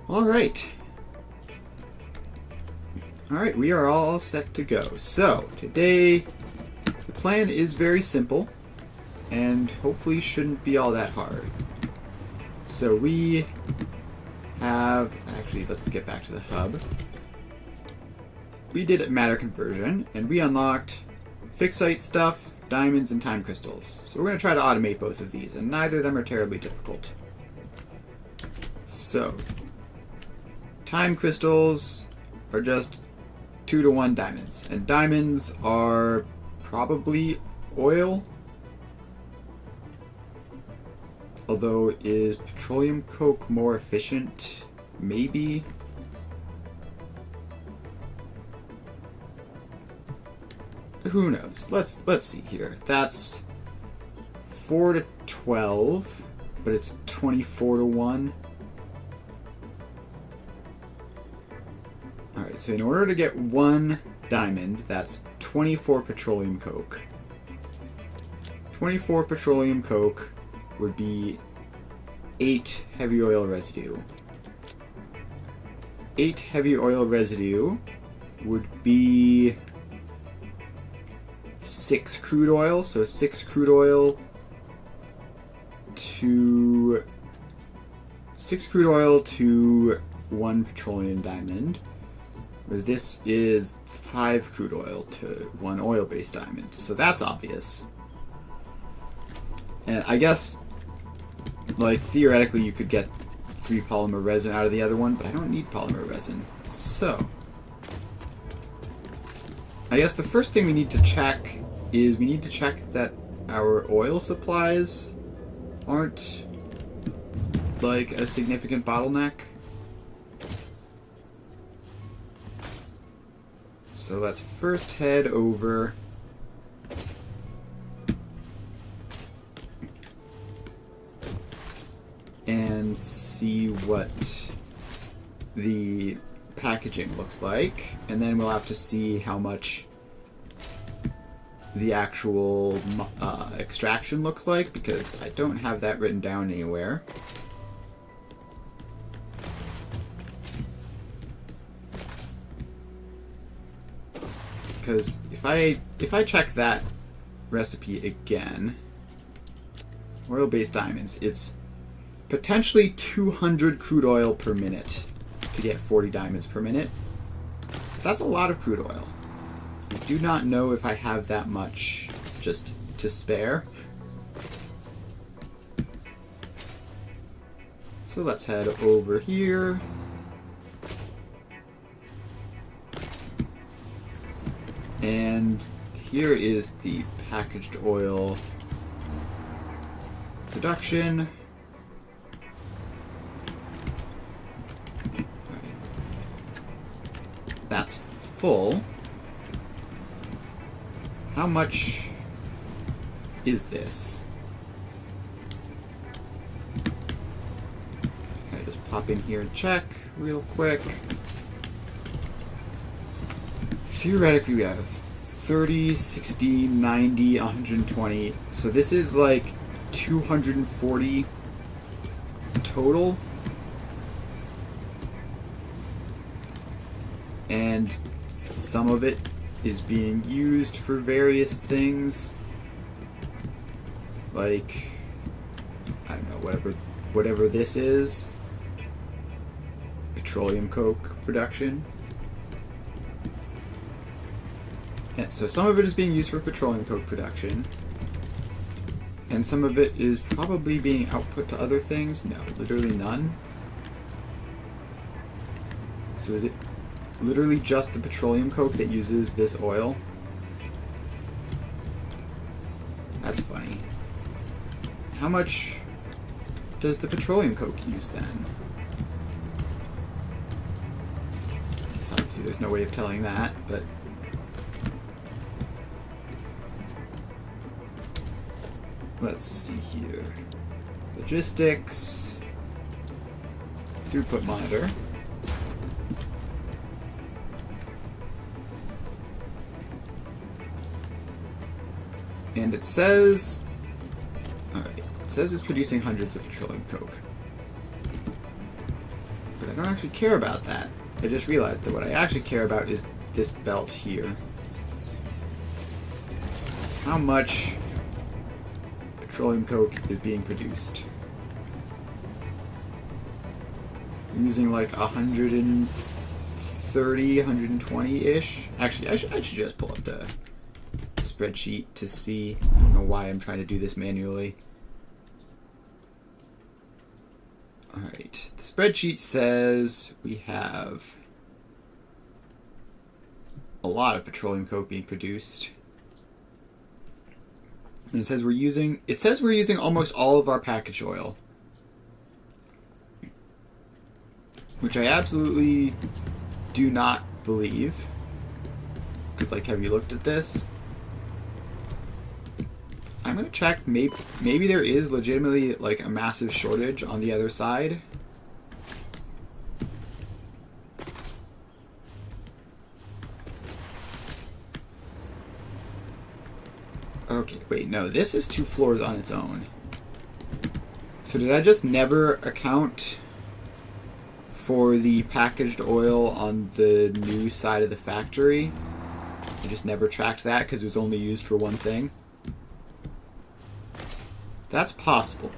Alright. Alright, we are all set to go. So, today, the plan is very simple, and hopefully shouldn't be all that hard. So we have... Actually, let's get back to the hub. We did matter conversion, and we unlocked fixite stuff, diamonds, and time crystals. So we're going to try to automate both of these, and neither of them are terribly difficult. So, time crystals are just 2-to-1 diamonds, and diamonds are probably oil. Although, is petroleum coke more efficient? Maybe. Who knows? Let's see here. That's 4 to 12, but it's 24 to 1. Alright, so in order to get 1 diamond, that's 24 petroleum coke. 24 petroleum coke would be 8 heavy oil residue. 8 heavy oil residue would be 6 crude oil, so 6 crude oil to 1 petroleum diamond. Whereas this is 5 crude oil to 1 oil-based diamond. So that's obvious. And I guess, like, theoretically you could get free polymer resin out of the other one, but I don't need polymer resin. So, I guess the first thing we need to check is we need to check that our oil supplies aren't, like, a significant bottleneck. So let's first head over and see what the packaging looks like, and then we'll have to see how much the actual extraction looks like, because I don't have that written down anywhere. Because if I check that recipe again, oil-based diamonds, it's potentially 200 crude oil per minute to get 40 diamonds per minute. That's a lot of crude oil. I do not know if I have that much just to spare. So let's head over here. And here is the packaged oil production. That's full. How much is this? Can I just pop in here and check real quick? Theoretically, we have 30, 60, 90, 120. So this is like 240 total. And some of it is being used for various things. Like, I don't know, whatever this is. Petroleum coke production. Yeah, so some of it is being used for petroleum coke production, and some of it is probably being output to other things. No, literally none. So is it literally just the petroleum coke that uses this oil? That's funny. How much does the petroleum coke use then? I guess obviously there's no way of telling that, but let's see here. Logistics. Throughput monitor. And it says... Alright, it says it's producing hundreds of petroleum coke. But I don't actually care about that. I just realized that what I actually care about is this belt here. How much petroleum coke is being produced? We're using like 130, 120-ish. Actually, I should just pull up the spreadsheet to see. I don't know why I'm trying to do this manually. Alright, the spreadsheet says we have a lot of petroleum coke being produced. And it says we're using almost all of our packaged oil. Which I absolutely do not believe. Because, like, have you looked at this? I'm gonna check, maybe there is legitimately, like, a massive shortage on the other side. Okay, wait, no, this is 2 floors on its own. So did I just never account for the packaged oil on the new side of the factory? I just never tracked that because it was only used for one thing. That's possible.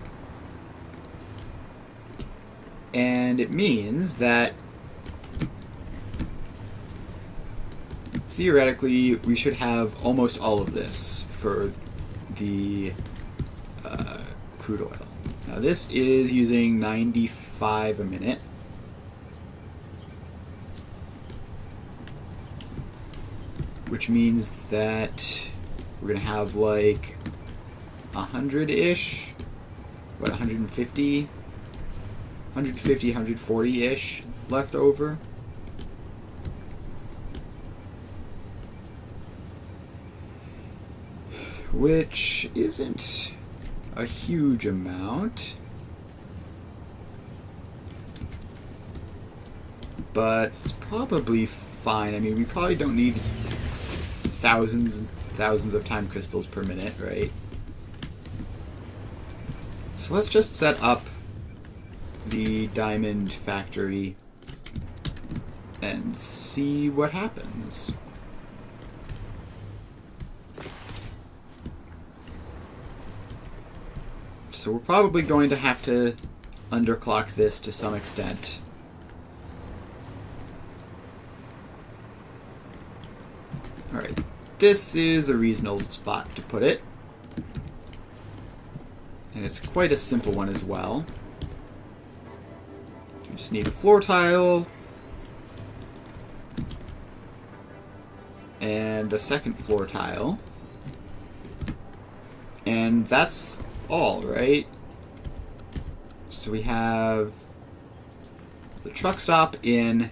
And it means that theoretically we should have almost all of this for the crude oil. Now this is using 95 a minute. Which means that we're going to have like 100-ish, what, 150, 140-ish left over. Which isn't a huge amount. But it's probably fine. I mean, we probably don't need thousands and thousands of time crystals per minute, right? So let's just set up the diamond factory and see what happens. So we're probably going to have to underclock this to some extent. Alright, this is a reasonable spot to put it. And it's quite a simple one as well. We just need a floor tile. And a second floor tile. And that's all, right? So we have the truck stop in,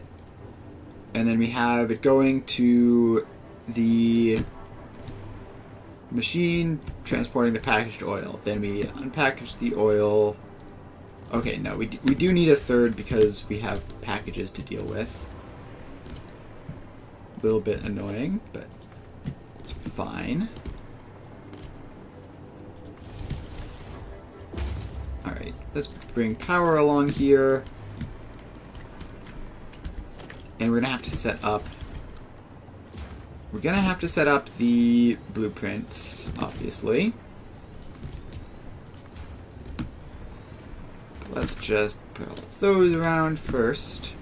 and then we have it going to the machine transporting the packaged oil. Then we unpackage the oil. Okay, no, we do need a third because we have packages to deal with. A little bit annoying, but it's fine. Alright, let's bring power along here. And we're gonna have to set up the blueprints, obviously. But let's just put all of those around first.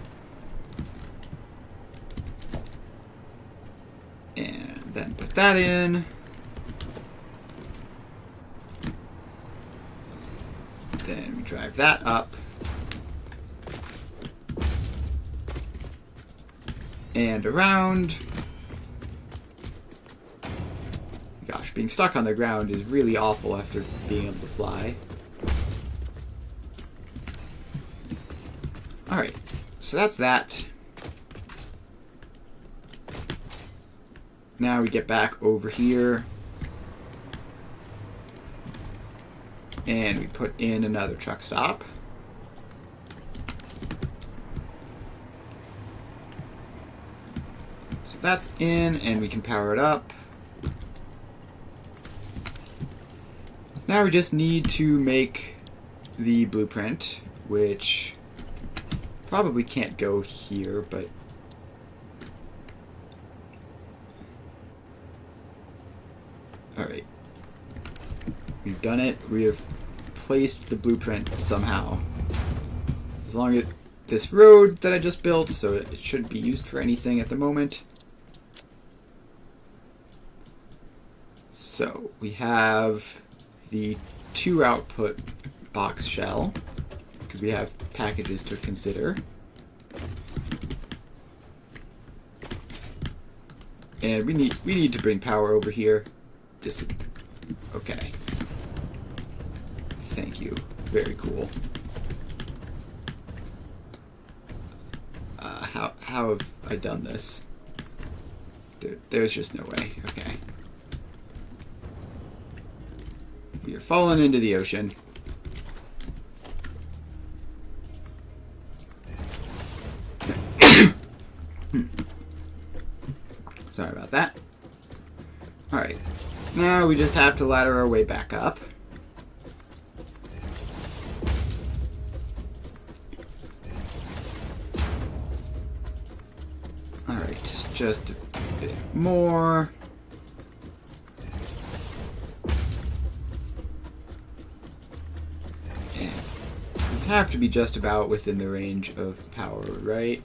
And then put that in. Then we drive that up. And around. Gosh, being stuck on the ground is really awful after being able to fly. Alright, so that's that. Now we get back over here. And we put in another truck stop. So that's in, and we can power it up. Now we just need to make the blueprint, which Probably can't go here, but... Alright. We've done it. We have placed the blueprint somehow. As long as this road that I just built, so it shouldn't be used for anything at the moment. So, we have the 2 output box shell, because we have packages to consider. And we need to bring power over here. Okay. Thank you. Very cool. How have I done this? There's just no way. Okay. We are falling into the ocean. Sorry about that. Alright. Now we just have to ladder our way back up. Alright, just a bit more. And we have to be just about within the range of power, right?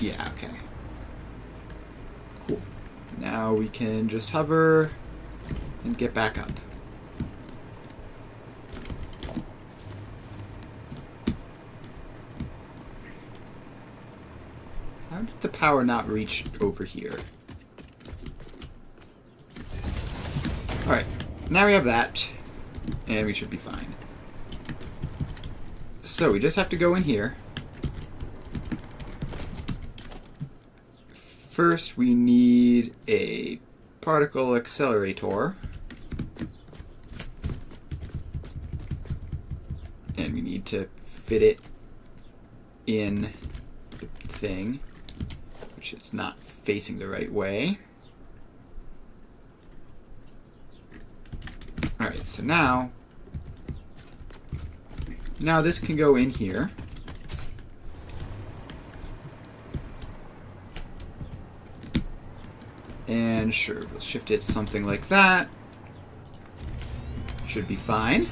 Yeah, okay. Cool. Now we can just hover and get back up. How did the power not reach over here? Alright, now we have that, and we should be fine. So we just have to go in here. First, we need a particle accelerator. And we need to fit it in the thing, which is not facing the right way. Alright, so now this can go in here. And sure, we'll shift it something like that. Should be fine.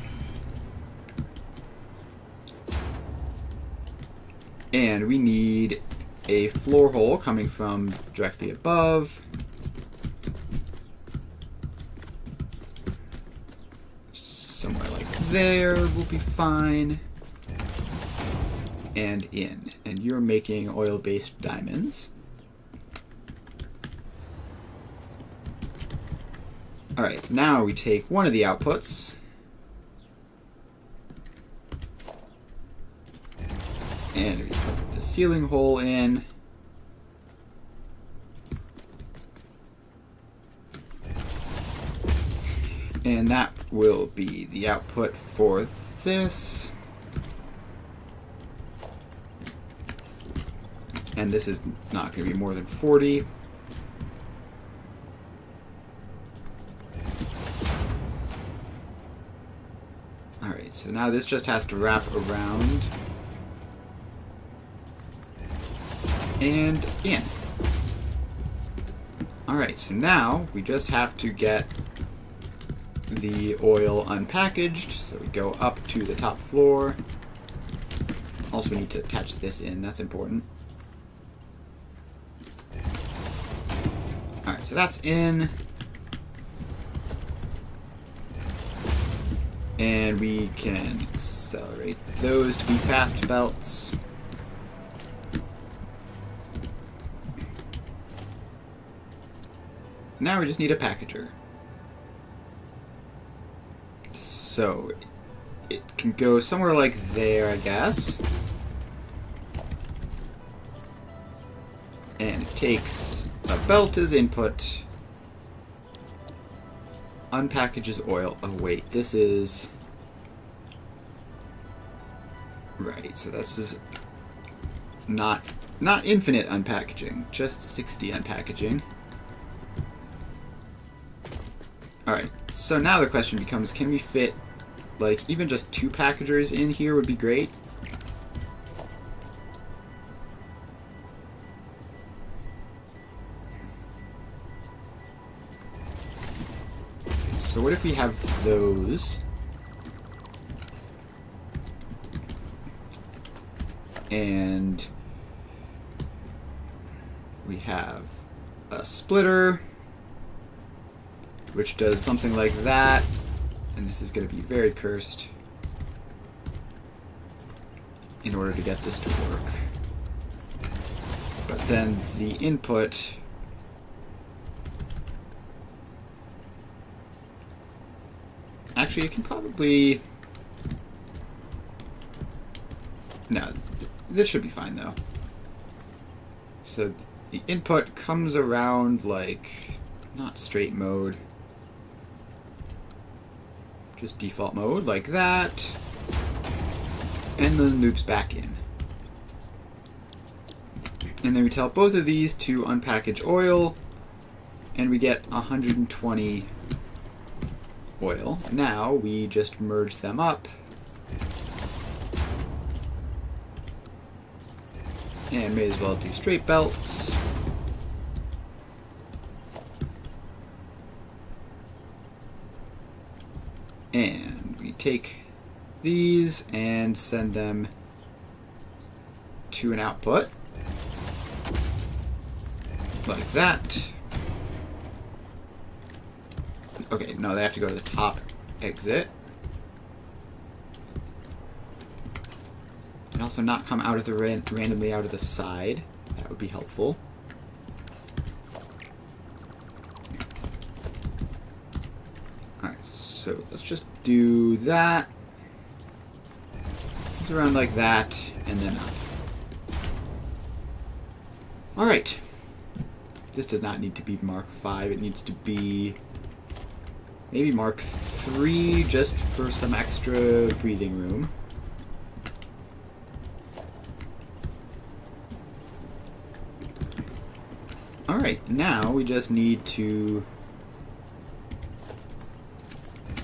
And we need a floor hole coming from directly above. Somewhere like there will be fine. And in. And you're making oil-based diamonds. Alright, now we take one of the outputs. And we put the ceiling hole in. And that will be the output for this. And this is not going to be more than 40. Alright, so now this just has to wrap around and in. Alright, so now we just have to get the oil unpackaged. So we go up to the top floor. Also, we need to attach this in, that's important. Alright, so that's in. And we can accelerate those to be fast belts. Now we just need a packager. So it can go somewhere like there, I guess. And it takes a belt as input. Unpackages oil. Oh wait, this is... Right, so this is not infinite unpackaging, just 60 unpackaging. Alright, so now the question becomes, can we fit like, even just 2 packagers in here would be great. So what if we have those? And we have a splitter, which does something like that. And this is going to be very cursed in order to get this to work. But then the input actually, it can probably... No, this should be fine, though. So the input comes around, like, not straight mode. Just default mode, like that. And then loops back in. And then we tell both of these to unpackage oil. And we get 120 oil. Now we just merge them up. And may as well do straight belts. And we take these and send them to an output. Like that. Okay, no, they have to go to the top exit. And also not come out of the randomly out of the side. That would be helpful. Alright, so let's just do that. It's around like that, and then up. Alright. This does not need to be Mark 5. It needs to be maybe Mark 3, just for some extra breathing room. Alright, now we just need to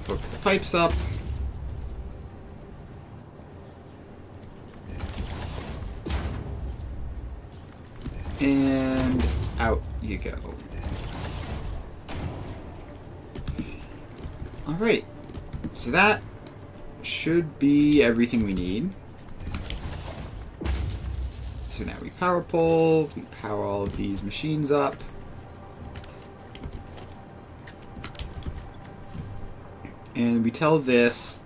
hook the pipes up. And out you go. Alright, so that should be everything we need. So now we power pull, we power all of these machines up. And we tell this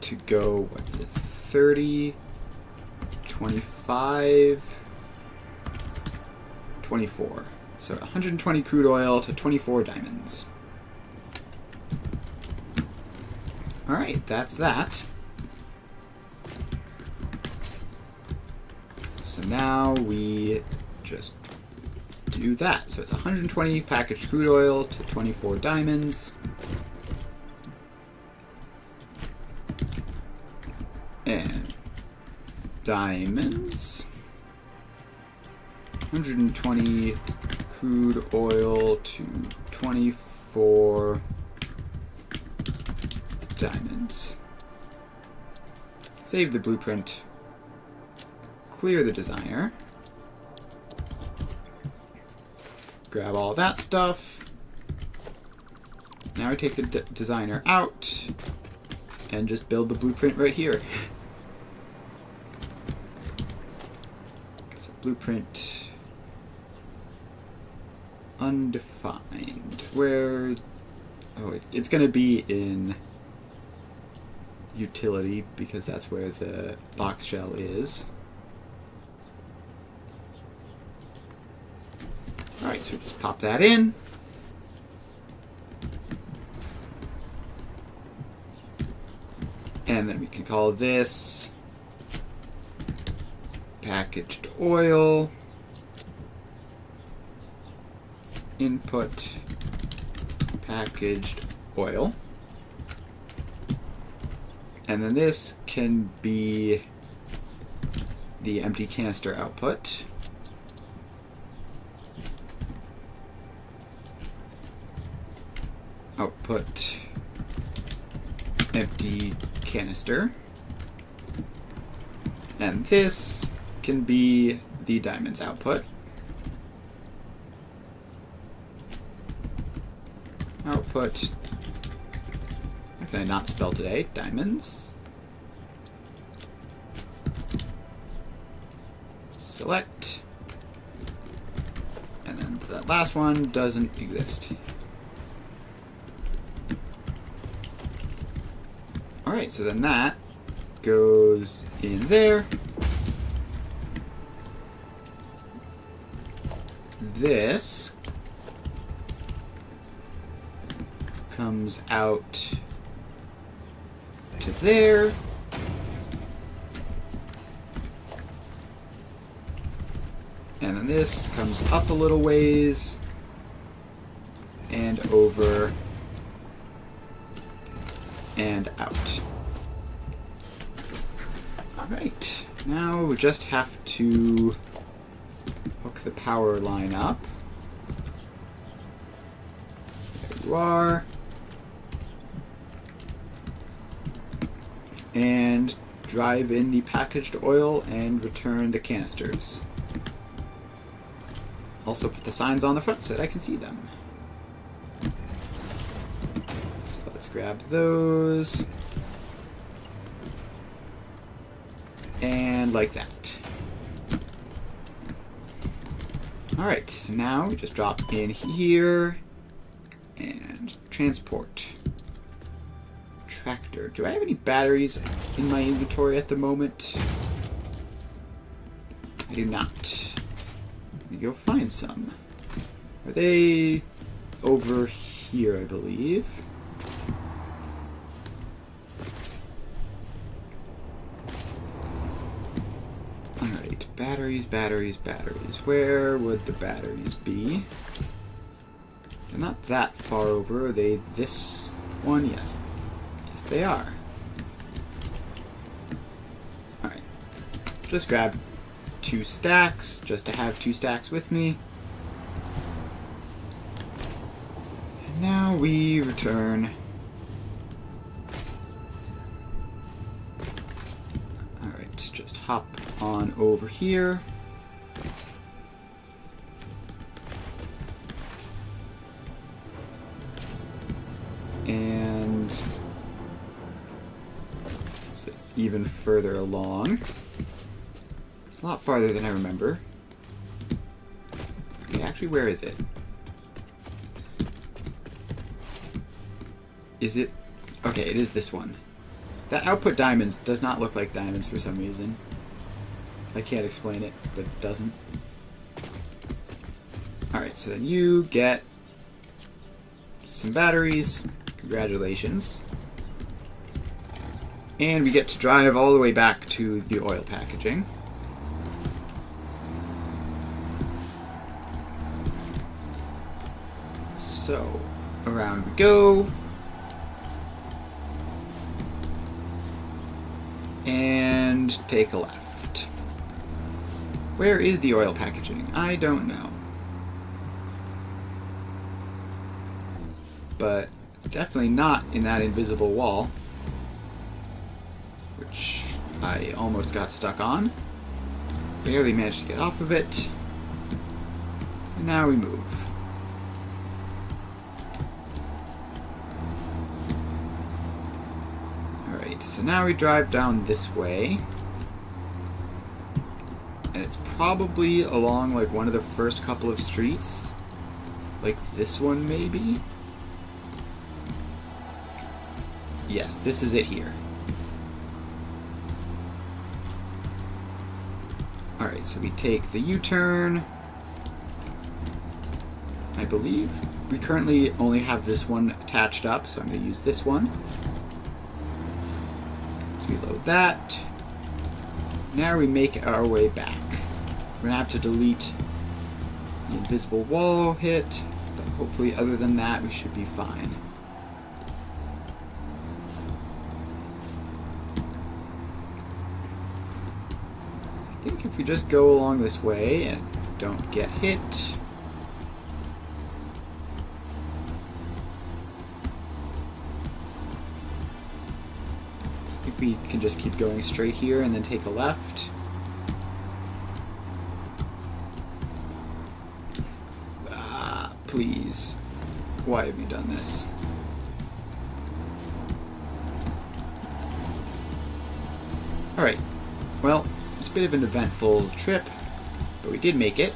to go, what is it, 30, 25, 24. So 120 crude oil to 24 diamonds. Alright, that's that. So now we just do that. So it's 120 packaged crude oil to 24 diamonds. And diamonds. 120 crude oil to 24 diamonds. Save the blueprint. Clear the designer. Grab all that stuff. Now we take the designer out and just build the blueprint right here. So blueprint undefined. Where? Oh, it's going to be in utility because that's where the box shell is. Alright, so just pop that in. And then we can call this packaged oil. Input packaged oil. And then this can be the empty canister output. Output empty canister. And this can be the diamonds output. Output. How can I not spell today? Diamonds. Select. And then that last one doesn't exist. Alright, so then that goes in there. This comes out to there. And then this comes up a little ways and over and out. Alright, now we just have to hook the power line up. There you are. And drive in the packaged oil and return the canisters. Also put the signs on the front so that I can see them. So let's grab those. And like that. Alright, so now we just drop in here and transport. Tractor. Do I have any batteries in my inventory at the moment? I do not. Let me go find some. Are they over here, I believe? Alright, batteries, batteries, batteries. Where would the batteries be? They're not that far over. Are they this one? Yes. Yes, they are. Alright. Just grab 2 stacks, just to have 2 stacks with me. And now we return. Alright, just hop on over here. And so even further along. A lot farther than I remember. Okay, actually, where is it? Is it? Okay, it is this one. That output diamonds does not look like diamonds for some reason. I can't explain it, but it doesn't. Alright, so then you get some batteries. Congratulations. And we get to drive all the way back to the oil packaging. So, around we go. And take a left. Where is the oil packaging? I don't know. But it's definitely not in that invisible wall, which I almost got stuck on. Barely managed to get off of it. And now we move. Alright, so now we drive down this way. And it's probably along like one of the first couple of streets. Like this one maybe? Yes, this is it here. Alright, so we take the U-turn. I believe we currently only have this one attached up, so I'm going to use this one. So we load that. Now we make our way back. We're going to have to delete the invisible wall hit, but hopefully other than that we should be fine. I think if we just go along this way and don't get hit. think we can just keep going straight here and then take a left. Please. Why have you done this? Alright. Well, it's a bit of an eventful trip, but we did make it.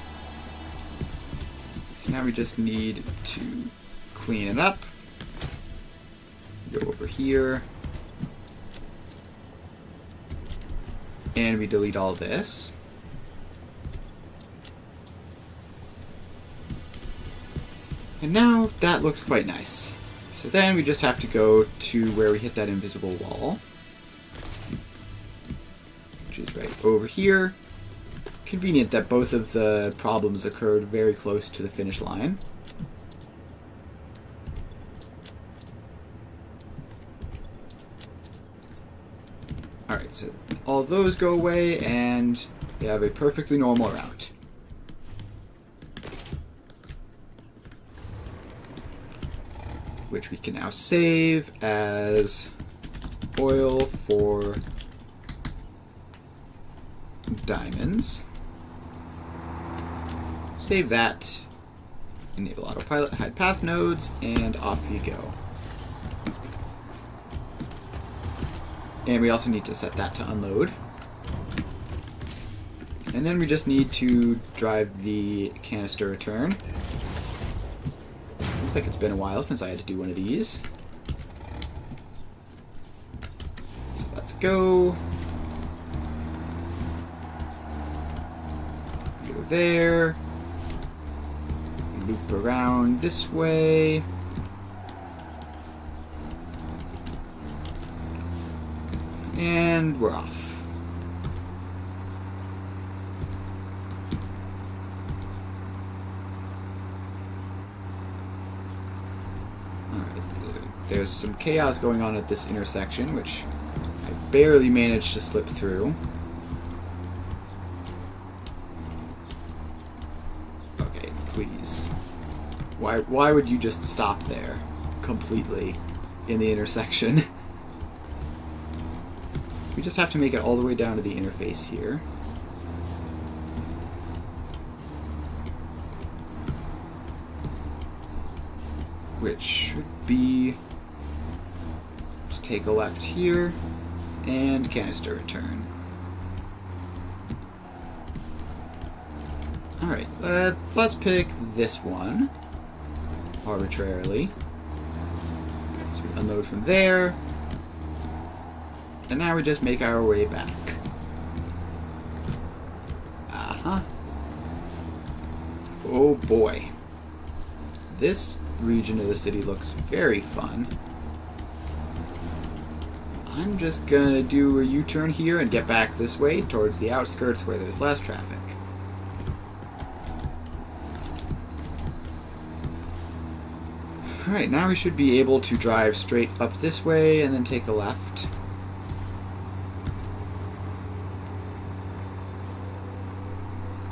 So now we just need to clean it up. Go over here. And we delete all this. And now that looks quite nice. So then we just have to go to where we hit that invisible wall, which is right over here. Convenient that both of the problems occurred very close to the finish line. Alright, so all those go away and we have a perfectly normal route. Which we can now save as oil for diamonds. Save that, enable autopilot, hide path nodes, and off you go. And we also need to set that to unload. And then we just need to drive the canister return. Looks like it's been a while since I had to do one of these. So let's go. Go there. Loop around this way. And we're off. There's some chaos going on at this intersection, which I barely managed to slip through. Okay, please. Why would you just stop there completely in the intersection? We just have to make it all the way down to the interface here. Which should be... take a left here, and canister return. Alright, let's pick this one, arbitrarily. So we unload from there, and now we just make our way back. Uh-huh. Oh boy. This region of the city looks very fun. I'm just gonna do a U-turn here and get back this way towards the outskirts where there's less traffic. Alright, now we should be able to drive straight up this way and then take a left.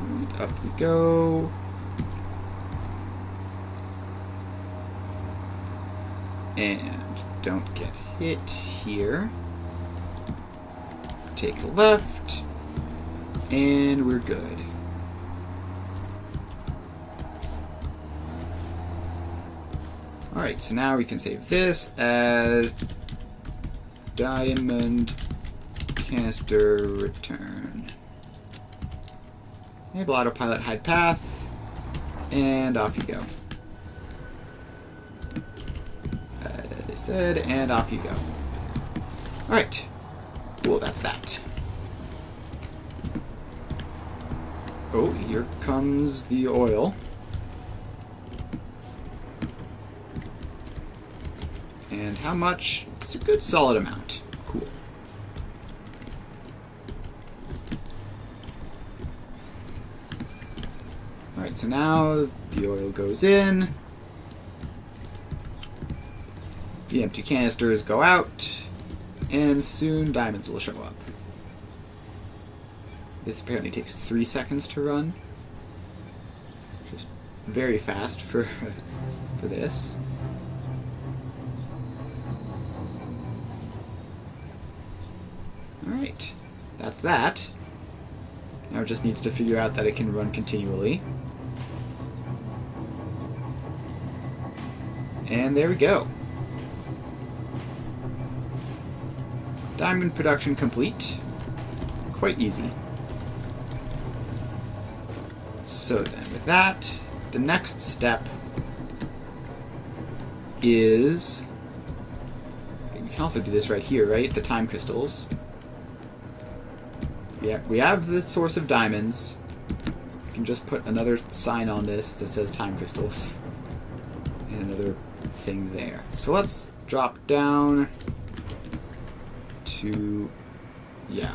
And up we go. And don't get hit here. Take a left. And we're good. Alright, so now we can save this as diamond canister return. Enable autopilot, hide path, and off you go. As I said, and off you go. Alright, cool, that's that. Oh, here comes the oil. And how much? It's a good solid amount. Cool. Alright, so now the oil goes in. The empty canisters go out. And soon diamonds will show up. This apparently takes 3 seconds to run. Which is very fast for this. Alright, that's that. Now it just needs to figure out that it can run continually. And there we go. Diamond production complete. Quite easy. So then with that, the next step is... You can also do this right here, right? The time crystals. Yeah, we have the source of diamonds. You can just put another sign on this that says time crystals. And another thing there. So let's drop down to... Yeah,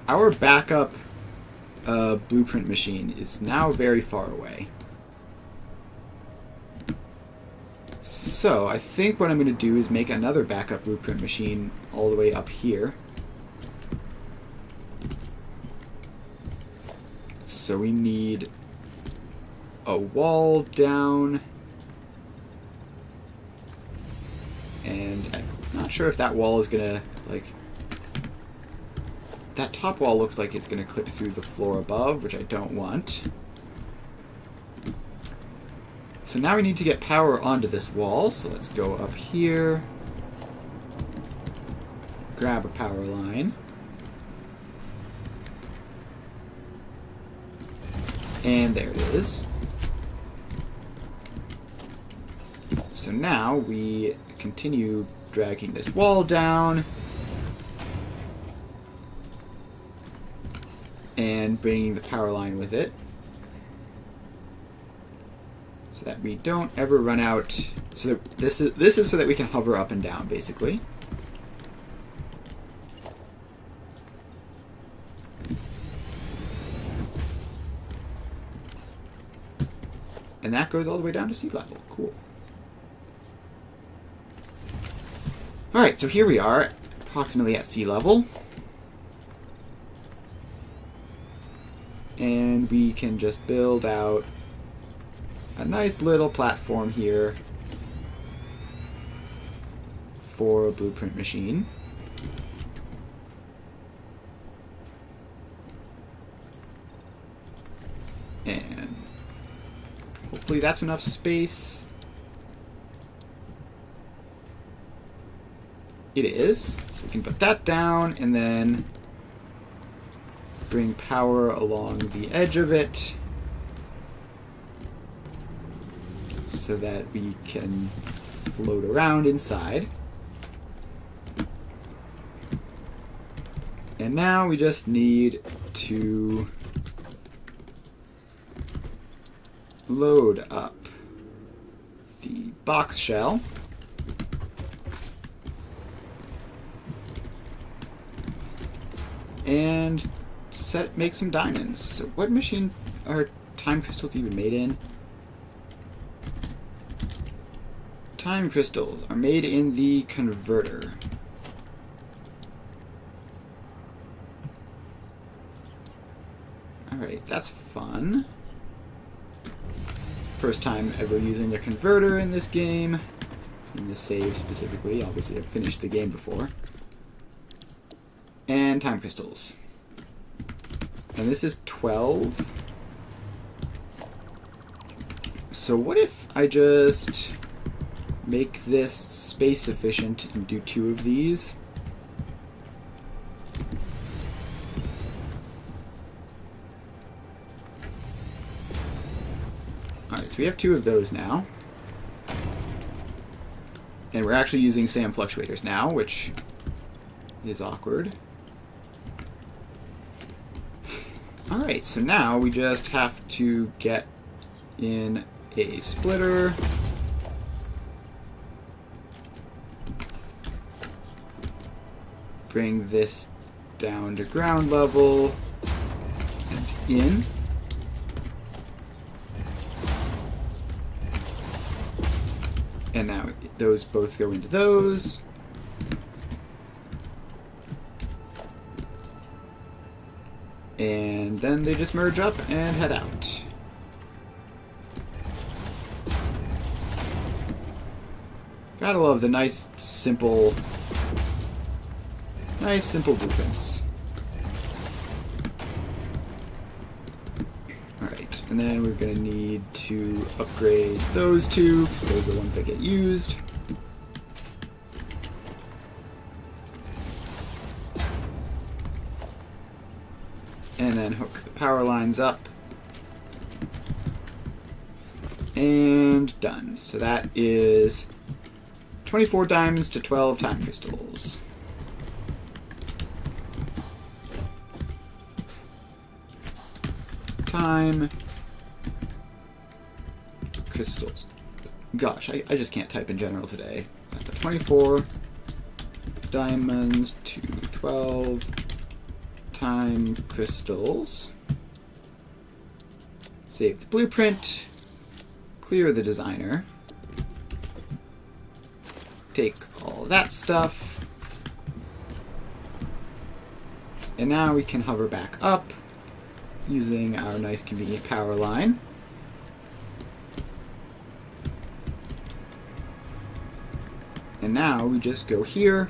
our backup blueprint machine is now very far away. So I think what I'm going to do is make another backup blueprint machine all the way up here. So we need a wall down, and I'm not sure if that wall is going to, like... That top wall looks like it's going to clip through the floor above, which I don't want. So now we need to get power onto this wall, so let's go up here, grab a power line, and there it is. So now we continue dragging this wall down and bringing the power line with it, so that we don't ever run out. So that this is so that we can hover up and down, basically. And that goes all the way down to sea level. Cool. Alright, so here we are, approximately at sea level. And we can just build out a nice little platform here for a blueprint machine. And hopefully that's enough space. It is. So we can put that down and then bring power along the edge of it so that we can float around inside. And now we just need to load up the box shell. And make some diamonds. So what machine are time crystals even made in? Time crystals are made in the converter. Alright, that's fun. First time ever using the converter in this game. In this save specifically. Obviously I've finished the game before. And time crystals. And this is 12. So what if I just make this space efficient and do 2 of these? Alright, so we have 2 of those now. And we're actually using SAM fluctuators now, which is awkward. Alright, so now we just have to get in a splitter. Bring this down to ground level and in. And now those both go into those. And then they just merge up and head out. Gotta love the nice, simple Nice, simple blueprints. Alright, and then we're going to need to upgrade those two, because those are the ones that get used. And then hook the power lines up. And done. So that is 24 diamonds to 12 time crystals. Time crystals. Gosh, I just can't type in general today. 24 diamonds to 12 time crystals. Save the blueprint. Clear the designer. Take all that stuff. And now we can hover back up using our nice convenient power line. And now we just go here.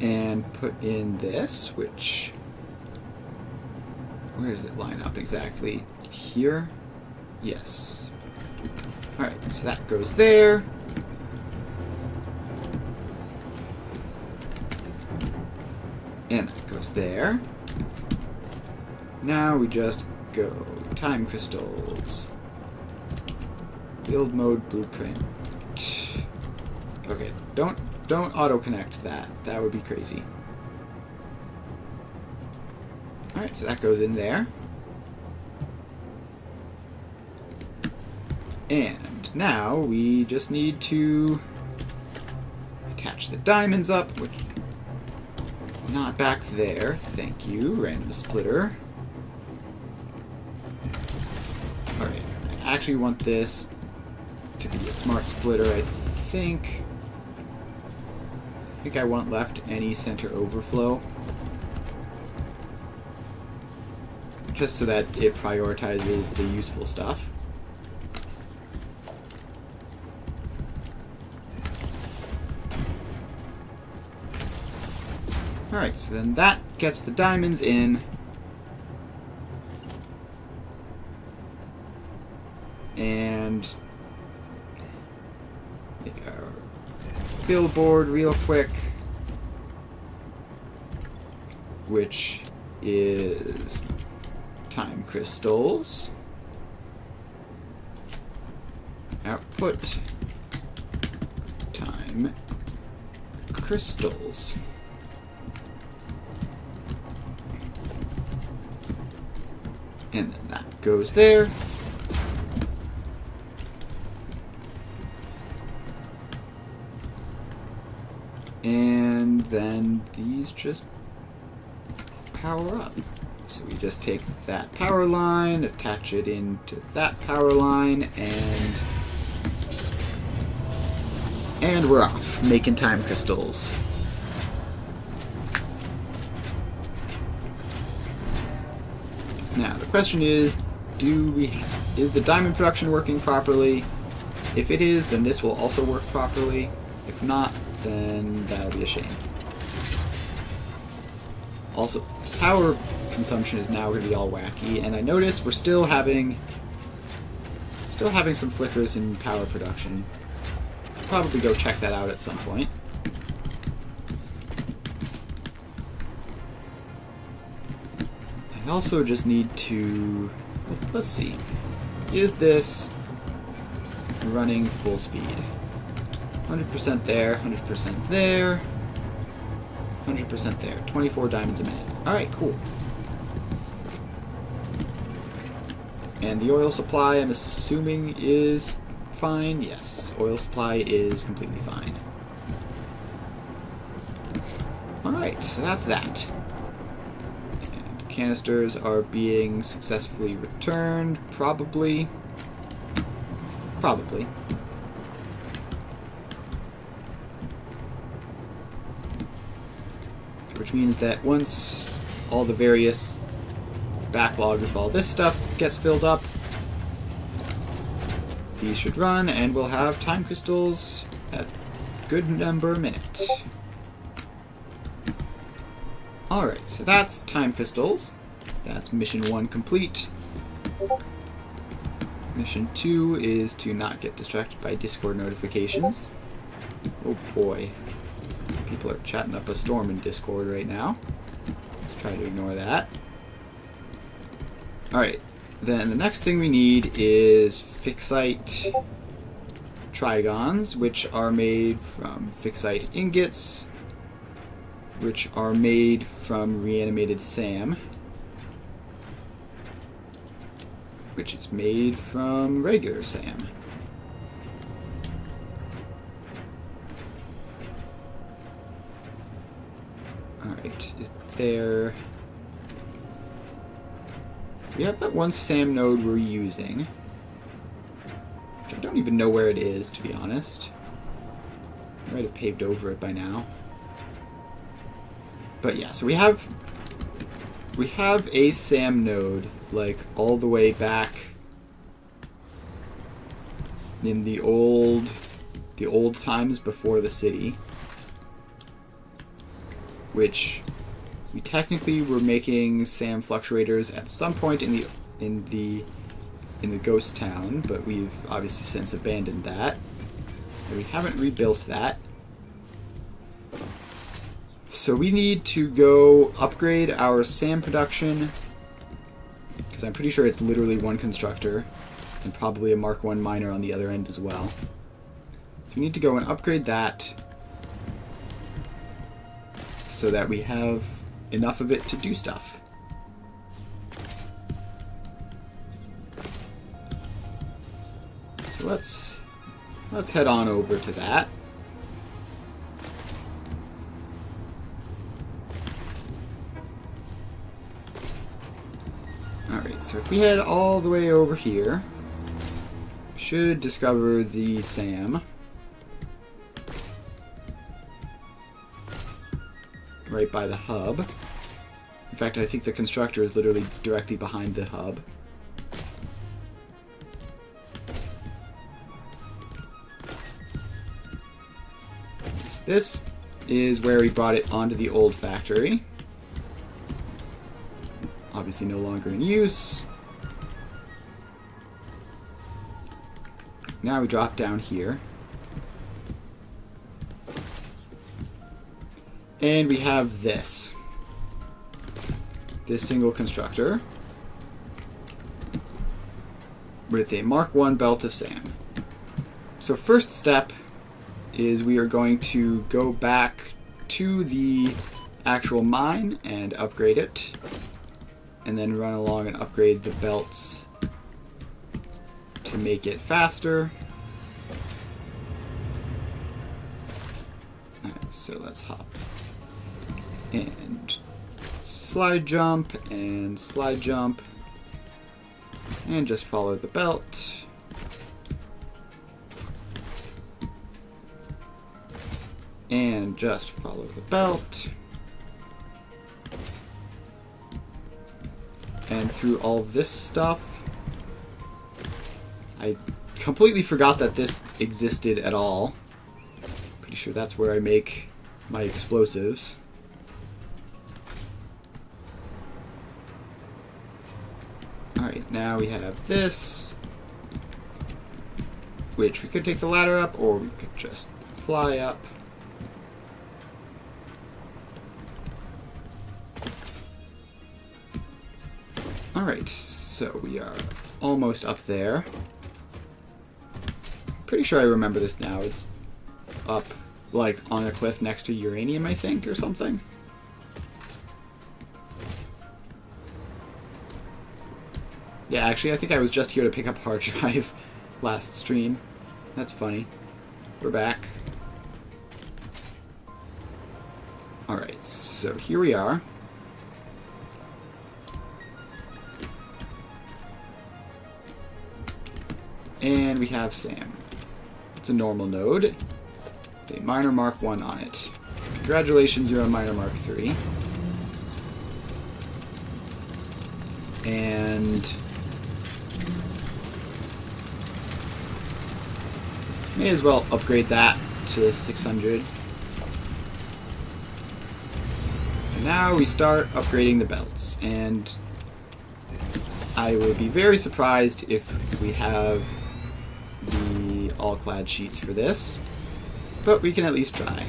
And put in this, which... where does it line up exactly? Here? Yes. Alright, so that goes there. And that goes there. Now we just go time crystals. Build mode blueprint. Okay, don't auto-connect that. That would be crazy. Alright, so that goes in there. And now we just need to attach the diamonds up, which not back there. Thank you, random splitter. Alright, I actually want this to be a smart splitter, I think I want left any center overflow. Just so that it prioritizes the useful stuff. Alright, so then that gets the diamonds in. And make our billboard real quick, which is time crystals, output time crystals. And then that goes there. And then these just power up. So we just take that power line, attach it into that power line, and we're off, making time crystals. Now the question is, is the diamond production working properly? If it is, then this will also work properly. If not, then that'll be a shame. Also, power consumption is now going to be all wacky, and I notice we're still having some flickers in power production. I'll probably go check that out at some point. I also just need to... let's see. Is this running full speed? 100% there, 100% there, 100% there. 24 diamonds a minute. Alright, cool. And the oil supply, I'm assuming, is fine? Yes, oil supply is completely fine. Alright, so that's that. And canisters are being successfully returned, probably. Probably. Which means that once all the various backlog of all this stuff gets filled up, These should run, and we'll have time crystals at good number a minute. Alright, so that's time crystals. That's mission 1 complete. Mission 2 is to not get distracted by Discord notifications. Oh boy. Some people are chatting up a storm in Discord right now. Let's try to ignore that. Alright, then the next thing we need is fixite trigons, which are made from fixite ingots, which are made from reanimated SAM, which is made from regular SAM. Alright, is there... We have that one SAM node we're using, which I don't even know where it is, to be honest. I might have paved over it by now. But yeah, so we have a SAM node, like, all the way back in the old times before the city, which we technically were making SAM fluctuators at some point in the ghost town, but we've obviously since abandoned that. And we haven't rebuilt that. So we need to go upgrade our SAM production, because I'm pretty sure it's literally one constructor, and probably a Mark 1 miner on the other end as well. So we need to go and upgrade that, so that we have enough of it to do stuff. So let's head on over to that. Alright, so if we head all the way over here, we should discover the SAM. Right by the hub. In fact, I think the constructor is literally directly behind the hub. This is where we brought it onto the old factory. Obviously no longer in use. Now we drop down here. And we have this single constructor with a Mark 1 belt of SAM. So first step is we are going to go back to the actual mine and upgrade it, and then run along and upgrade the belts to make it faster. Alright, so let's hop and slide jump, and just follow the belt. And just follow the belt. And through all of this stuff. I completely forgot that this existed at all. Pretty sure that's where I make my explosives. Alright, now we have this, which we could take the ladder up, or we could just fly up. Alright, so we are almost up there. Pretty sure I remember this now. It's up, like, on a cliff next to uranium, I think, or something. Yeah, actually, I think I was just here to pick up hard drive last stream. That's funny. We're back. Alright, so here we are. And we have SAM. It's a normal node. A miner Mark 1 on it. Congratulations, you're a miner Mark 3. And May as well upgrade that to 600. And now we start upgrading the belts, and I will be very surprised if we have the all-clad sheets for this, but we can at least try.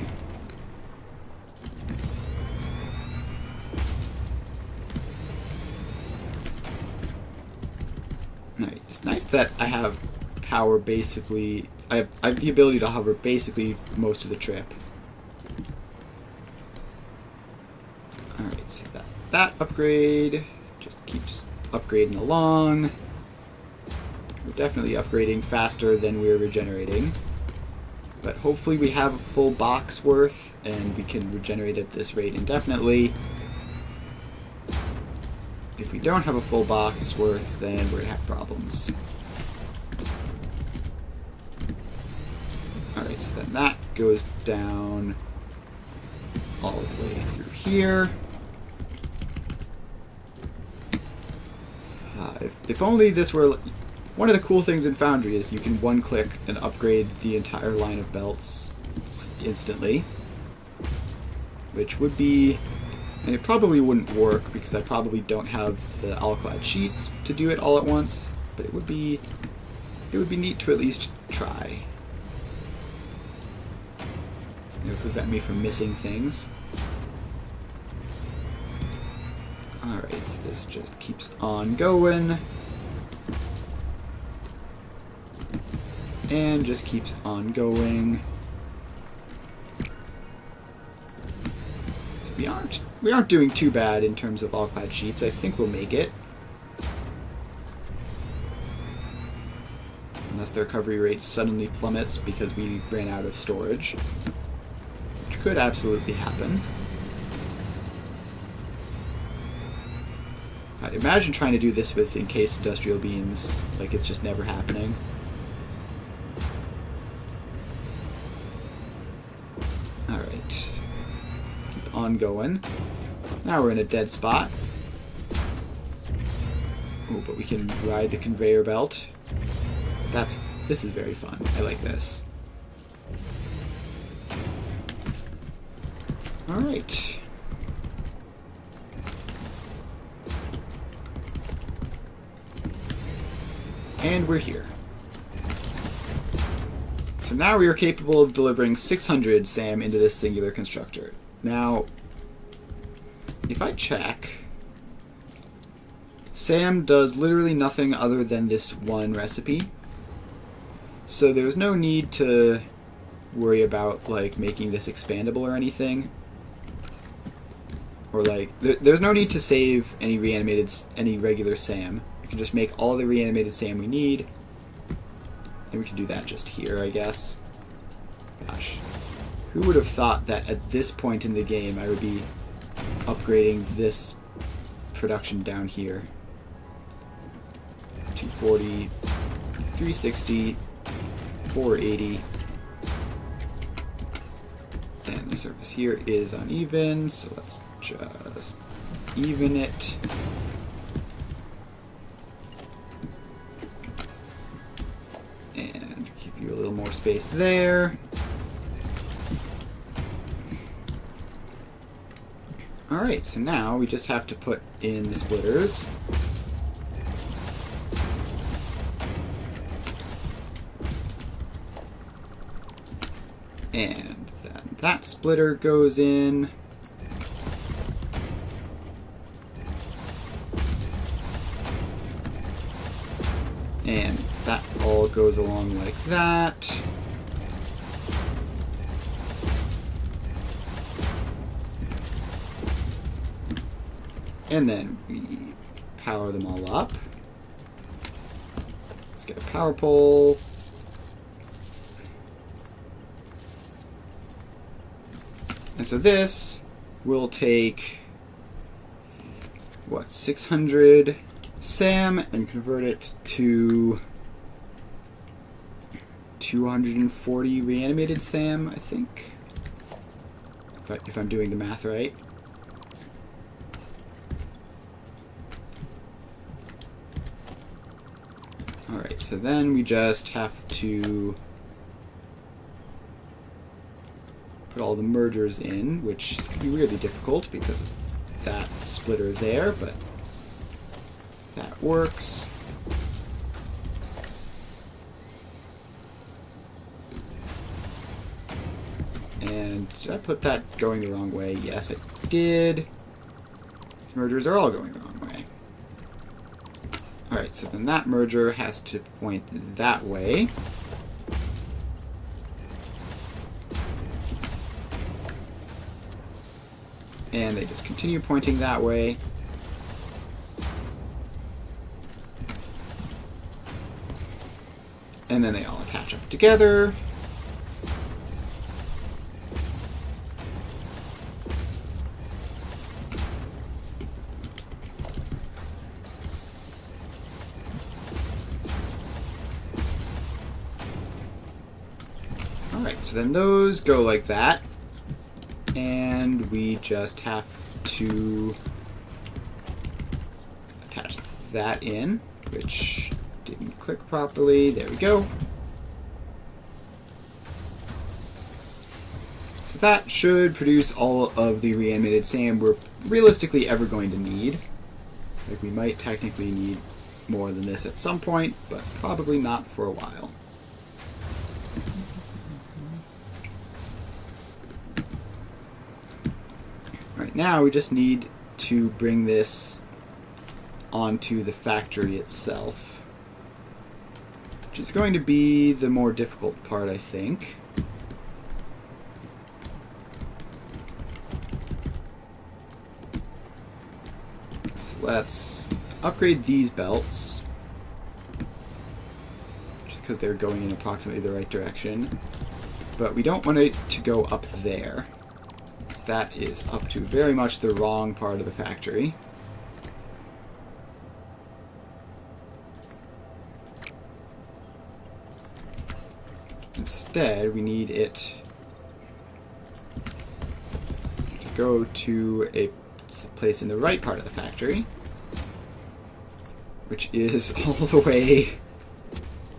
Alright, it's nice that I have power basically... I have the ability to hover basically most of the trip. Alright, so that upgrade just keeps upgrading along. We're definitely upgrading faster than we're regenerating. But hopefully we have a full box worth and we can regenerate at this rate indefinitely. If we don't have a full box worth, then we're going to have problems. Alright, so then that goes down all the way through here. If only this were... One of the cool things in Foundry is you can one-click and upgrade the entire line of belts instantly. Which would be... And it probably wouldn't work because I probably don't have the all-clad sheets to do it all at once. But it would be neat to at least try. It would prevent me from missing things. Alright, so this just keeps on going. And just keeps on going. So we aren't doing too bad in terms of all-clad sheets. I think we'll make it. Unless the recovery rate suddenly plummets because we ran out of storage. Which could absolutely happen. Imagine trying to do this with encased industrial beams. Like it's just never happening. Alright. Keep on going. Now we're in a dead spot. Oh, but we can ride the conveyor belt. This is very fun. I like this. Alright. And we're here. So now we are capable of delivering 600 SAM into this singular constructor. Now, if I check, SAM does literally nothing other than this one recipe. So there's no need to worry about like making this expandable or anything. Or like, there's no need to save any regular SAM. We can just make all the reanimated SAM we need. And we can do that just here, I guess. Gosh. Who would have thought that at this point in the game I would be upgrading this production down here? 240, 360, 480. And the surface here is uneven, so let's just even it. And give you a little more space there. Alright, so now we just have to put in the splitters. And then that splitter goes in. And that all goes along like that. And then we power them all up. Let's get a power pole. And so this will take, what, 600 SAM and convert it to 240 reanimated SAM, I think. If I'm doing the math right. Alright, so then we just have to put all the mergers in, which is going to be really difficult because of that splitter there, but that works. And did I put that going the wrong way? Yes, I did. These mergers are all going the wrong way. Alright, so then that merger has to point that way. And they just continue pointing that way. And then they all attach up together. Alright, so then those go like that. And we just have to attach that in, which didn't click properly. There we go. So that should produce all of the reanimated sand we're realistically ever going to need. Like, we might technically need more than this at some point, but probably not for a while. Right now, we just need to bring this onto the factory itself, which is going to be the more difficult part, I think. So let's upgrade these belts, just because they're going in approximately the right direction. But we don't want it to go up there. That is up to very much the wrong part of the factory. Instead, we need it to go to a place in the right part of the factory, which is all the way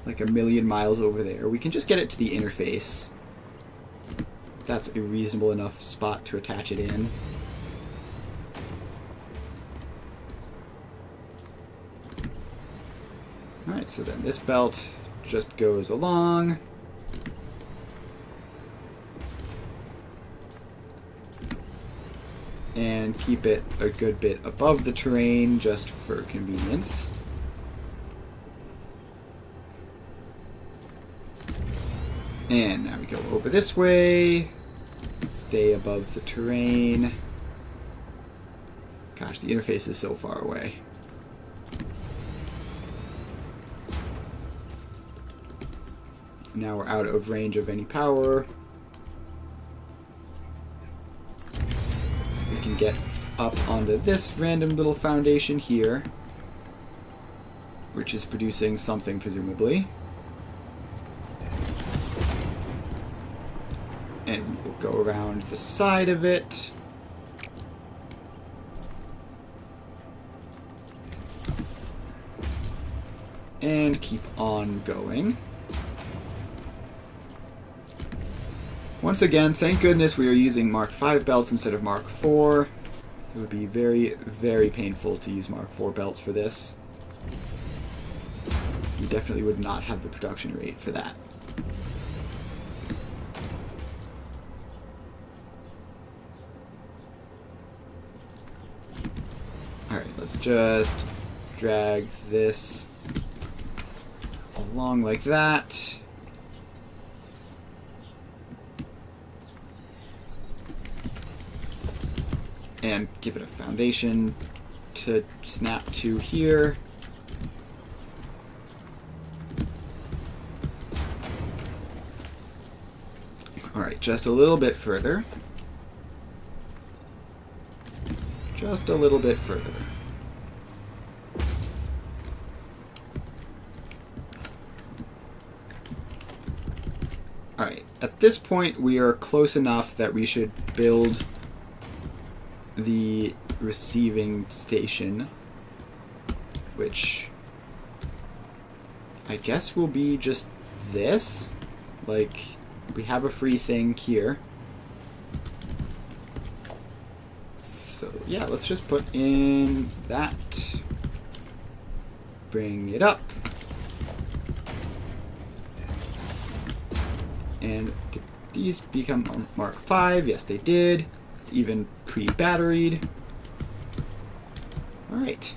like 1,000,000 miles over there. We can just get it to the interface. That's a reasonable enough spot to attach it in. Alright, so then this belt just goes along. And keep it a good bit above the terrain just for convenience. And now we go over this way. Stay above the terrain. Gosh, the interface is so far away. Now we're out of range of any power. We can get up onto this random little foundation here, which is producing something, presumably. And we'll go around the side of it. And keep on going. Once again, thank goodness we are using Mark V belts instead of Mark IV. It would be very, very painful to use Mark IV belts for this. You definitely would not have the production rate for that. Alright, let's just drag this along like that. And give it a foundation to snap to here. Alright, just a little bit further. Just a little bit further. Alright, at this point we are close enough that we should build the receiving station, which I guess will be just this. Like, we have a free thing here. yeah, let's just put in that. Bring it up. And did these become Mark 5? Yes, they did. It's even pre-batteried. Alright.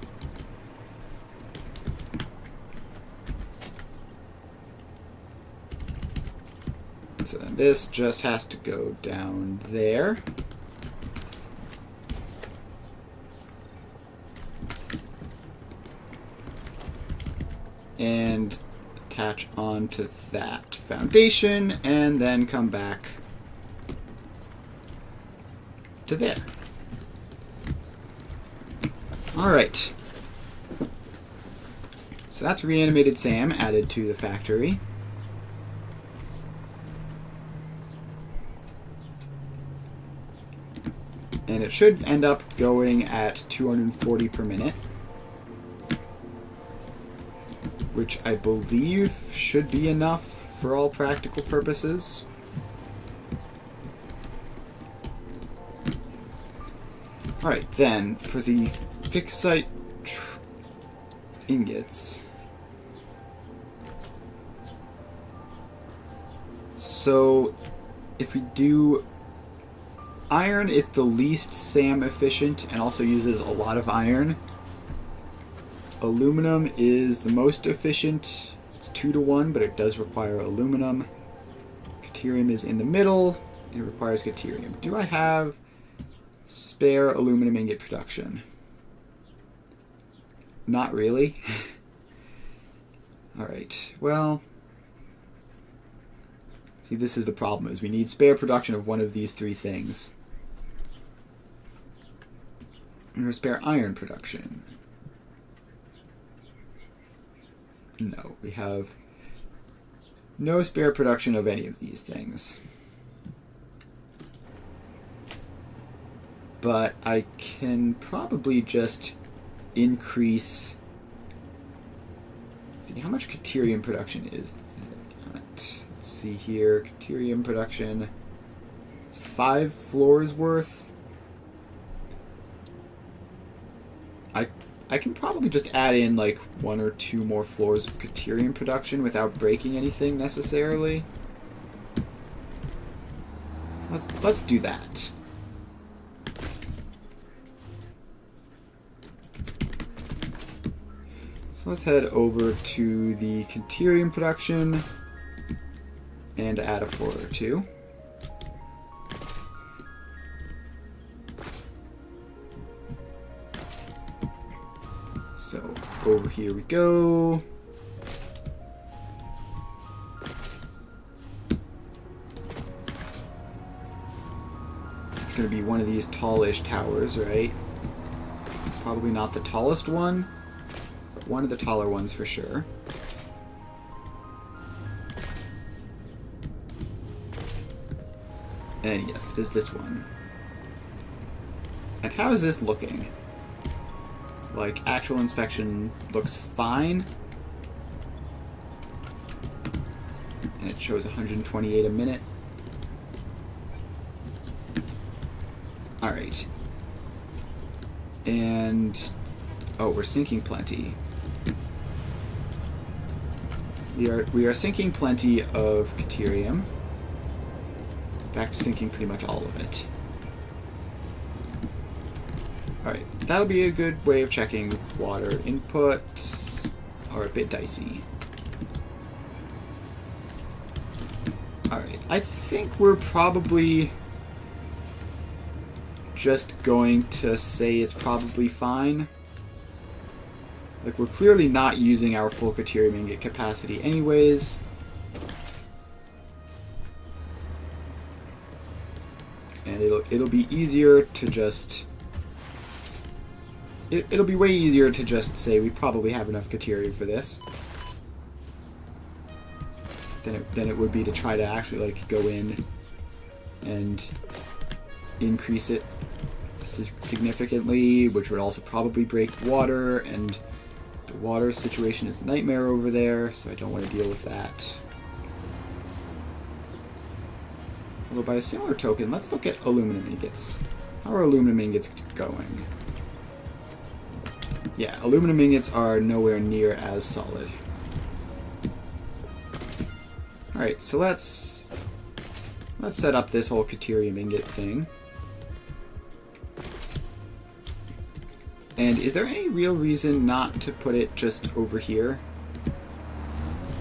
So then this just has to go down there. And attach onto that foundation, and then come back to there. Alright. So that's reanimated Sam added to the factory. And it should end up going at 240 per minute. Which I believe should be enough for all practical purposes. Alright, then, for the fixite ingots. So, if we do iron, it's the least SAM efficient and also uses a lot of iron. Aluminum is the most efficient. It's 2-to-1, but it does require aluminum. Caterium is in the middle. It requires caterium. Do I have spare aluminum ingot production? Not really. Alright, well... See, this is the problem, is we need spare production of one of these three things. And spare iron production. No, we have no spare production of any of these things. But I can probably just increase... Let's see, how much caterium production is that? Let's see here, caterium production. It's 5 floors worth. I can probably just add in like 1 or 2 more floors of caterium production without breaking anything necessarily. Let's do that. So let's head over to the caterium production and add a floor or 2. So over here we go. It's going to be one of these tallish towers, right? Probably not the tallest one. One of the taller ones for sure. And yes, it is this one. And how is this looking? Like, actual inspection looks fine. And it shows 128 a minute. Alright. And... oh, we're sinking plenty. We are sinking plenty of caterium. In fact, sinking pretty much all of it. Alright, that'll be a good way of checking water inputs are a bit dicey. Alright, I think we're probably just going to say it's probably fine. Like, we're clearly not using our full caterium ingot capacity anyways. And it'll be easier to just... It'll be way easier to just say we probably have enough caterium for this than it would be to try to actually like go in and increase it significantly, which would also probably break water, and the water situation is a nightmare over there, so I don't want to deal with that. Although by a similar token, let's look at aluminum ingots. How are aluminum ingots going? Yeah, aluminum ingots are nowhere near as solid. Alright, so let's set up this whole Caterium ingot thing. And is there any real reason not to put it just over here?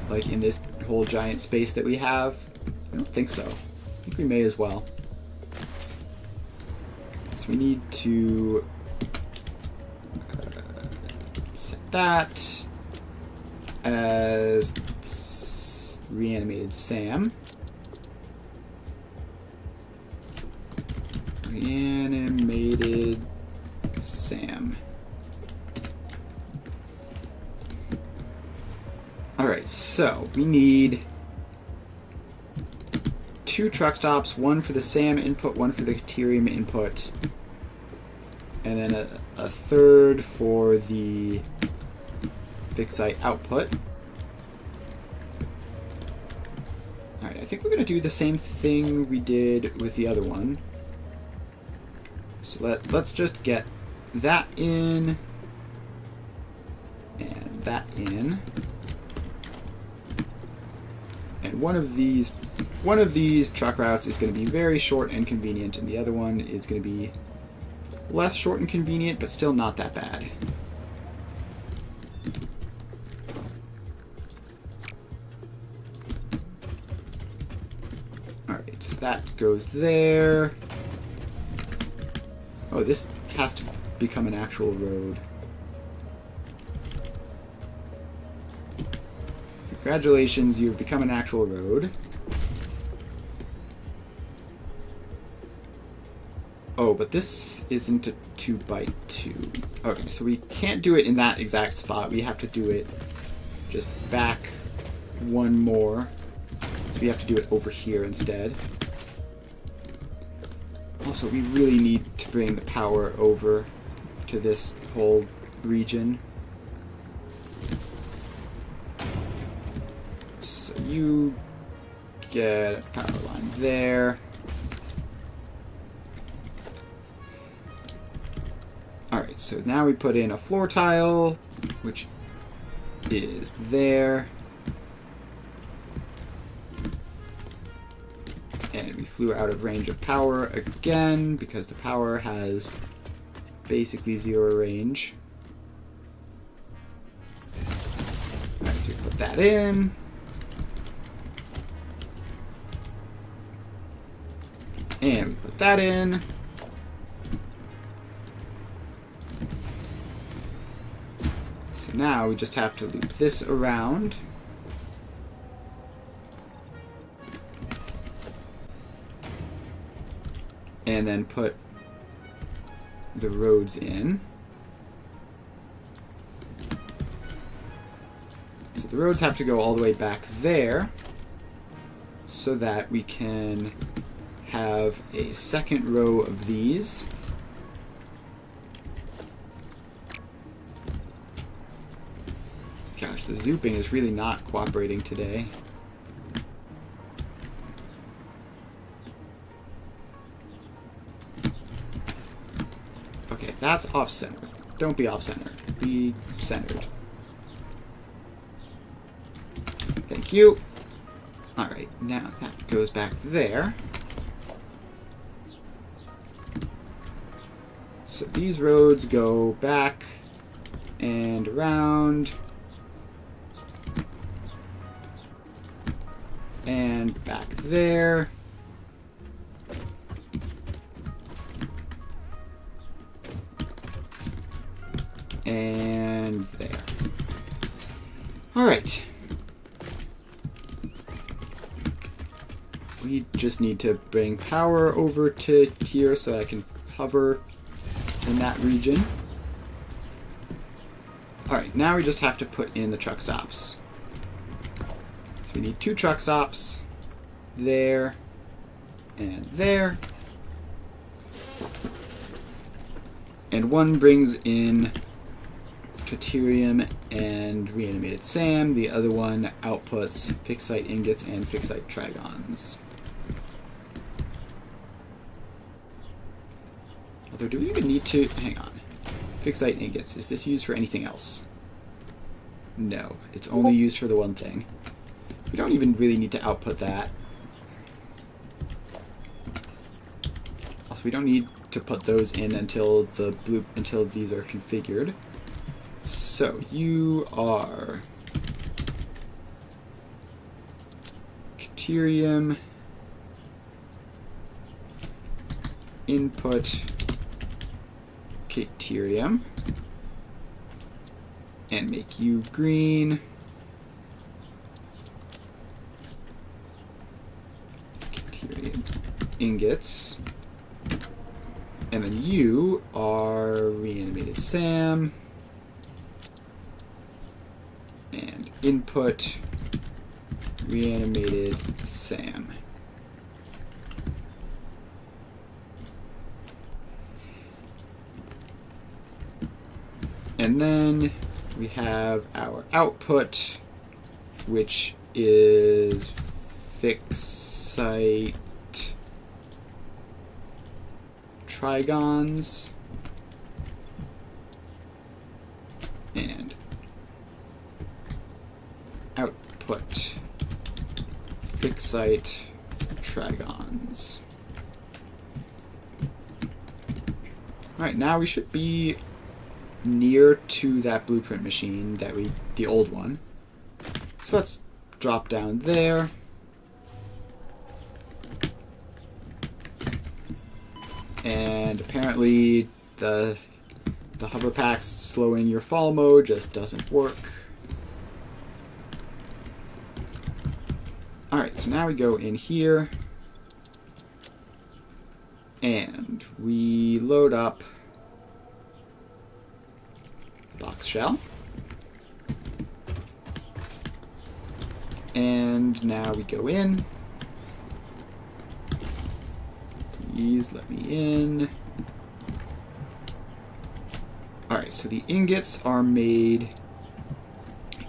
Like in this whole giant space that we have? I don't think so. I think we may as well. So we need to set that as reanimated Sam. Reanimated Sam. Alright, so we need 2 truck stops, 1 for the SAM input, 1 for the Caterium input, and then a 3rd for the fixite output. Alright, I think we're going to do the same thing we did with the other one. So let's just get that in, and that in. And one of these truck routes is going to be very short and convenient, and the other one is going to be less short and convenient, but still not that bad. Alright, so that goes there. Oh, this has to become an actual road. Congratulations, you've become an actual road. Oh, but this isn't a 2x2. Okay, so we can't do it in that exact spot. We have to do it just back one more. So we have to do it over here instead. Also, we really need to bring the power over to this whole region. So you get a power line there. Alright, so now we put in a floor tile, which is there. And we flew out of range of power again, because the power has basically 0 range. Alright, so we put that in. And we put that in. So now we just have to loop this around. And then put the roads in. So the roads have to go all the way back there so that we can have a second row of these. Gosh, the zooping is really not cooperating today. Okay, that's off-center. Don't be off-center. Be centered. Thank you. Alright, now that goes back there. So these roads go back and around. And back there. And there. Alright. We just need to bring power over to here so I can hover in that region. Alright, now we just have to put in the truck stops. So we need 2 truck stops. There. And there. And one brings in Caterium and Reanimated Sam. The other one outputs Fixite Ingots and Fixite Trigons. Although, do we even need to... Hang on. Fixite ingots. Is this used for anything else? No. It's only used for the one thing. We don't even really need to output that. Also, we don't need to put those in until until these are configured. So, you are... Deuterium... Input... Deuterium. And make you green. Deuterium ingots. And then you are reanimated SAM. And input reanimated SAM. And then we have our output, which is fixite trigons and output fixite trigons. Alright, now we should be near to that blueprint machine that the old one. So let's drop down there. And apparently the hover pack's slowing your fall mode just doesn't work. Alright, so now we go in here and we load up box shell. And now we go in. Please let me in. Alright, so the ingots are made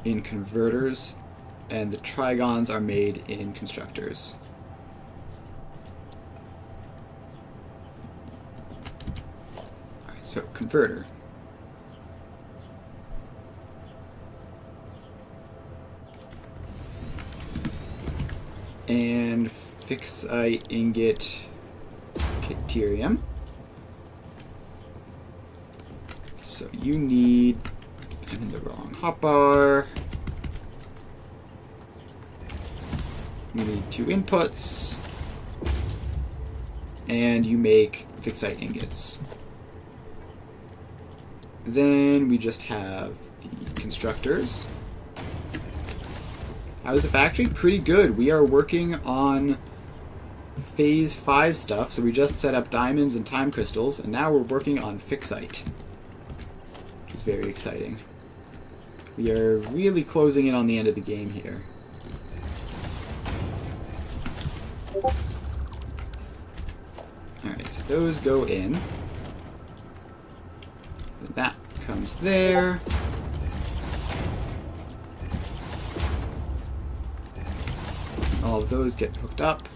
in converters, and the trigons are made in constructors. Alright, so converter. And fixite ingot Deuterium. So you need, I'm in the wrong hotbar. You need 2 inputs. And you make fixite ingots. Then we just have the constructors. How's the factory? Pretty good. We are working on phase 5 stuff, so we just set up diamonds and time crystals, and now we're working on fixite, which is very exciting. We are really closing in on the end of the game here. Alright, so those go in. That comes there. All of those get hooked up.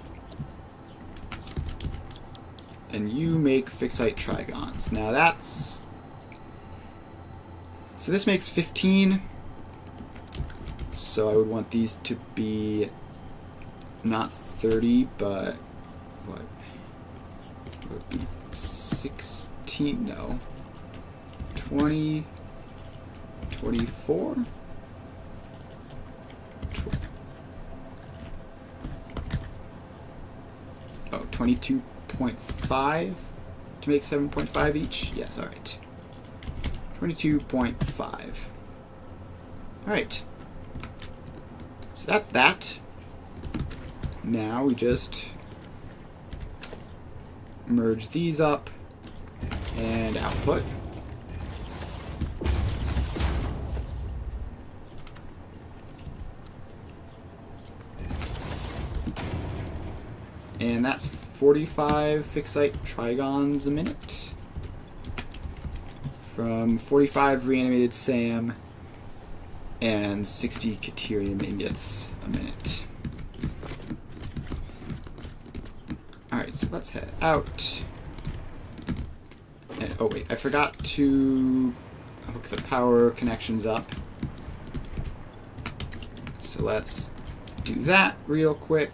And you make fixite trigons. Now that's... So this makes 15. So I would want these to be not 30, but what? It would be 16, no. 20, 24? Oh, 22.5 to make 7.5 each? Yes, alright. 22.5. Alright. So that's that. Now we just merge these up and output. And that's 45 fixite trigons a minute. From 45 reanimated SAM and 60 Deuterium ingots a minute. Alright, so let's head out. And, oh wait, I forgot to hook the power connections up. So let's do that real quick.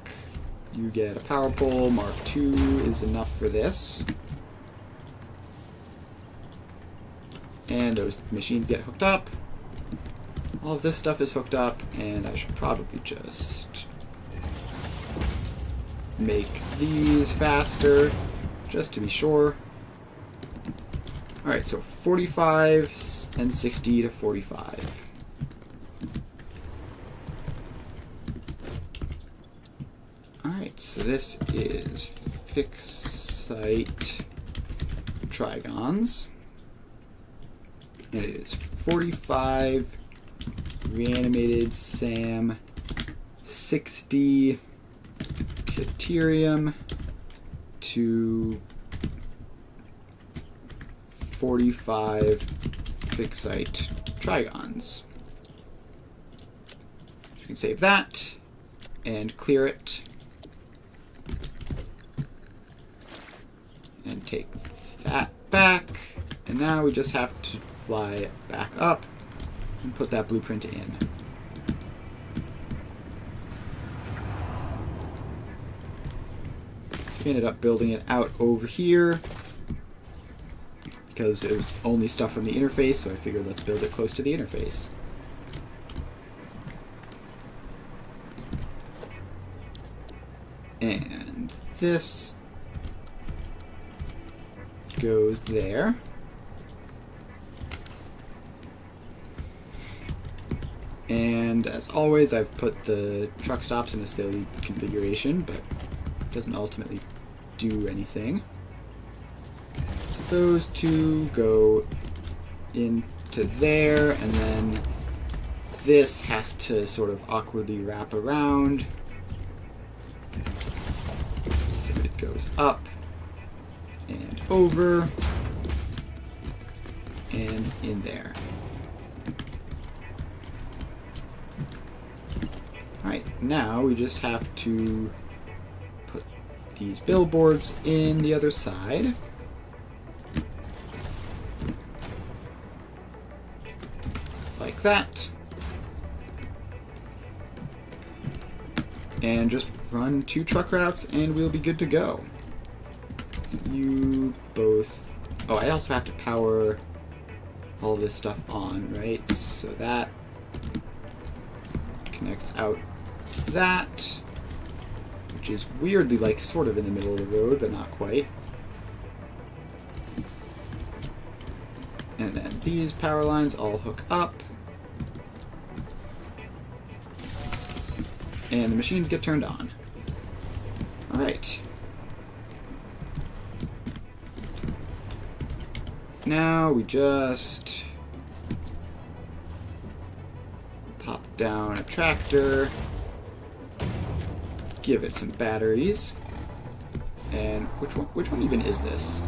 You get a power pole. Mark II is enough for this. And those machines get hooked up. All of this stuff is hooked up, and I should probably just make these faster, just to be sure. Alright, so 45 and 60 to 45. Alright, so this is fixite trigons. And it is 45 reanimated SAM, 60 deuterium to 45 fixite trigons. You can save that and clear it. And take that back. And now we just have to fly it back up and put that blueprint in. So we ended up building it out over here because it was only stuff from the interface, so I figured let's build it close to the interface. And this goes there. And as always, I've put the truck stops in a silly configuration, but it doesn't ultimately do anything. So those two go into there, and then this has to sort of awkwardly wrap around. So it goes up and over and in there. Alright, now we just have to put these billboards in the other side. Like that. And just run 2 truck routes and we'll be good to go. You both... Oh, I also have to power all this stuff on, right? So that connects out to that, which is weirdly like sort of in the middle of the road, but not quite. And then these power lines all hook up. And the machines get turned on. Alright. Now we just pop down a tractor, give it some batteries, and which one even is this?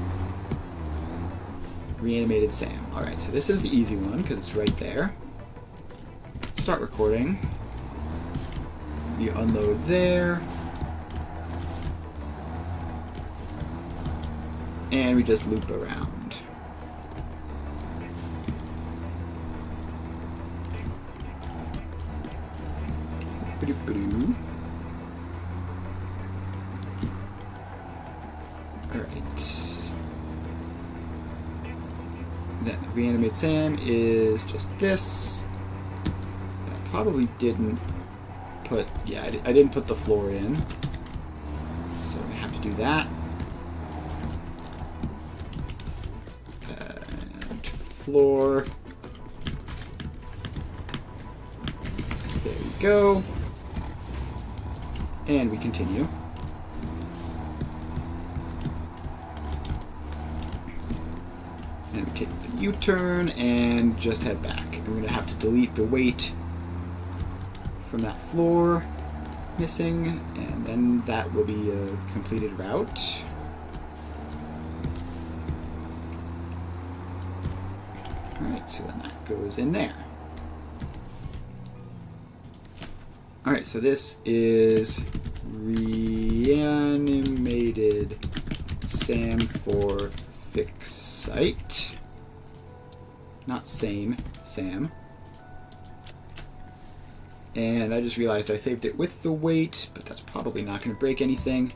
Reanimated SAM. Alright, so this is the easy one because it's right there. Start recording. You unload there. And we just loop around. Alright. Then reanimate SAM is just this. I probably didn't put, yeah, I didn't put the floor in. So I have to do that. And floor. There we go. And we continue. And we take the U-turn and just head back. We're going to have to delete the weight from that floor missing, and then that will be a completed route. Alright, so then that goes in there. Alright, so this is reanimated SAM for fix site. Not same, Sam. And I just realized I saved it with the weight, but that's probably not going to break anything.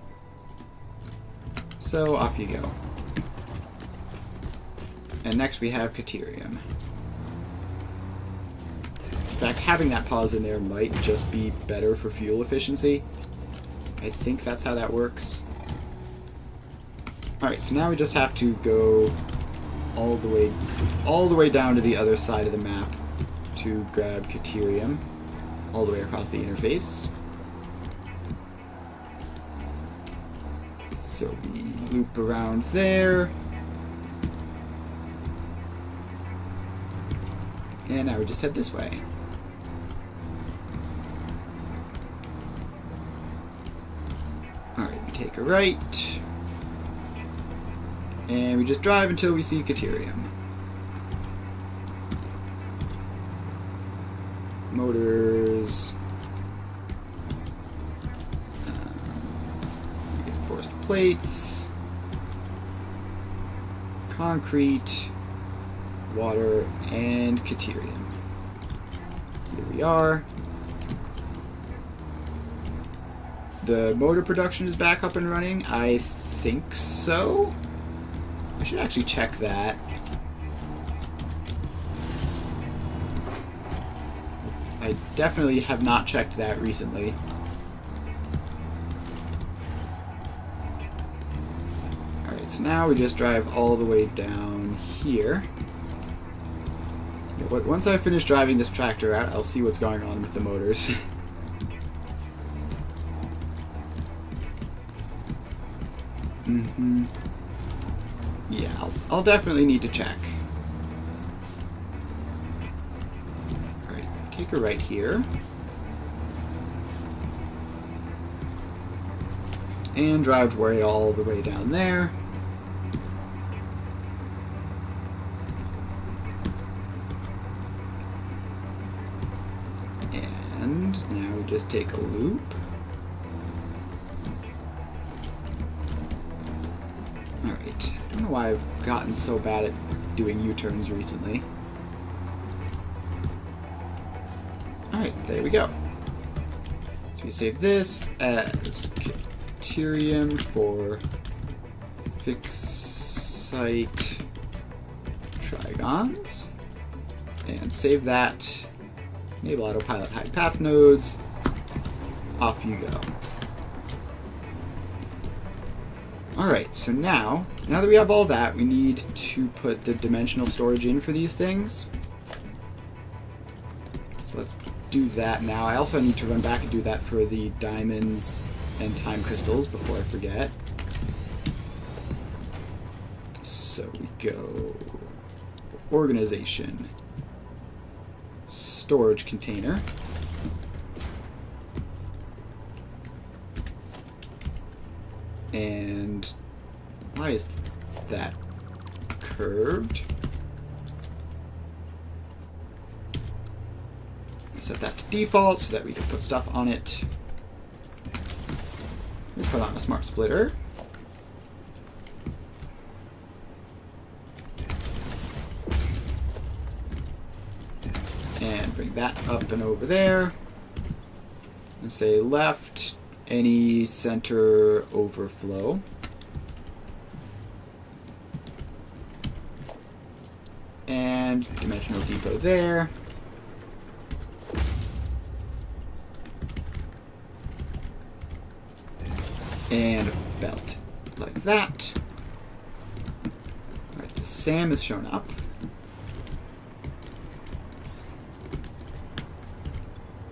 So off you go. And next we have Caterium. In fact, having that pause in there might just be better for fuel efficiency. I think that's how that works. Alright, so now we just have to go all the way down to the other side of the map to grab Caterium, all the way across the interface. So we loop around there. And now we just head this way. Alright, we take a right. And we just drive until we see Caterium. Motors. Reinforced plates. Concrete. Water. And Caterium. Here we are. The motor production is back up and running. I think so. I should actually check that. I definitely have not checked that recently. Alright, so now we just drive all the way down here. Once I finish driving this tractor out, I'll see what's going on with the motors. Yeah, I'll definitely need to check. Alright, take a right here. And drive way all the way down there. And now we just take a loop. Alright, I don't know why I've gotten so bad at doing U-turns recently. Alright, there we go. So we save this as Caterium for fixed site trigons. And save that. Enable autopilot hide path nodes. Off you go. Alright, so now that we have all that, we need to put the dimensional storage in for these things. So let's do that now. I also need to run back and do that for the diamonds and time crystals before I forget. So we go organization, storage container. And why is that curved? Set that to default so that we can put stuff on it. We put on a smart splitter. And bring that up and over there. And say left, any center overflow. And dimensional depot there. And a belt like that. Alright, the SAM has shown up.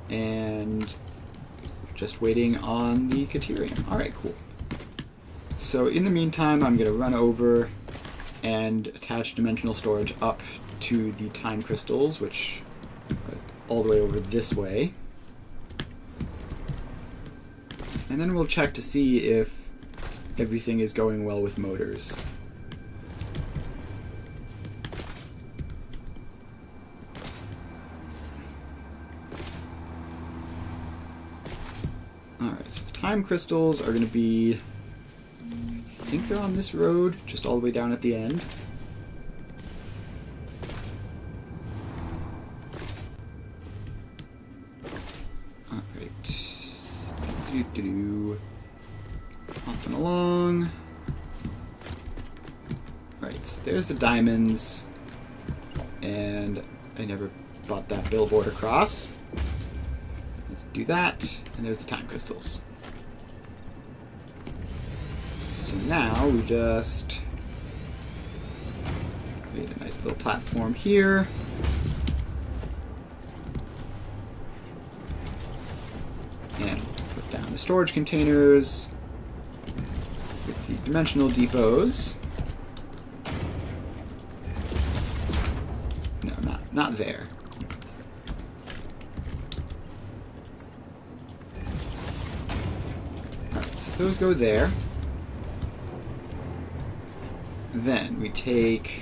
And just waiting on the Caterium. Alright, cool. So in the meantime, I'm going to run over and attach dimensional storage up to the time crystals, which are all the way over this way. And then we'll check to see if everything is going well with motors. Alright, so the time crystals are going to be, I think they're on this road, just all the way down at the end. Hopping along. Right, so there's the diamonds. And I never brought that billboard across. Let's do that. And there's the time crystals. So now we just create a nice little platform here. And put down the storage containers with the dimensional depots. No, not there. Alright, so those go there. Then we take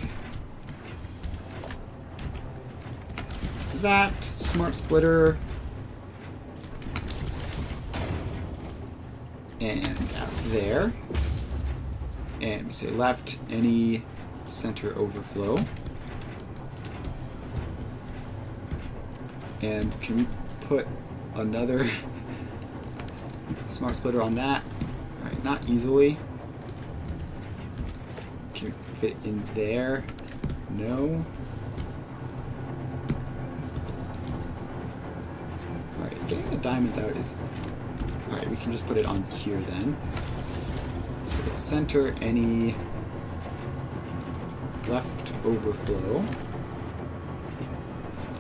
that smart splitter and out there, and we say left any center overflow, and can we put another smart splitter on that? Alright, not easily. Can we fit in there? No. Alright, getting the diamonds out is... Alright, we can just put it on here then. So center any left overflow.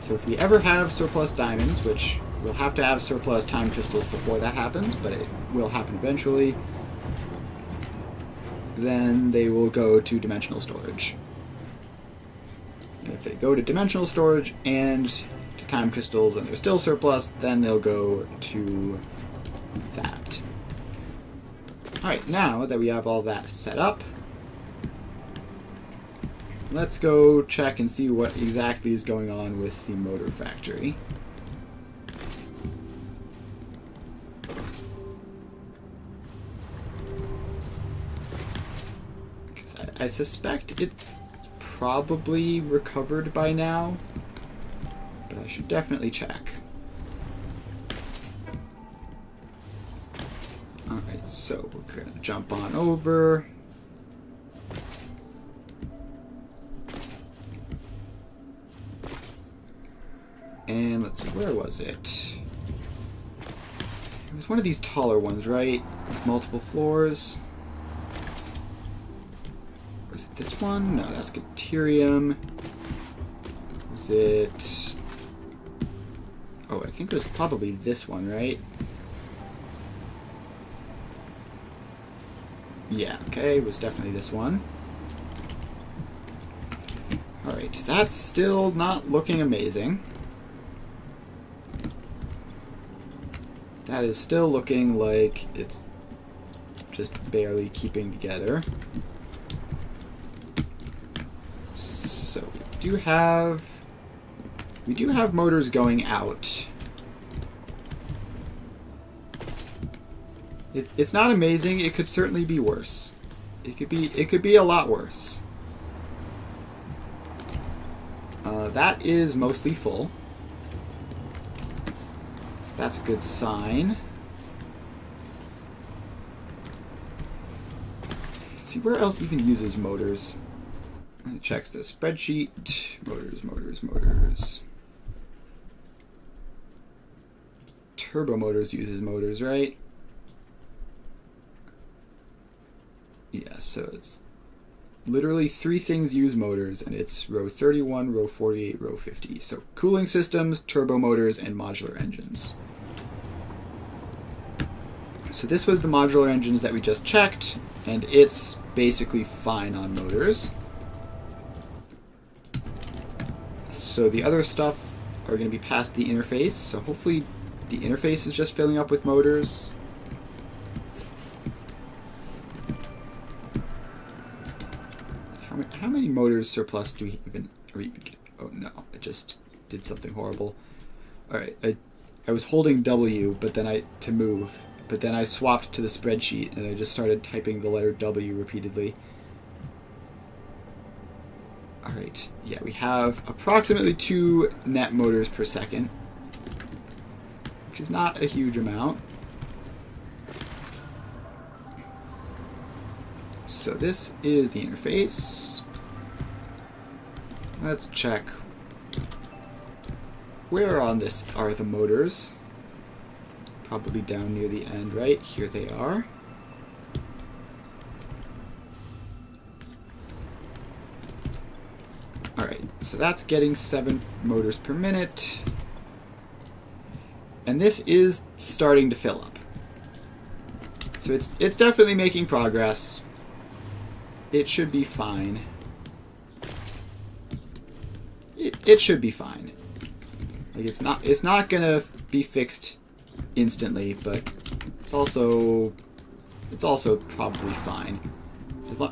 So if we ever have surplus diamonds, which we'll have to have surplus time crystals before that happens, but it will happen eventually, then they will go to dimensional storage. And if they go to dimensional storage and to time crystals and they're still surplus, then they'll go to that. Alright, now that we have all that set up, let's go check and see what exactly is going on with the motor factory. Because I suspect it's probably recovered by now, but I should definitely check. Alright, so we're going to jump on over. And let's see, where was it? It was one of these taller ones, right? With multiple floors. Was it this one? No, that's Deuterium. Was it... Oh, I think it was probably this one, right? Yeah, okay, it was definitely this one. Alright, that's still not looking amazing. That is still looking like it's just barely keeping together. So we do have motors going out. It's not amazing. It could certainly be worse. It could be a lot worse. That is mostly full. So that's a good sign. Let's see, where else even uses motors? It checks the spreadsheet. Motors. Turbo motors uses motors, right? Yeah, so it's literally 3 things use motors, and it's row 31, row 48, row 50. So cooling systems, turbo motors, and modular engines. So this was the modular engines that we just checked, and it's basically fine on motors. So the other stuff are going to be past the interface, so hopefully the interface is just filling up with motors. How many motors surplus do we even get? Oh no, I just did something horrible. Alright, I was holding W to move, but then I swapped to the spreadsheet and I just started typing the letter W repeatedly. Alright, yeah, we have approximately 2 net motors per second, which is not a huge amount. so this is the interface. Let's check. Where on this are the motors? Probably down near the end, right? Here they are. Alright, so that's getting 7 motors per minute. And this is starting to fill up. So it's definitely making progress. It should be fine. It should be fine. Like it's not gonna be fixed instantly, but it's also probably fine.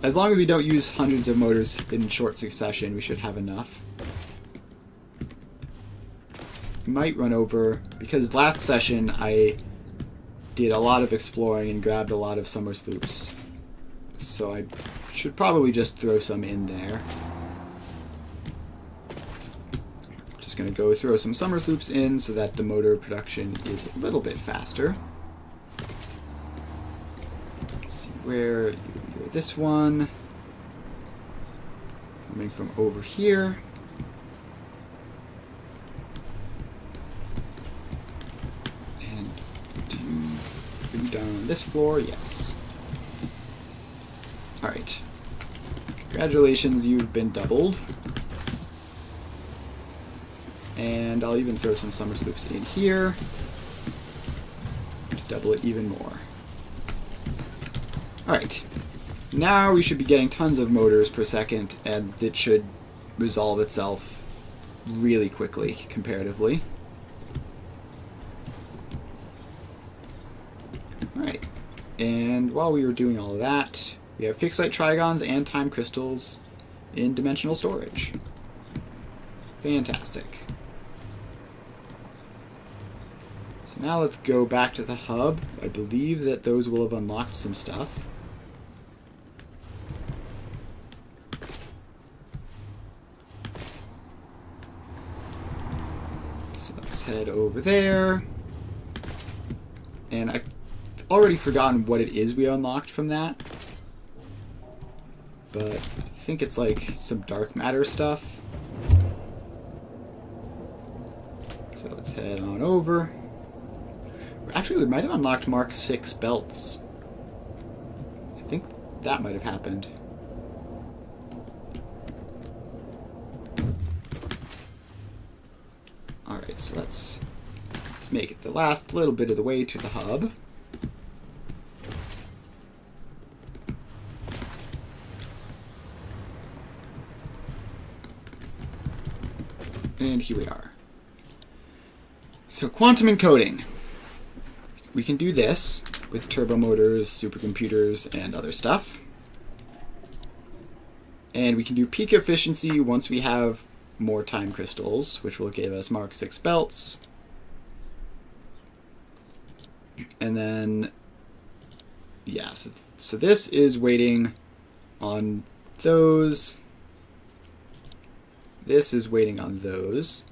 As long as we don't use hundreds of motors in short succession, we should have enough. Might run over, because last session I did a lot of exploring and grabbed a lot of summer sloops. So I should probably just throw some in there. Just going to go throw some summer sloops in so that the motor production is a little bit faster. Let's see where this one coming from over here. And down this floor, yes. Alright. Congratulations, you've been doubled. And I'll even throw some summer sloops in here to double it even more. Alright. Now we should be getting tons of motors per second, and it should resolve itself really quickly, comparatively. Alright. And while we were doing all of that, we have fixed site trigons and time crystals in dimensional storage. Fantastic. So now let's go back to the hub. I believe that those will have unlocked some stuff. So let's head over there. And I've already forgotten what it is we unlocked from that. But I think it's like some dark matter stuff. So let's head on over. Actually, we might have unlocked Mark 6 belts. I think that might have happened. Alright, so let's make it the last little bit of the way to the hub. And here we are. So quantum encoding. We can do this with turbo motors, supercomputers, and other stuff. And we can do peak efficiency once we have more time crystals, which will give us Mark 6 belts. And then, yeah, so this is waiting on those. This is waiting on those.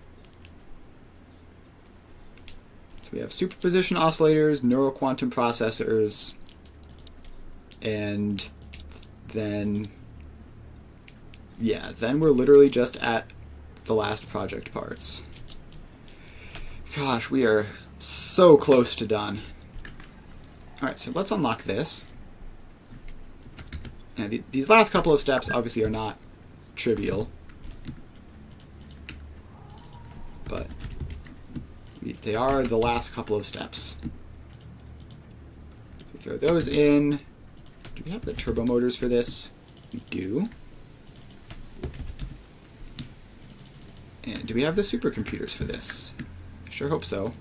So we have superposition oscillators, neural quantum processors, and then, yeah, then we're literally just at the last project parts. Gosh, we are so close to done. Alright, so let's unlock this. And these last couple of steps obviously are not trivial, but they are the last couple of steps. We throw those in. Do we have the turbo motors for this? We do. And do we have the supercomputers for this? I sure hope so.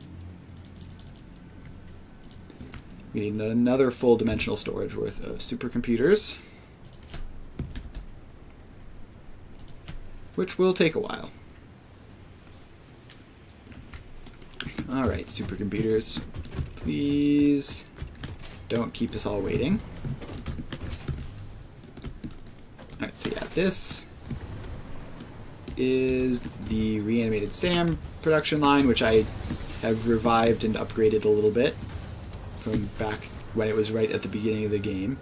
We need another full dimensional storage worth of supercomputers, which will take a while. Alright, supercomputers, please don't keep us all waiting. Alright, so yeah, this is the reanimated SAM production line, which I have revived and upgraded a little bit from back when it was right at the beginning of the game.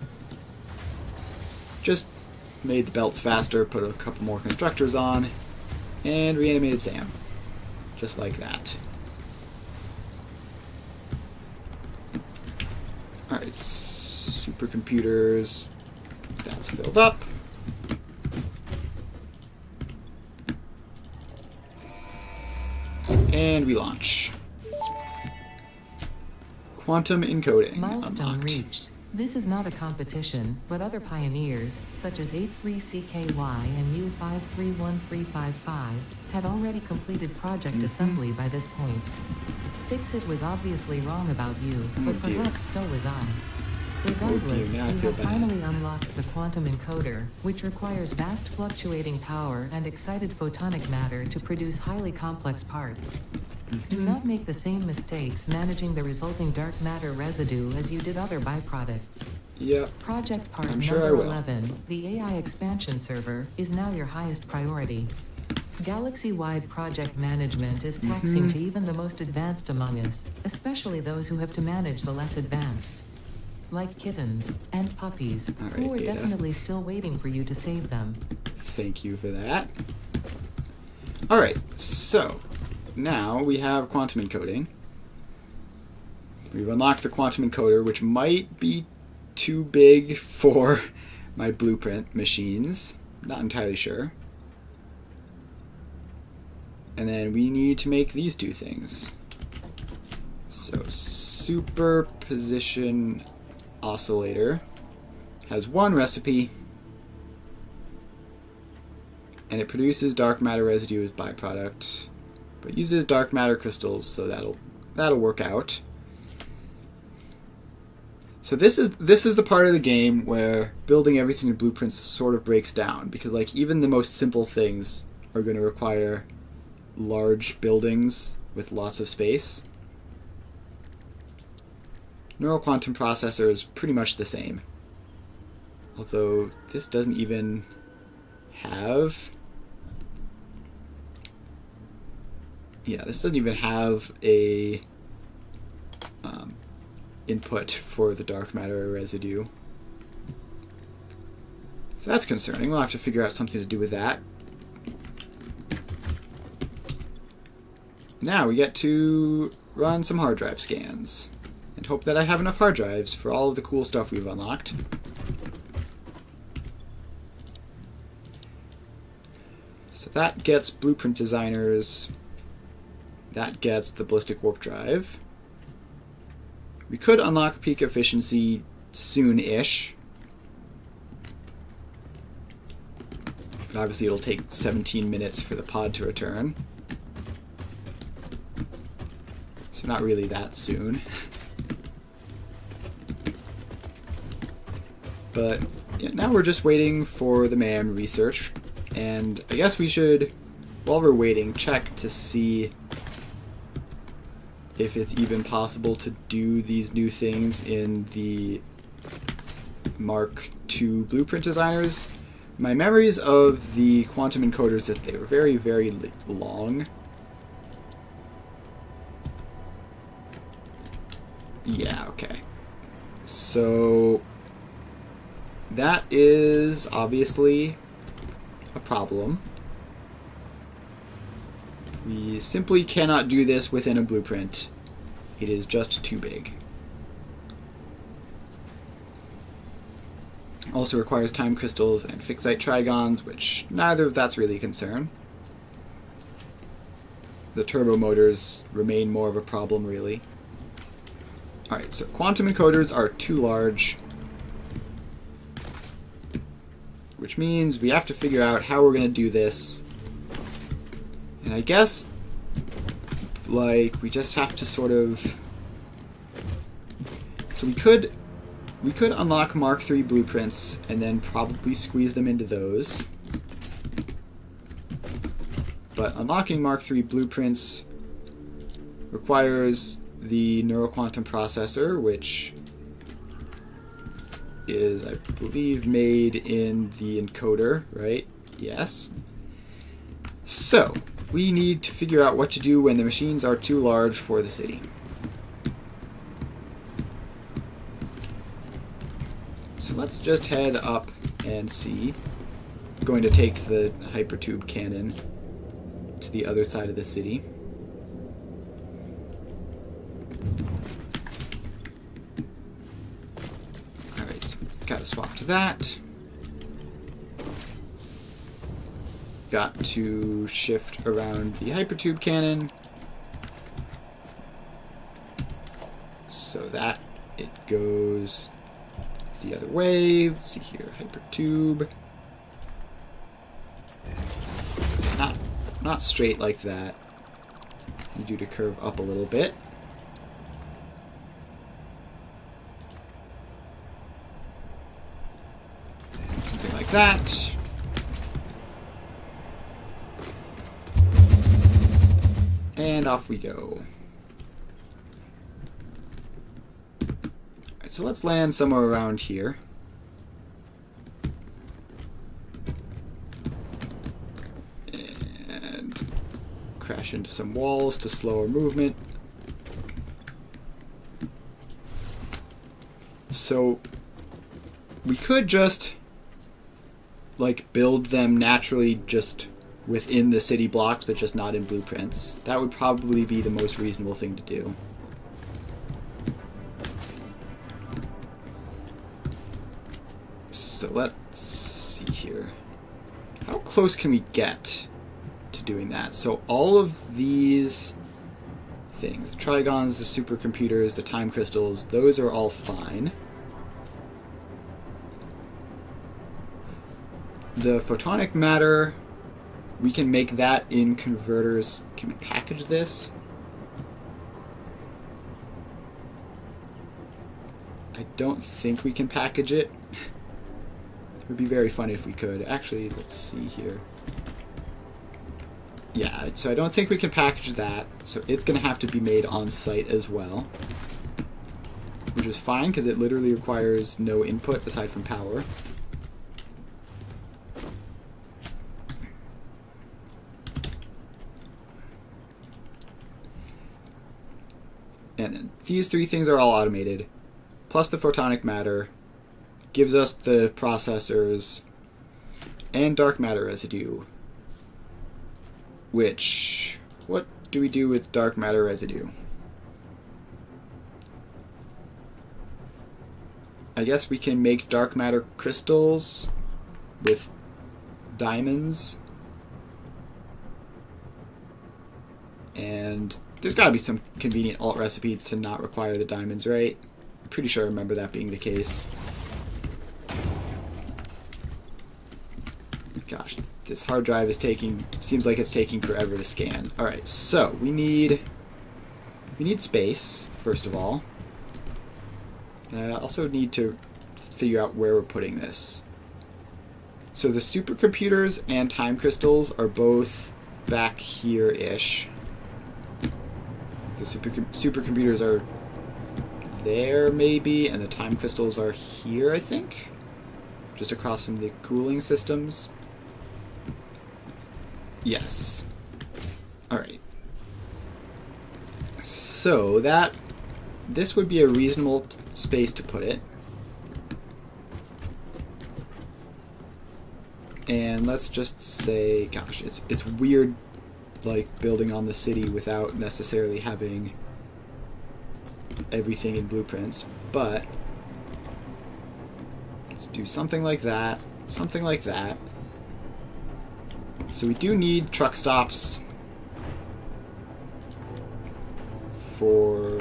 just made the belts faster, put a couple more constructors on, and reanimated Sam. Just like that. Alright, supercomputers. That's filled up. And we launch. Quantum encoding Milestone unlocked. reached. This is not a competition, but other pioneers, such as 83CKY and U531355, had already completed project assembly by this point. Fixit was obviously wrong about you, but dear. perhaps so was I. Regardless, now I you feel have bad. finally unlocked the quantum encoder, which requires vast fluctuating power and excited photonic matter to produce highly complex parts. Do not make the same mistakes managing the resulting dark matter residue as you did other byproducts. Yep. Project part I'm sure I number will. 11, the AI expansion server, is now your highest priority. Galaxy-wide project management is taxing to even the most advanced among us, especially those who have to manage the less advanced. Like kittens and puppies, All who right, are Data. definitely still waiting for you to save them. Thank you for that. Alright, so now we have quantum encoding. We've unlocked the quantum encoder, which might be too big for my blueprint machines. Not entirely sure. And then we need to make these two things. So superposition oscillator has one recipe, and it produces dark matter residue as byproduct, but uses dark matter crystals, so that'll work out. So this is the part of the game where building everything in blueprints sort of breaks down, because like even the most simple things are going to require large buildings with lots of space. Neural quantum processor is pretty much the same, although this doesn't even have a input for the dark matter residue. So that's concerning. We'll have to figure out something to do with that. Now we get to run some hard drive scans and hope that I have enough hard drives for all of the cool stuff we've unlocked. So that gets blueprint designers. That gets the ballistic warp drive. We could unlock peak efficiency soon-ish. But obviously it'll take 17 minutes for the pod to return. So not really that soon. But yeah, now we're just waiting for the MAM research. And I guess we should, while we're waiting, check to see if it's even possible to do these new things in the Mark II blueprint designers. My memories of the quantum encoders that they were very, very long. Yeah, okay. So that is obviously a problem. We simply cannot do this within a blueprint. It is just too big. Also requires time crystals and fixite trigons, which neither of that's really a concern. The turbo motors remain more of a problem, really. Alright, so quantum encoders are too large, which means we have to figure out how we're going to do this. And I guess, like, we just have to sort of... So we could unlock Mark III blueprints and then probably squeeze them into those. But unlocking Mark III blueprints requires the neural quantum processor, which is, I believe, made in the encoder, right? Yes. So, we need to figure out what to do when the machines are too large for the city. So let's just head up and C. Going to take the hypertube cannon to the other side of the city. Alright, so gotta swap to that. Got to shift around the hypertube cannon so that it goes the other way. Let's see here, hypertube. Not straight like that. You do to curve up a little bit. Something like that. And off we go. Alright, so let's land somewhere around here. And crash into some walls to slow our movement. So we could just like build them naturally just within the city blocks, but just not in blueprints. That would probably be the most reasonable thing to do. So let's see here. How close can we get to doing that? So all of these things, the trigons, the supercomputers, the time crystals, those are all fine. The photonic matter, we can make that in converters. Can we package this? I don't think we can package it. It would be very fun if we could. Actually, let's see here. Yeah, so I don't think we can package that. So it's going to have to be made on site as well. Which is fine because it literally requires no input aside from power. And these three things are all automated, plus the photonic matter gives us the processors and dark matter residue. Which, what do we do with dark matter residue? I guess we can make dark matter crystals with diamonds. And there's got to be some convenient alt recipe to not require the diamonds, right? I'm pretty sure I remember that being the case. Gosh, this hard drive is seems like it's taking forever to scan. Alright, so we need space, first of all. And I also need to figure out where we're putting this. So the supercomputers and time crystals are both back here-ish. The supercomputers are there, maybe, and the time crystals are here, I think? Just across from the cooling systems. Yes. Alright. So, this would be a reasonable space to put it. And let's just say, gosh, it's weird like building on the city without necessarily having everything in blueprints, but let's do something like that, something like that. So we do need truck stops for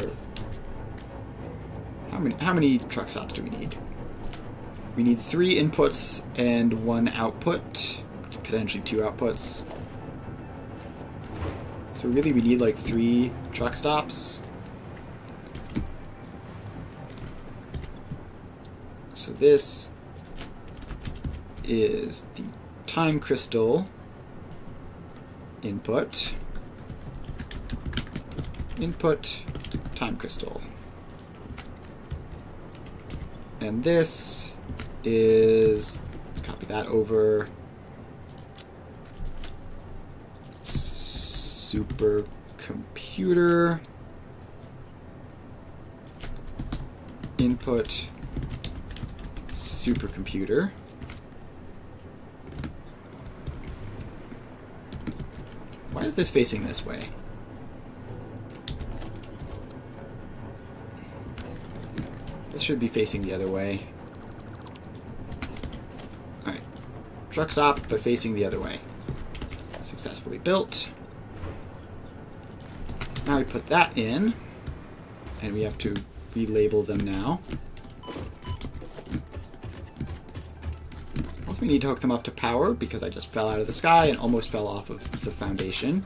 how many truck stops do we need? We need 3 inputs and 1 output, potentially 2 outputs. So really we need like 3 truck stops. So this is the time crystal input, time crystal. And this is, let's copy that over, supercomputer input supercomputer. Why is this facing this way? This should be facing the other way. Alright. Truck stop, but facing the other way. Successfully built. Now we put that in. And we have to relabel them now. Also, we need to hook them up to power because I just fell out of the sky and almost fell off of the foundation.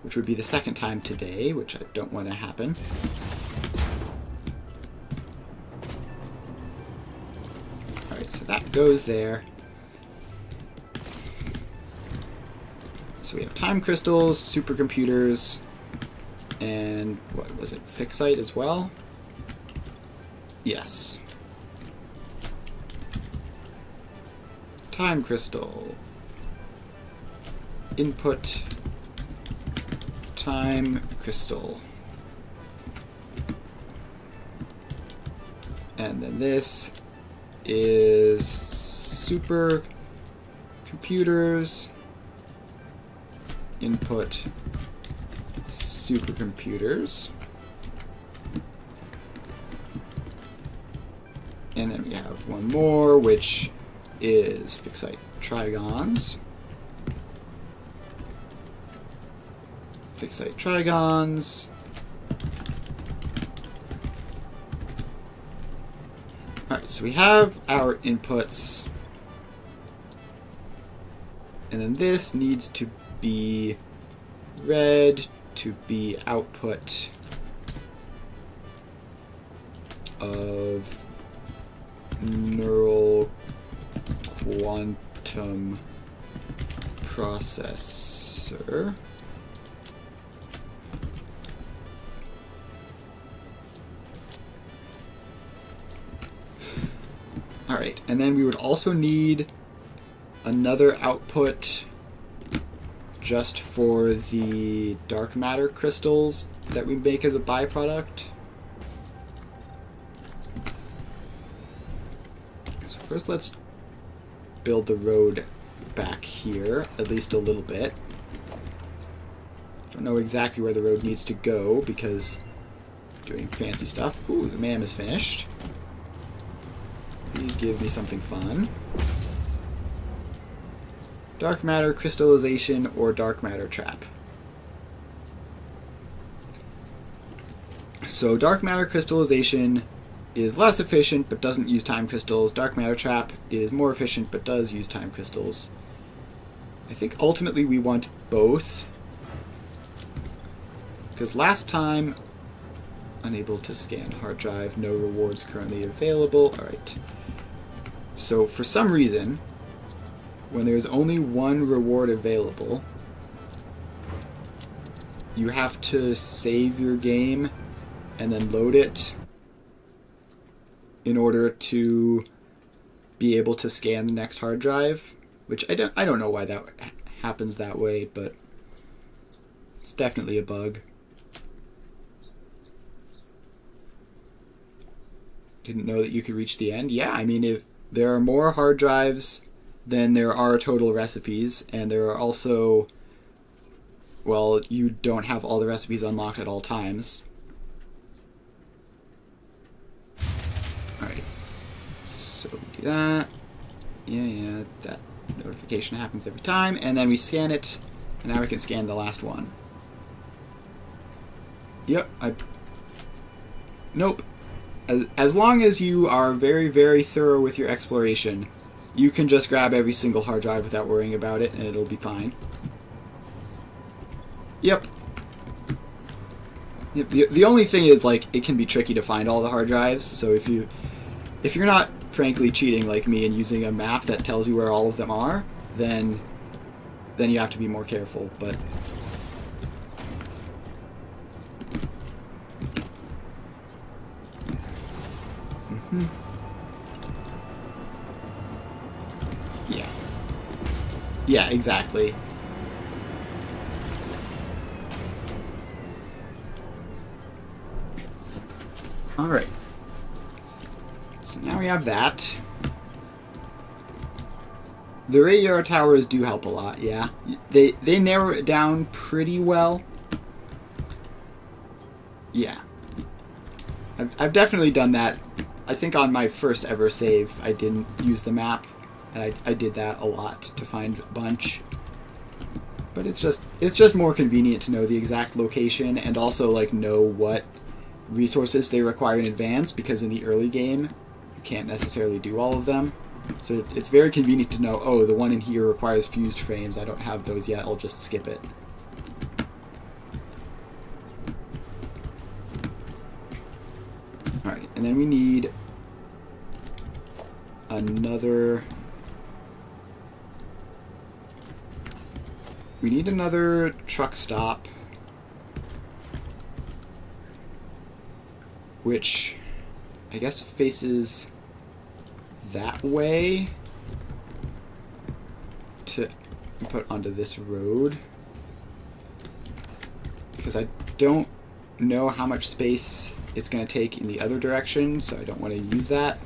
Which would be the second time today, which I don't want to happen. Alright, so that goes there. So we have time crystals, supercomputers, and what was it, fixite as well? Yes. Time crystal. Input. Time crystal. And then this is super computers. Input supercomputers. And then we have one more, which is fixite trigons. Fixite trigons. Alright, so we have our inputs. And then this needs to be read to be output of neural quantum processor. Alright, and then we would also need another output just for the dark matter crystals that we make as a byproduct. So first let's build the road back here, at least a little bit. Don't know exactly where the road needs to go because I'm doing fancy stuff. Ooh, the MAM is finished. Please give me something fun. Dark matter crystallization or dark matter trap. So dark matter crystallization is less efficient but doesn't use time crystals. Dark matter trap is more efficient but does use time crystals. I think ultimately we want both. Because last time, unable to scan hard drive, no rewards currently available. Alright. So for some reason, when there's only one reward available, you have to save your game and then load it in order to be able to scan the next hard drive, which I don't know why that happens that way, but it's definitely a bug. Didn't know that you could reach the end. Yeah, I mean, if there are more hard drives than there are total recipes, and there are also, well, you don't have all the recipes unlocked at all times. Alright, so we do that. Yeah, that notification happens every time, and then we scan it, and now we can scan the last one. Yep, Nope. As long as you are very, very thorough with your exploration, you can just grab every single hard drive without worrying about it, and it'll be fine. Yep. The only thing is, like, it can be tricky to find all the hard drives, so if you're not, frankly, cheating like me and using a map that tells you where all of them are, then you have to be more careful, but... Yeah, exactly. Alright. So now we have that. The radar towers do help a lot, yeah. They narrow it down pretty well. Yeah. I've definitely done that. I think on my first ever save, I didn't use the map, and I did that a lot to find a bunch. But it's just more convenient to know the exact location and also like know what resources they require in advance, because in the early game you can't necessarily do all of them. So it's very convenient to know, oh, the one in here requires fused frames. I don't have those yet. I'll just skip it. Alright, and then we need another... We need another truck stop, which I guess faces that way to put onto this road, because I don't know how much space it's going to take in the other direction, so I don't want to use that.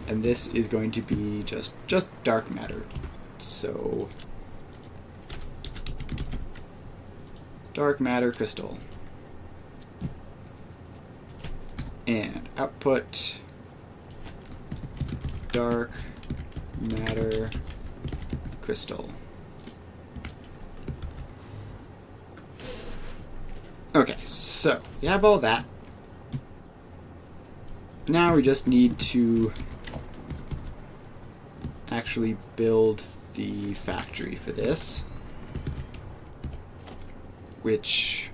And this is going to be just dark matter, so dark matter crystal and output dark matter crystal. Okay, so we have all that. Now we just need to actually build the factory for this, which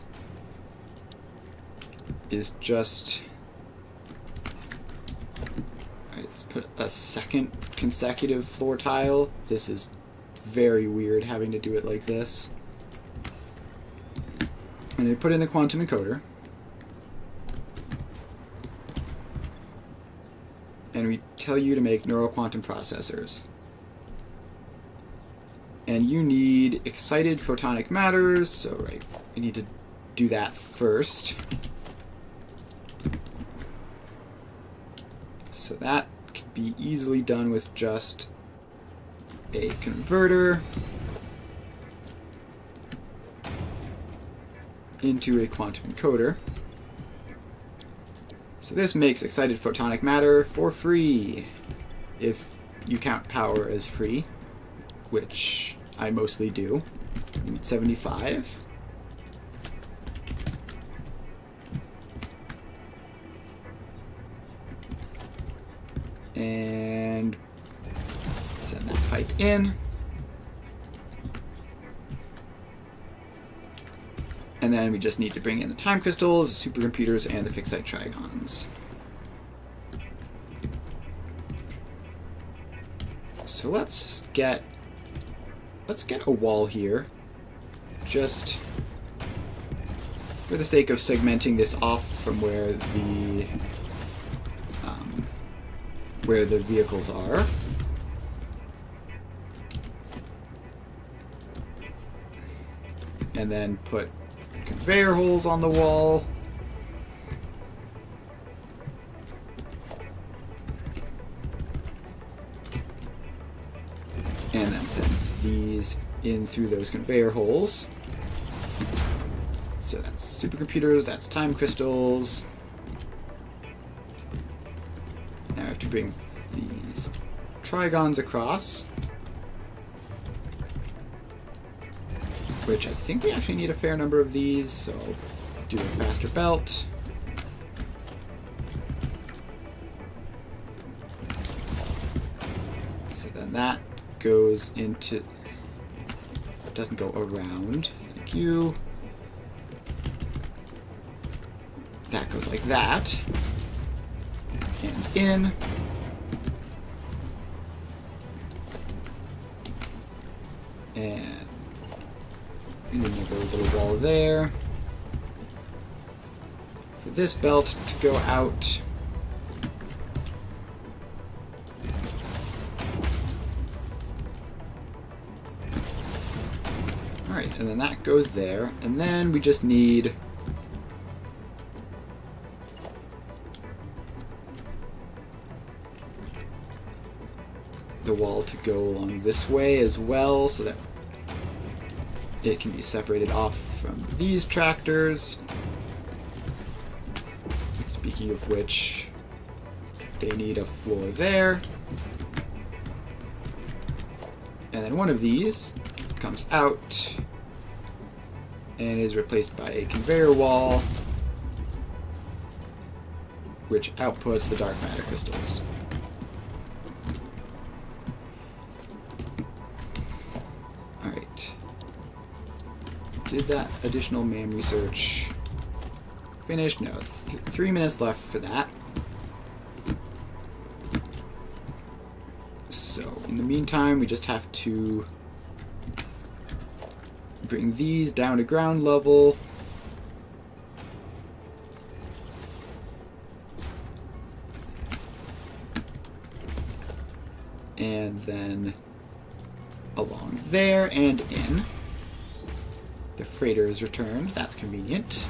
is just... Let's put a second consecutive floor tile. This is very weird having to do it like this. And then we put in the quantum encoder. And we tell you to make neural quantum processors. And you need excited photonic matters, so right, we need to do that first. So that can be easily done with just a converter into a quantum encoder. So this makes excited photonic matter for free, if you count power as free, which I mostly do. We need 75. And send that pipe in. And then we just need to bring in the time crystals, the supercomputers, and the fixed site trigons. So let's get a wall here, just for the sake of segmenting this off from where the vehicles are. And then put conveyor holes on the wall. And then send these in through those conveyor holes. So that's supercomputers, that's time crystals. Now I have to bring these trigons across, which I think we actually need a fair number of these, so I'll do a faster belt. So then that goes into... It doesn't go around. Thank you. That goes like that. And in. And another little wall there. For this belt to go out. Alright, and then that goes there. And then we just need the wall to go along this way as well, so that it can be separated off from these tractors. Speaking of which, they need a floor there. And then one of these comes out and is replaced by a conveyor wall, which outputs the dark matter crystals. Alright. Did that additional MAM research finish? No. 3 minutes left for that. So, in the meantime, we just have to bring these down to ground level. And then along there and in. The freighter is returned. That's convenient.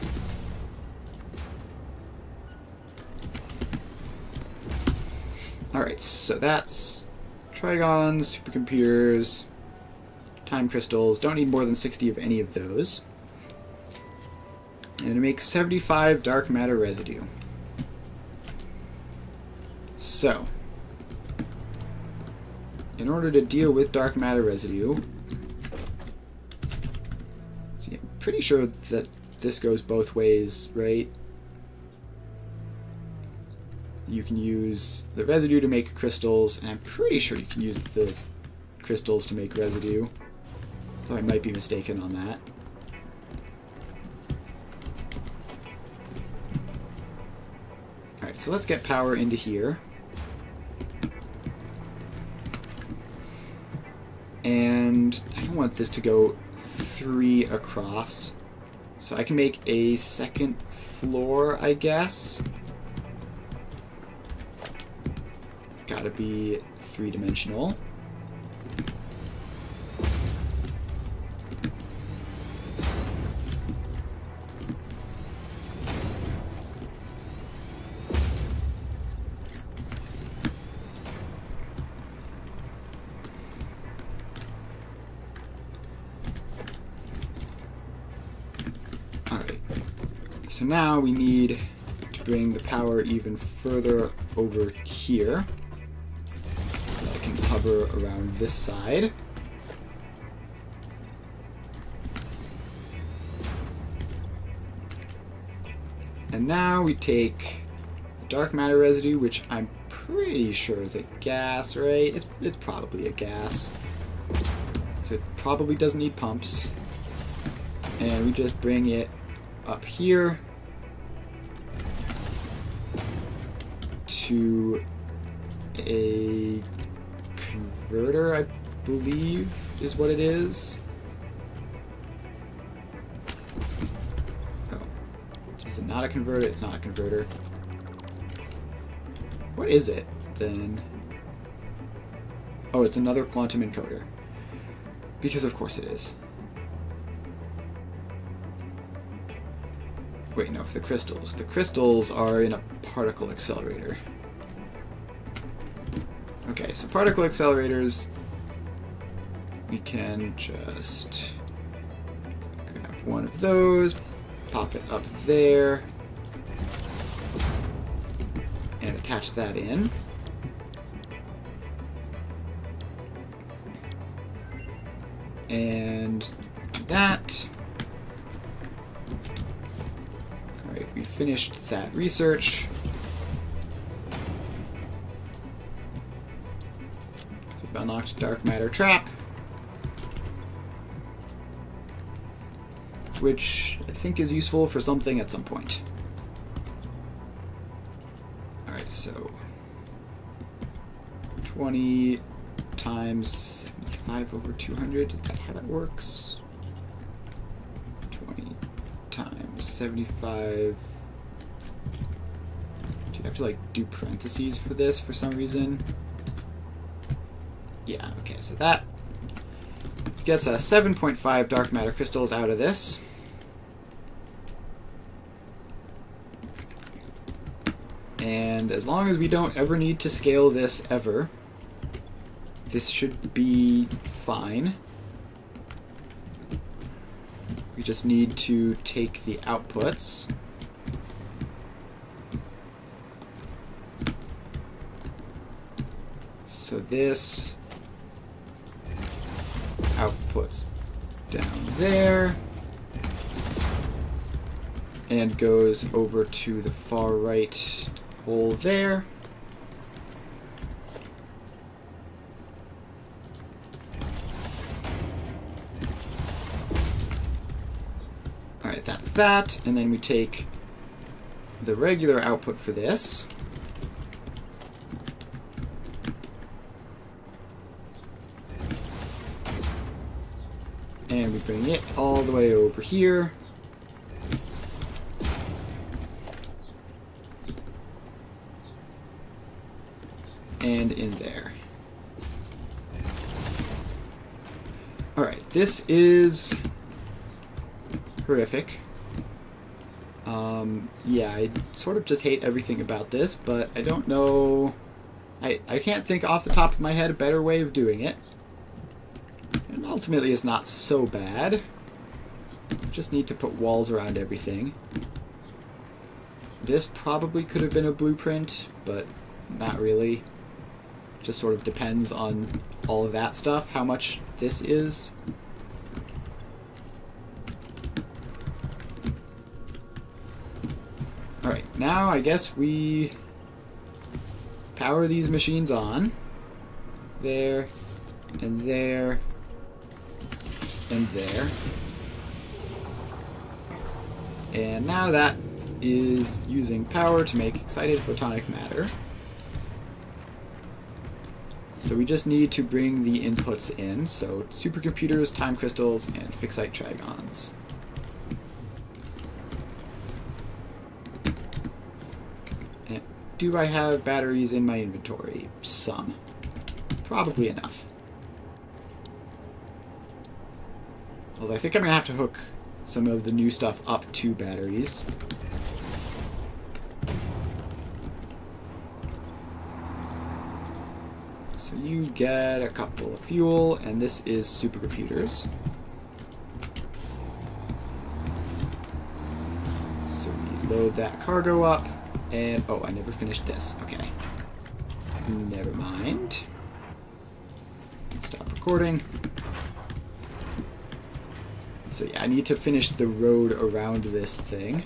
Alright, so that's trigons, supercomputers, time crystals. Don't need more than 60 of any of those. And it makes 75 dark matter residue. So, in order to deal with dark matter residue, see, I'm pretty sure that this goes both ways, right? You can use the residue to make crystals, and I'm pretty sure you can use the crystals to make residue. Though I might be mistaken on that. Alright, so let's get power into here. And I don't want this to go 3 across. So I can make a second floor, I guess. Gotta be 3-dimensional. Alright, so now we need to bring the power even further over here. So I can hover around this side. And now we take dark matter residue, which I'm pretty sure is a gas, right? It's probably a gas. So it probably doesn't need pumps. And we just bring it up here to a converter, I believe is what it is. Oh, is it not a converter? It's not a converter. What is it then? Oh, it's another quantum encoder. Because of course it is. Wait, no, for the crystals. The crystals are in a particle accelerator. Okay, so particle accelerators, we can just grab one of those, pop it up there, and attach that in. And do that. Alright, we finished that research. We've unlocked dark matter trap, which I think is useful for something at some point. Alright, so 20 times 75 over 200, is that how that works? 20 times 75. Do you have to like do parentheses for this for some reason? Yeah, okay, so that gets us 7.5 dark matter crystals out of this. And as long as we don't ever need to scale this ever, this should be fine. We just need to take the outputs. So this outputs down there and goes over to the far right hole there. Alright, that's that, and then we take the regular output for this. And we bring it all the way over here. And in there. Alright, this is horrific. Yeah, I sort of just hate everything about this, but I don't know... I can't think off the top of my head a better way of doing it. And ultimately it's not so bad. Just need to put walls around everything. This probably could have been a blueprint, but not really. Just sort of depends on all of that stuff, how much this is. Alright, now I guess we power these machines on. There, and there, and there. And now that is using power to make excited photonic matter. So we just need to bring the inputs in, so supercomputers, time crystals, and fixite trigons. And do I have batteries in my inventory? Some. Probably enough. Although I think I'm going to have to hook some of the new stuff up to batteries. So you get a couple of fuel, and this is supercomputers. So we load that cargo up, and oh, I never finished this. Okay. Never mind. Stop recording. So yeah, I need to finish the road around this thing.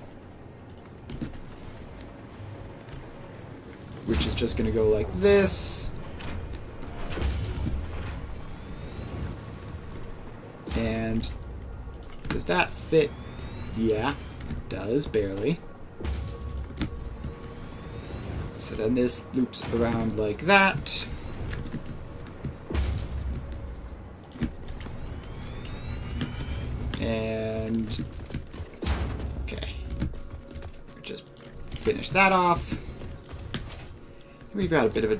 Which is just going to go like this. And does that fit? Yeah, it does, barely. So then this loops around like that. And okay, just finish that off. We've got a bit of a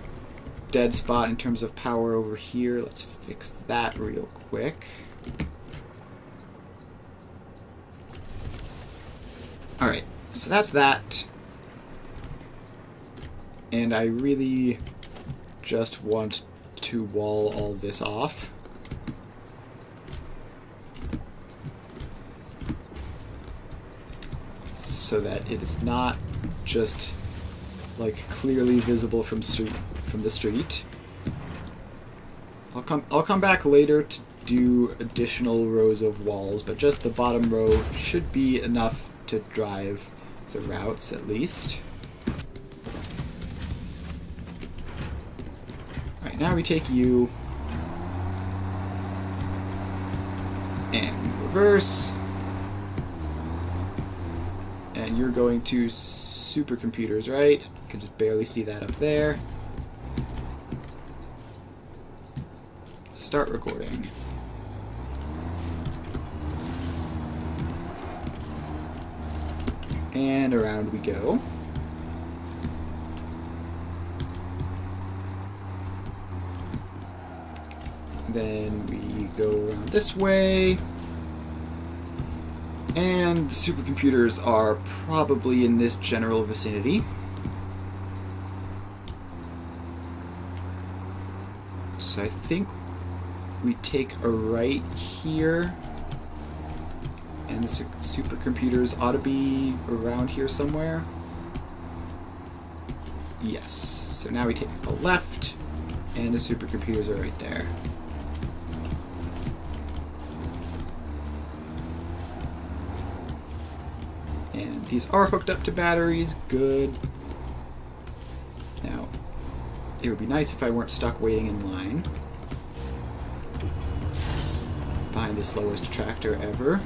dead spot in terms of power over here. Let's fix that real quick. Alright, so that's that. And I really just want to wall all this off. So that it is not just like clearly visible from the street. I'll come back later to do additional rows of walls, but just the bottom row should be enough to drive the routes at least. Alright, now we take you and we reverse. And you're going to supercomputers, right? You can just barely see that up there. Start recording. And around we go. Then we go around this way. And the supercomputers are probably in this general vicinity. So I think we take a right here, and the supercomputers ought to be around here somewhere. Yes. So now we take a left, and the supercomputers are right there. And these are hooked up to batteries. Good. Now, it would be nice if I weren't stuck waiting in line behind the slowest tractor ever.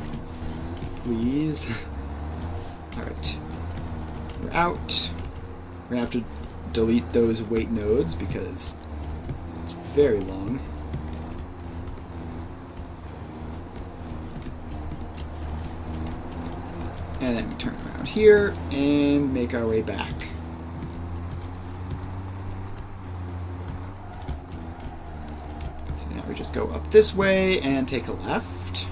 Please. Alright. We're out. We're going to have to delete those wait nodes because it's very long. And then we turn around here and make our way back. So now we just go up this way and take a left.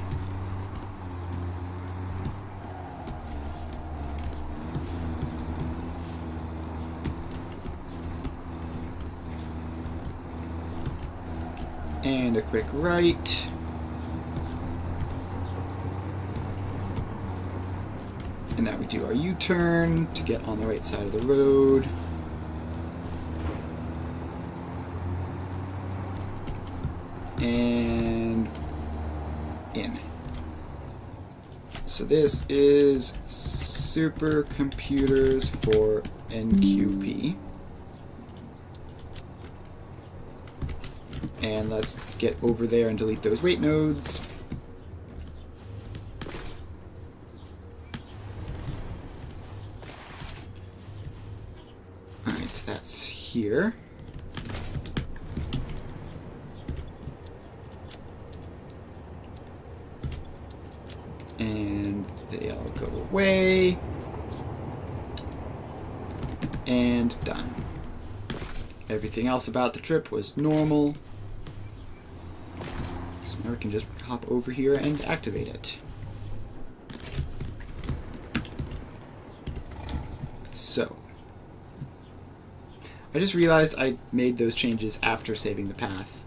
And a quick right. And now we do our U-turn to get on the right side of the road. And in. So this is supercomputers for NQP. And let's get over there and delete those wait nodes. Alright, so that's here. And they all go away. And done. Everything else about the trip was normal. So now we can just hop over here and activate it. So, I just realized I made those changes after saving the path.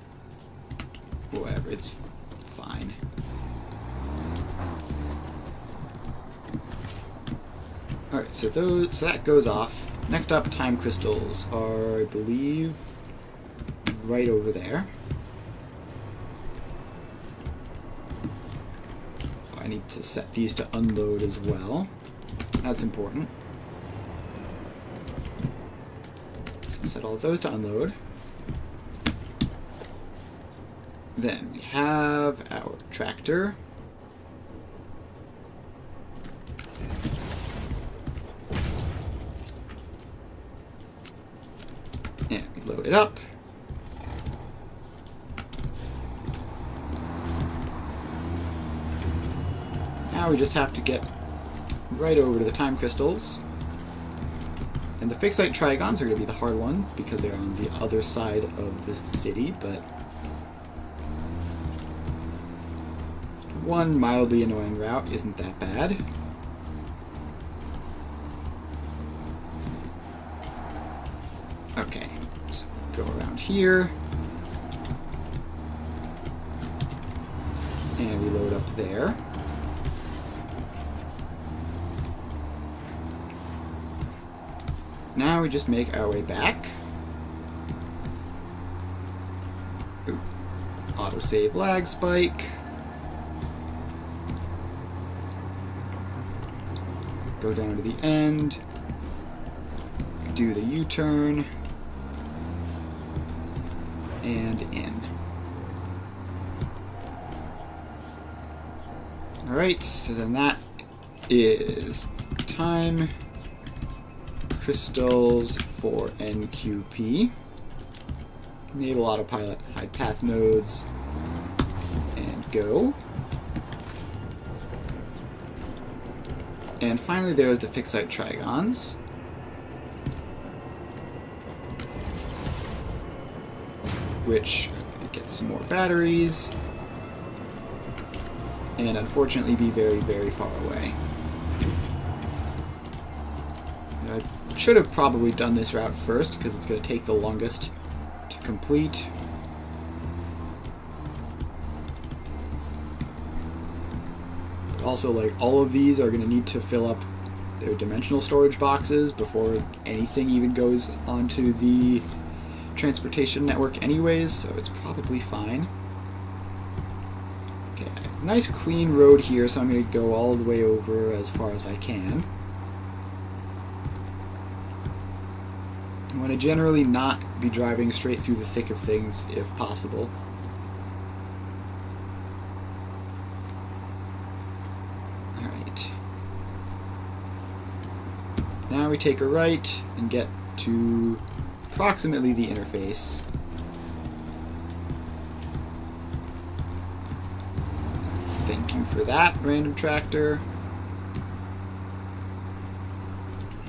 Whatever, it's fine. Alright, so that goes off. Next up, time crystals are, I believe, right over there. I need to set these to unload as well. That's important. So set all of those to unload. Then we have our tractor. And we load it up. Now we just have to get right over to the time crystals. And the fixite trigons are going to be the hard one because they're on the other side of this city, but one mildly annoying route isn't that bad. Okay, so go around here. And we load up there. Now we just make our way back. Ooh. Autosave lag spike. Go down to the end. Do the U-turn. And in. Alright, so then that is time crystals for NQP. Enable autopilot, hide path nodes, and go. And finally there's the fixite trigons. Which get some more batteries. And unfortunately be very, very far away. I should have probably done this route first because it's going to take the longest to complete. Also, like, all of these are going to need to fill up their dimensional storage boxes before anything even goes onto the transportation network anyways, so it's probably fine. Okay, nice clean road here, so I'm going to go all the way over as far as I can. I want to generally not be driving straight through the thick of things if possible. Alright. Now we take a right and get to approximately the interface. Thank you for that, random tractor.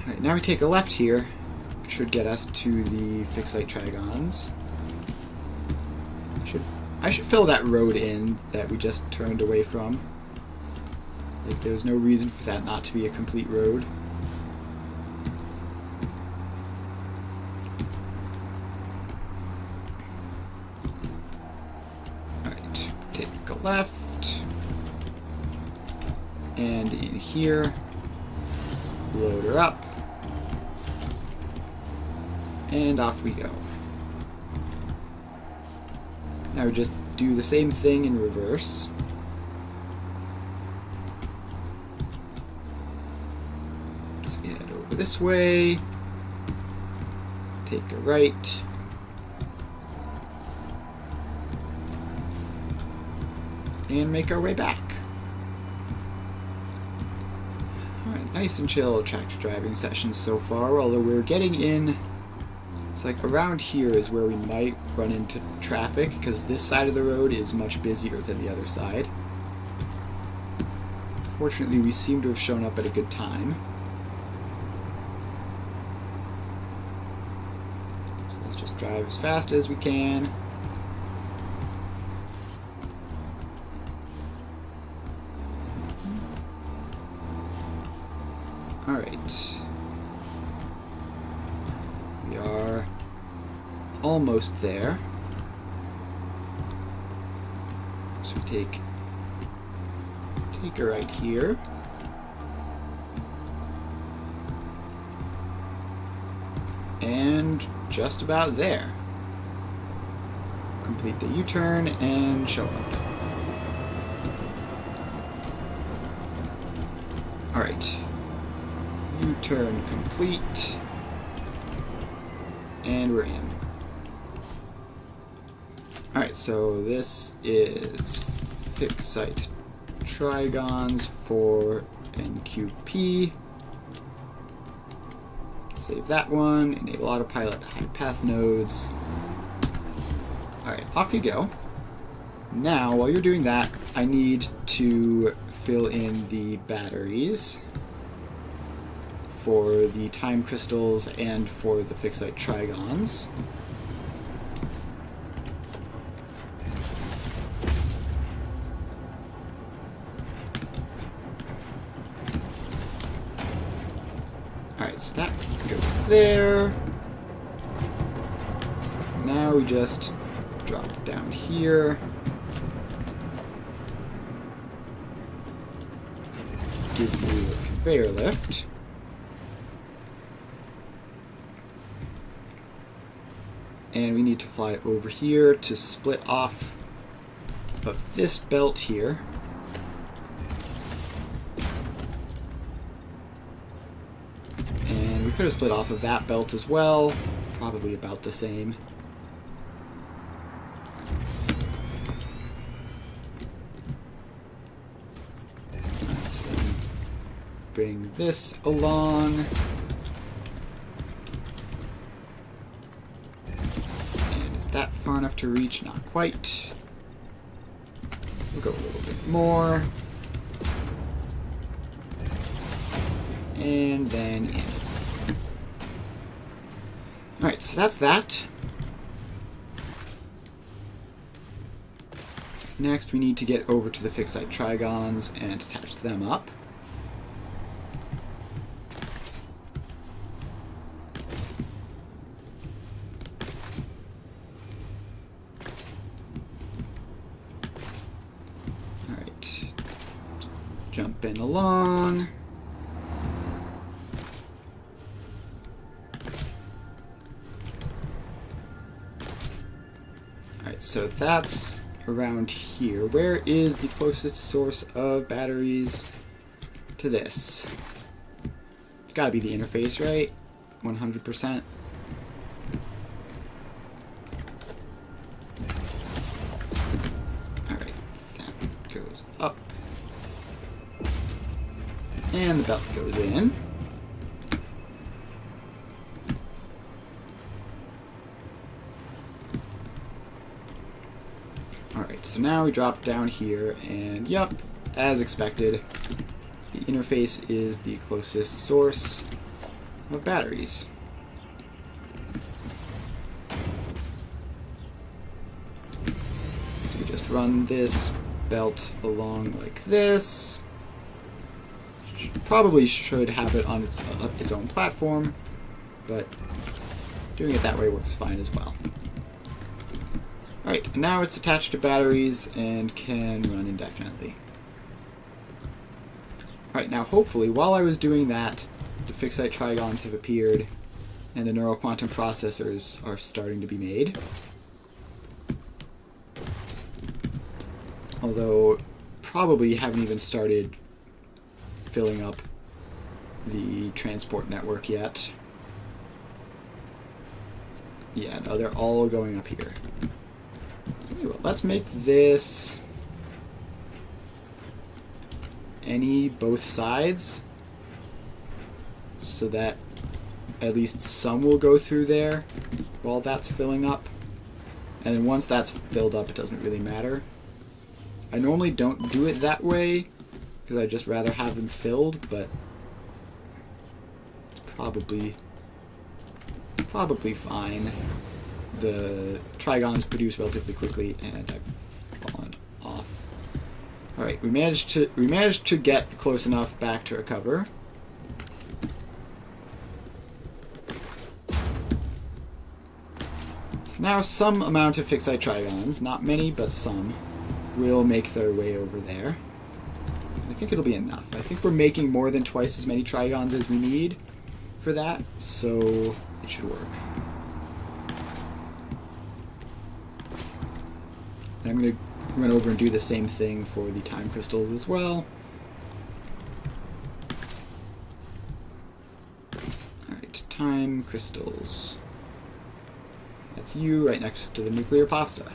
Alright, now we take a left here, which should get us to the fixite trigons. I should fill that road in that we just turned away from. Like, there's no reason for that not to be a complete road. Alright, take a left. And in here, load her up. And off we go. Now we just do the same thing in reverse. Let's get over this way. Take a right. And make our way back. Alright, nice and chill tractor driving sessions so far, although we're getting in. It's like around here is where we might run into traffic, because this side of the road is much busier than the other side. Fortunately, we seem to have shown up at a good time. So let's just drive as fast as we can. Alright. We are almost there. So we take a right here. And just about there. Complete the U-turn and show up. Alright. U-turn complete. And we're in. Alright, so this is fixite trigons for NQP. Save that one. Enable autopilot hide path nodes. Alright, off you go. Now, while you're doing that, I need to fill in the batteries for the time crystals and for the fixite trigons. Alright, so that goes there. Now we just drop it down here. Give you a conveyor lift. And we need to fly over here to split off of this belt here. And we could have split off of that belt as well. Probably about the same. Let's then bring this along. That far enough to reach? Not quite. We'll go a little bit more. And then in. Alright, so that's that. Next, we need to get over to the fixite trigons and attach them up. Jumping along. Alright, so that's around here. Where is the closest source of batteries to this? It's gotta be the interface, right? 100%. Alright, that goes up. And the belt goes in. Alright, so now we drop down here, and yep, as expected, the interface is the closest source of batteries. So we just run this belt along like this. Probably should have it on its own platform, but doing it that way works fine as well. Alright, now it's attached to batteries and can run indefinitely. Alright, now hopefully, while I was doing that, the fixite trigons have appeared, and the neural quantum processors are starting to be made. Although, probably haven't even started filling up the transport network yet. Yeah, no, they're all going up here. Anyway, let's make this both sides, so that at least some will go through there while that's filling up. And then once that's filled up, it doesn't really matter. I normally don't do it that way, because I'd just rather have them filled, but it's probably fine. The trigons produce relatively quickly, and I've fallen off. Alright, we managed to get close enough back to recover. So now some amount of fixite trigons, not many, but some, will make their way over there. I think it'll be enough. I think we're making more than twice as many trigons as we need for that, so it should work. And I'm going to run over and do the same thing for the time crystals as well. Alright, time crystals. That's you right next to the nuclear pasta.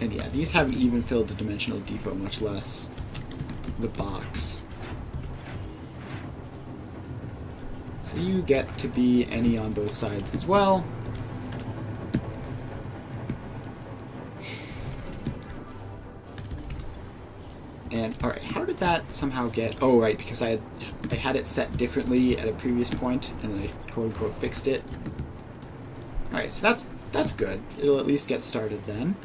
And yeah, these haven't even filled the dimensional depot, much less the box. So you get to be any on both sides as well. And alright, how did that somehow get... Oh, right, because I had it set differently at a previous point, and then I quote-unquote fixed it. Alright, so that's good. It'll at least get started then.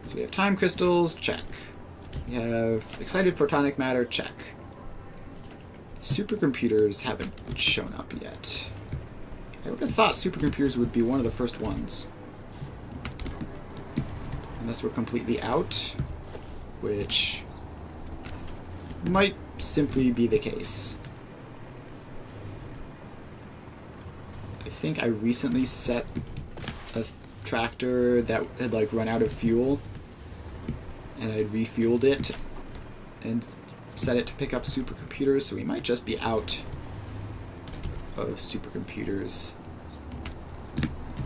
So we have time crystals, check. We have excited photonic matter, check. Supercomputers haven't shown up yet. I would have thought supercomputers would be one of the first ones. Unless we're completely out, which might simply be the case. I think I recently set a tractor that had run out of fuel, and I'd refueled it and set it to pick up supercomputers, so we might just be out of supercomputers.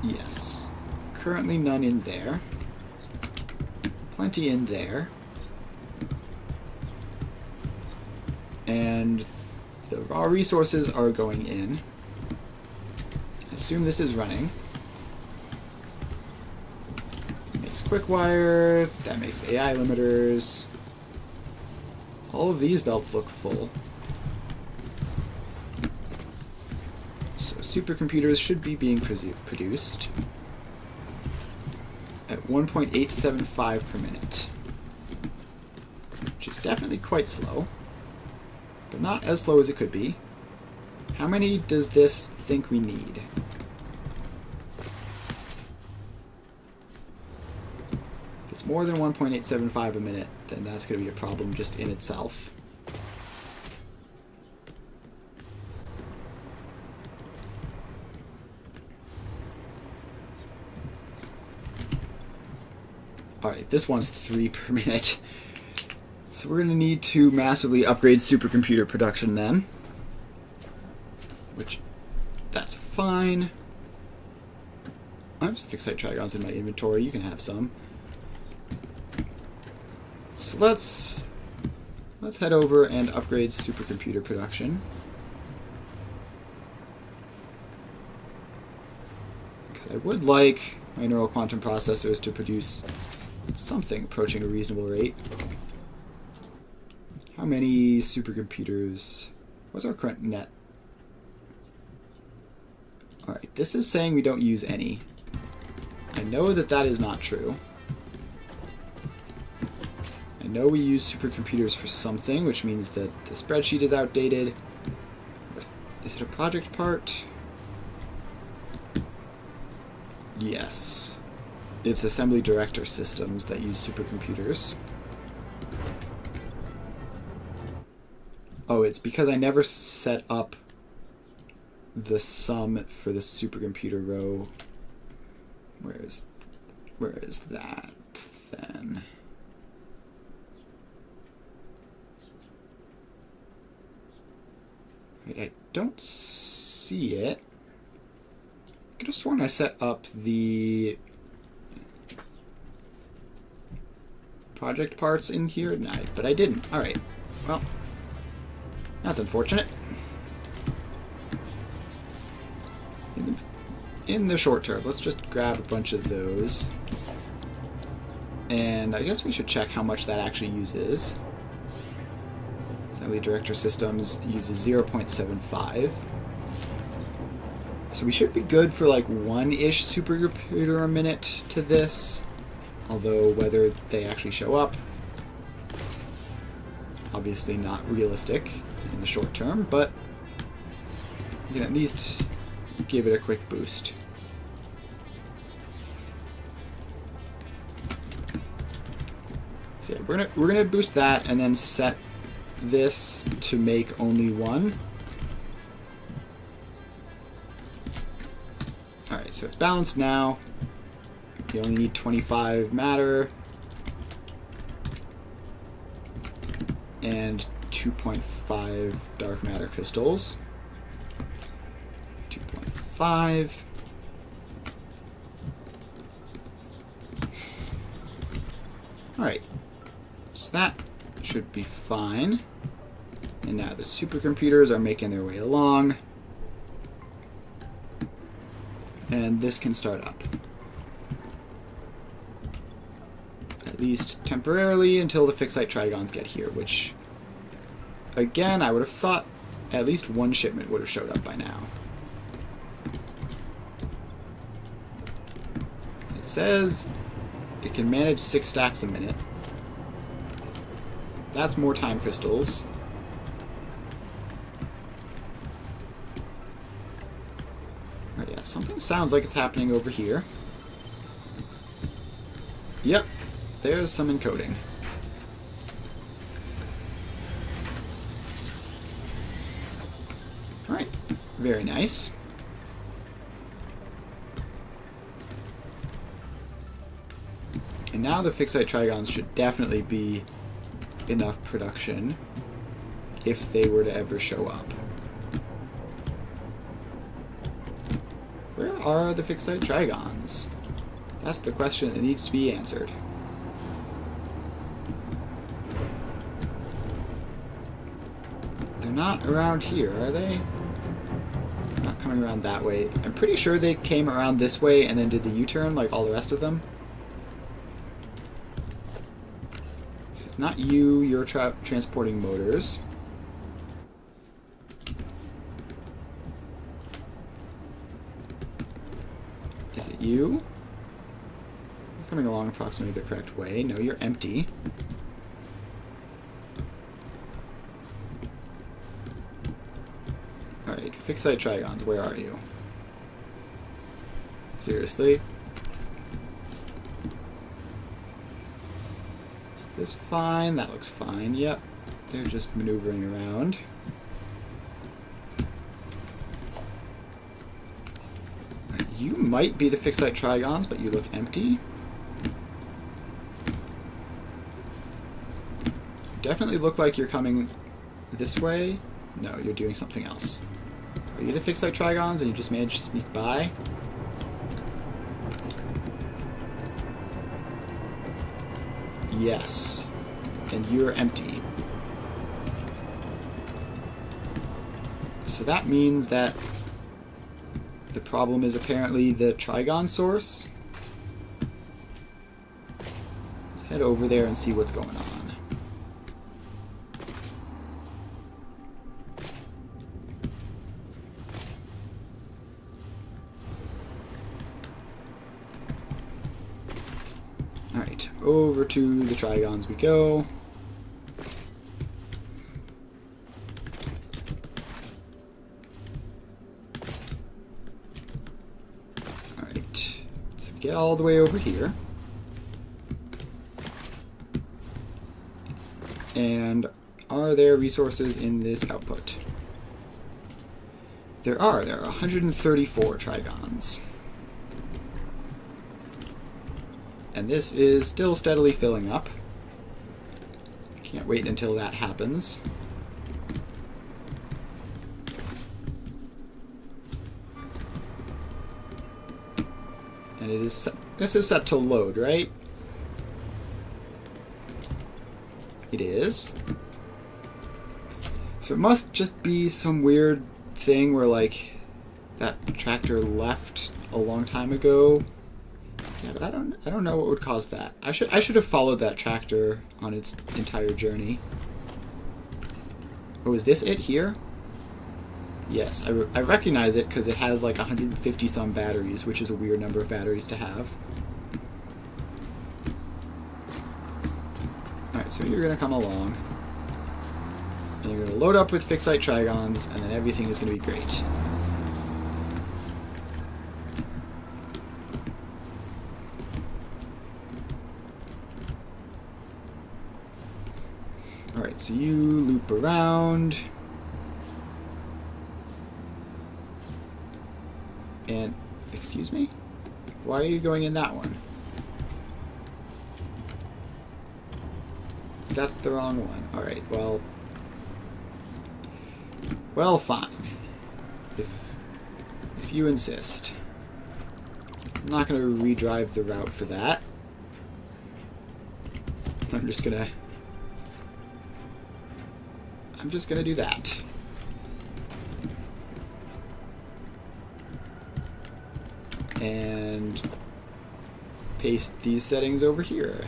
Yes. Currently none in there. Plenty in there. And the raw resources are going in. I assume this is running. Makes quick wire. That makes AI limiters. All of these belts look full. So supercomputers should be being produced at 1.875 per minute, which is definitely quite slow. but not as slow as it could be. How many does this think we need? If it's more than 1.875 a minute, then that's going to be a problem just in itself. Alright, this one's 3 per minute. So we're going to need to massively upgrade supercomputer production then. Which, that's fine. I have some fixed site trigons in my inventory. You can have some. So let's head over and upgrade supercomputer production. Because I would like my neural quantum processors to produce something approaching a reasonable rate. How many supercomputers? What's our current net? Alright, this is saying we don't use any. I know that that is not true. I know we use supercomputers for something, which means that the spreadsheet is outdated. Is it a project part? Yes. It's assembly director systems that use supercomputers. Oh, it's because I never set up the sum for the supercomputer row. Where is that then? Wait, I don't see it. I could have sworn I set up the project parts in here, but I didn't. Alright, well, that's unfortunate. In the short term, let's just grab a bunch of those. And I guess we should check how much that actually uses. Assembly Director Systems uses 0.75. So we should be good for like 1-ish supercomputer a minute to this. Although whether they actually show up, obviously not realistic in the short term, but you can at least give it a quick boost. So yeah, we're gonna boost that and then set this to make only 1. Alright, so it's balanced now. You only need 25 matter and 2.5 dark matter crystals. 2.5. Alright, so that should be fine. And now the supercomputers are making their way along. And this can start up. At least temporarily until the fixed site trigons get here, which, again, I would have thought at least 1 shipment would have showed up by now. It says it can manage 6 stacks a minute. That's more time crystals. Oh yeah, something sounds like it's happening over here. Yep, there's some encoding. Alright, very nice. And now the fixed site trigons should definitely be enough production if they were to ever show up. Where are the fixed site trigons? That's the question that needs to be answered. They're not around here, are they? Not coming around that way. I'm pretty sure they came around this way and then did the U-turn like all the rest of them. So it's not you, you're transporting motors. Is it you? You're coming along approximately the correct way. No, you're empty. Fixed site trigons, where are you? Seriously? Is this fine? That looks fine. Yep. They're just maneuvering around. You might be the fixed site trigons, but you look empty. Definitely look like you're coming this way. No, you're doing something else. Are you the fixed site trigons and you just managed to sneak by? Yes. And you're empty. So that means that the problem is apparently the trigon source. Let's head over there and see what's going on. Alright, over to the trigons we go. Alright, so we get all the way over here. And are there resources in this output? There are 134 trigons. And this is still steadily filling up. Can't wait until that happens. And it is set, this is set to load, right? It is. So it must just be some weird thing where, like, that tractor left a long time ago. Yeah, but I don't know what would cause that. I should have followed that tractor on its entire journey. Oh, is this it here? Yes, I recognize it because it has like 150 some batteries, which is a weird number of batteries to have. Alright, so you're gonna come along. And you're gonna load up with fixed site trigons, and then everything is gonna be great. Alright, so you loop around. And, excuse me? Why are you going in that one? That's the wrong one. Alright, well... Well, fine. If you insist. I'm not going to redrive the route for that. I'm just gonna do that. And paste these settings over here.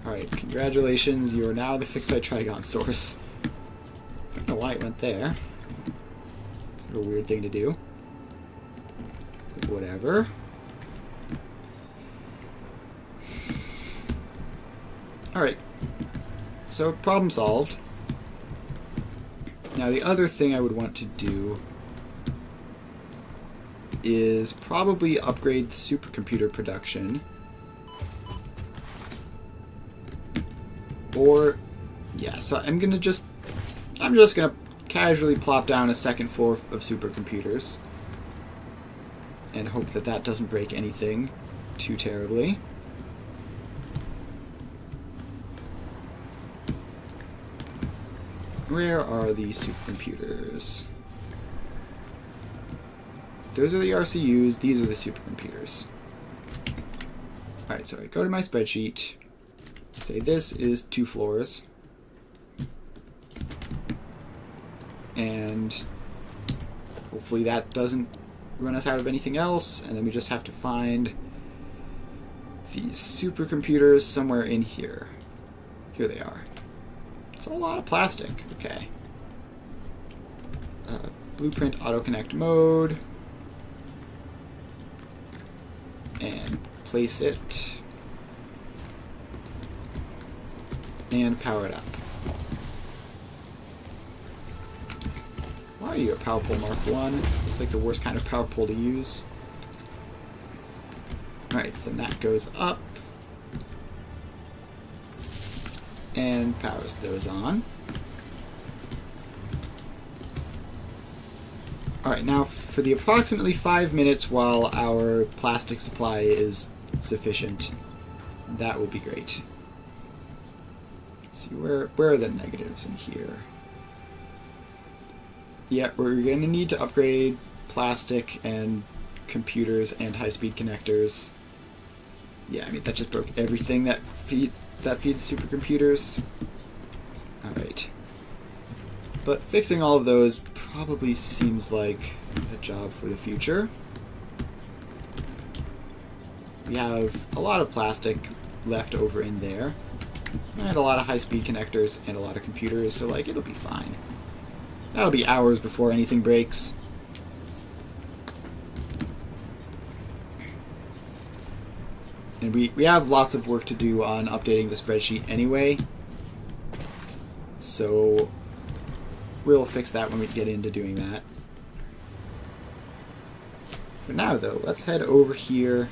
Alright, congratulations, you are now the fixed site trigon source. I don't know why it went there. It's a weird thing to do. But whatever. Alright, so problem solved. Now the other thing I would want to do is probably upgrade supercomputer production. Or, yeah, so I'm just gonna casually plop down a second floor of supercomputers and hope that that doesn't break anything too terribly. Where are the supercomputers? Those are the RCUs, these are the supercomputers. Alright, so I go to my spreadsheet, say this is 2 floors, and hopefully that doesn't run us out of anything else, and then we just have to find these supercomputers somewhere in here. Here they are. It's a lot of plastic. Okay. Blueprint auto-connect mode. And place it. And power it up. Why are you a power pole Mark 1? It's like the worst kind of power pole to use. Alright, then that goes up. And powers those on. Alright, now for the approximately 5 minutes while our plastic supply is sufficient, that will be great. Let's see, where are the negatives in here? Yeah, we're going to need to upgrade plastic and computers and high-speed connectors. Yeah, I mean, that just broke everything that feeds supercomputers. Alright. But fixing all of those probably seems like a job for the future. We have a lot of plastic left over in there. And a lot of high-speed connectors and a lot of computers, so, like, it'll be fine. That'll be hours before anything breaks. And we have lots of work to do on updating the spreadsheet anyway. So we'll fix that when we get into doing that. For now, though, let's head over here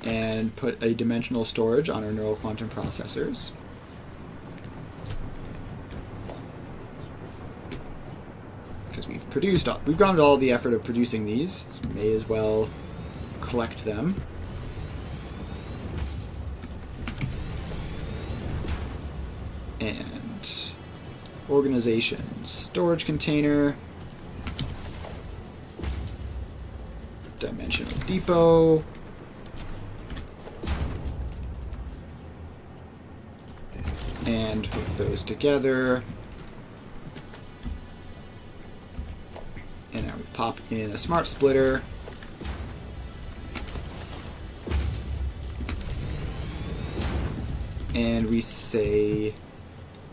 and put a dimensional storage on our neural quantum processors. Because we've gone to all the effort of producing these, so we may as well collect them. And organization, storage container, dimensional depot, and hook those together. And now we pop in a smart splitter. And we say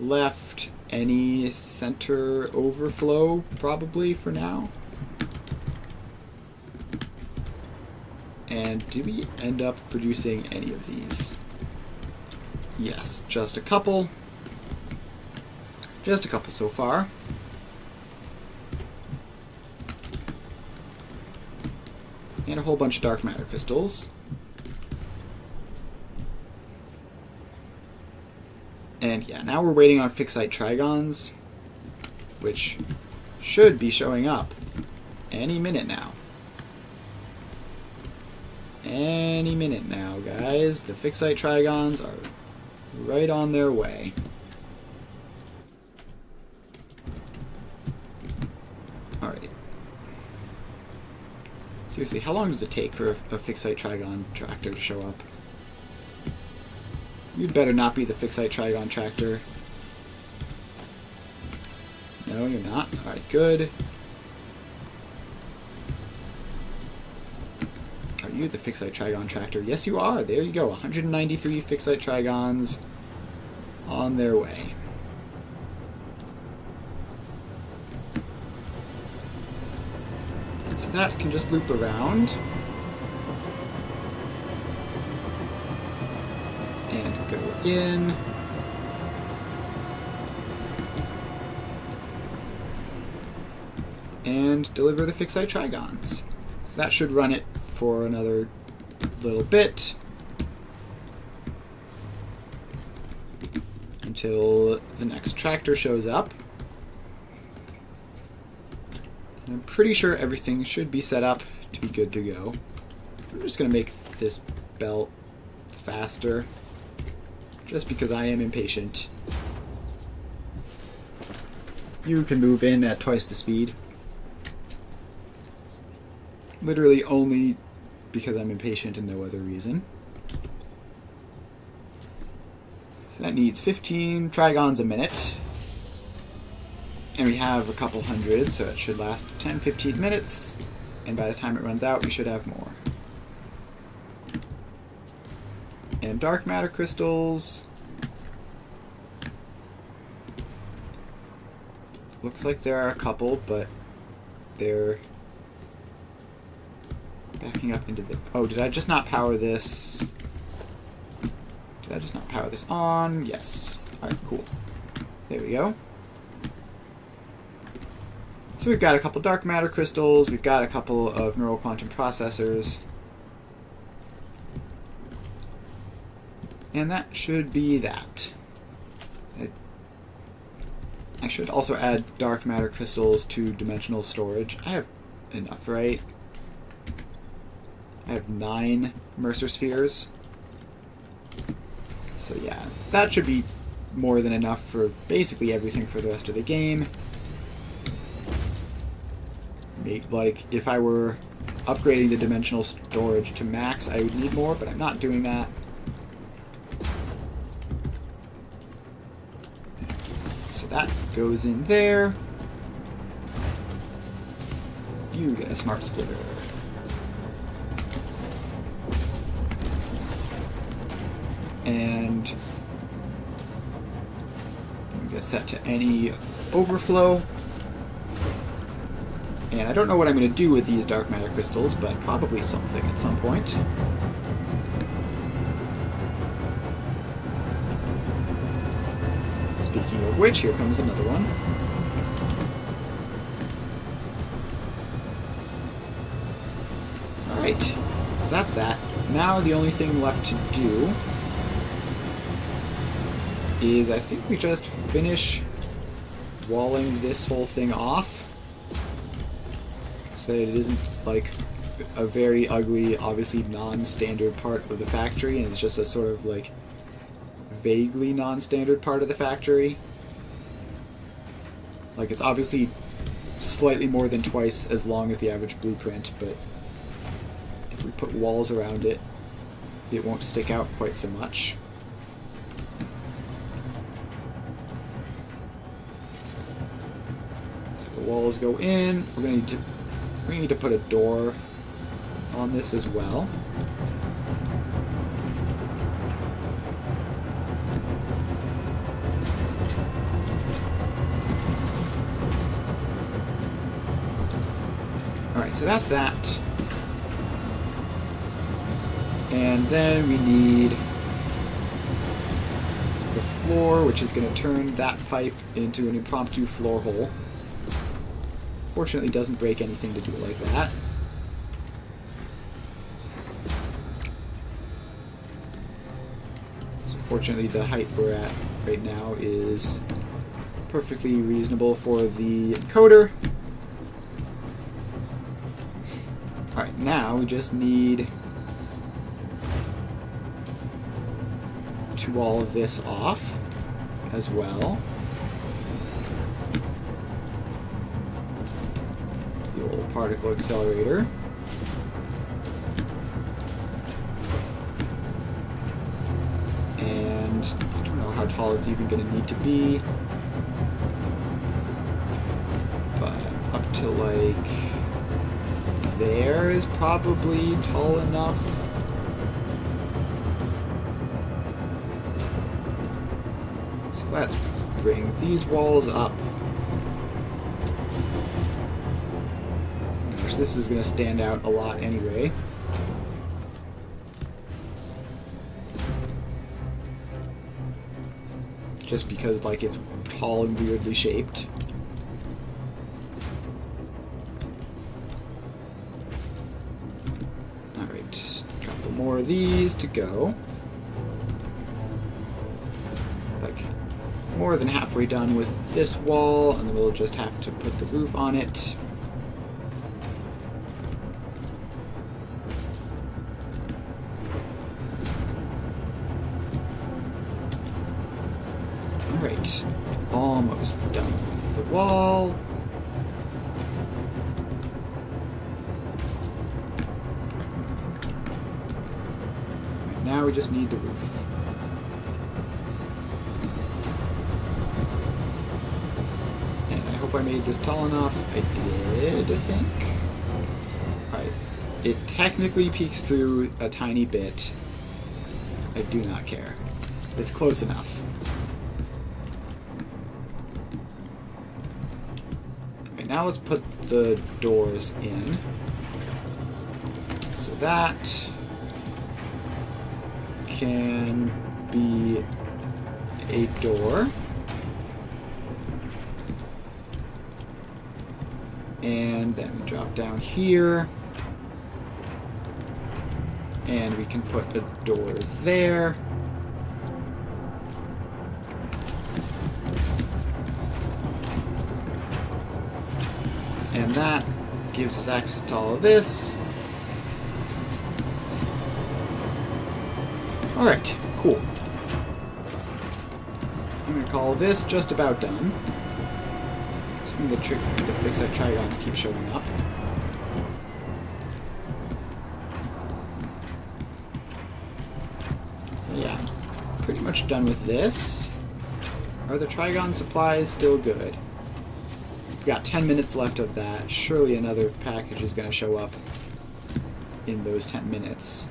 left any center overflow, probably for now. And do we end up producing any of these? Yes, just a couple. Just a couple so far. And a whole bunch of dark matter crystals. And yeah, now we're waiting on fixite trigons, which should be showing up any minute now. Any minute now, guys. The fixite trigons are right on their way. Alright. Seriously, how long does it take for a fixite trigon tractor to show up? You'd better not be the fixite trigon tractor. No, you're not. Alright, good. Are you the fixite trigon tractor? Yes, you are. There you go. 193 fixite trigons on their way. So that can just loop around. And go in. And deliver the fixite trigons. That should run it for another little bit. Until the next tractor shows up. And I'm pretty sure everything should be set up to be good to go. I'm just going to make this belt faster. Just because I am impatient. You can move in at twice the speed. Literally only because I'm impatient and no other reason. That needs 15 trigons a minute. And we have a couple hundred, so it should last 10-15 minutes. And by the time it runs out, we should have more. And dark matter crystals. Looks like there are a couple, but they're backing up into the... Oh, did I just not power this? Did Did I just not power this on? Yes. Alright, cool. There we go. So we've got a couple dark matter crystals, we've got a couple of neural quantum processors. And that should be that. I should also add dark matter crystals to dimensional storage. I have enough, right? I have 9 Mercer spheres. So yeah, that should be more than enough for basically everything for the rest of the game. Like, if I were upgrading the dimensional storage to max, I would need more, but I'm not doing that. So that goes in there. You get a smart splitter. And I'm going to set to any overflow. And I don't know what I'm going to do with these dark matter crystals, but probably something at some point. Speaking of which, here comes another one. Alright, so that's that. Now the only thing left to do is I think we just finish walling this whole thing off so that it isn't like a very ugly, obviously non-standard part of the factory, and it's just a sort of like vaguely non-standard part of the factory. Like, it's obviously slightly more than twice as long as the average blueprint, but if we put walls around it, it won't stick out quite so much. So the walls go in. We're going to need to put a door on this as well. Alright, so that's that. And then we need the floor, which is going to turn that pipe into an impromptu floor hole. Fortunately, it doesn't break anything to do it like that. So fortunately, the height we're at right now is perfectly reasonable for the encoder. Alright, now we just need to wall this off as well. The old particle accelerator. And I don't know how tall it's even going to need to be, but up to like there is probably tall enough. So let's bring these walls up. Gosh, this is going to stand out a lot anyway. Just because, like, it's tall and weirdly shaped. Alright, a couple more of these to go. Like, more than halfway done with this wall, and then we'll just have to put the roof on it. Alright, almost done with the wall. Right, now we just need the roof. And I hope I made this tall enough. I did, I think. Alright, it technically peeks through a tiny bit. I do not care. It's close enough. Now let's put the doors in. So that can be a door. And then we drop down here. And we can put a door there. And that gives us access to all of this. Alright, cool. I'm going to call this just about done. Some of the tricks to fix that trigons keep showing up. So yeah, pretty much done with this. Are the trigon supplies still good? We've got 10 minutes left of that. Surely another package is going to show up in those 10 minutes.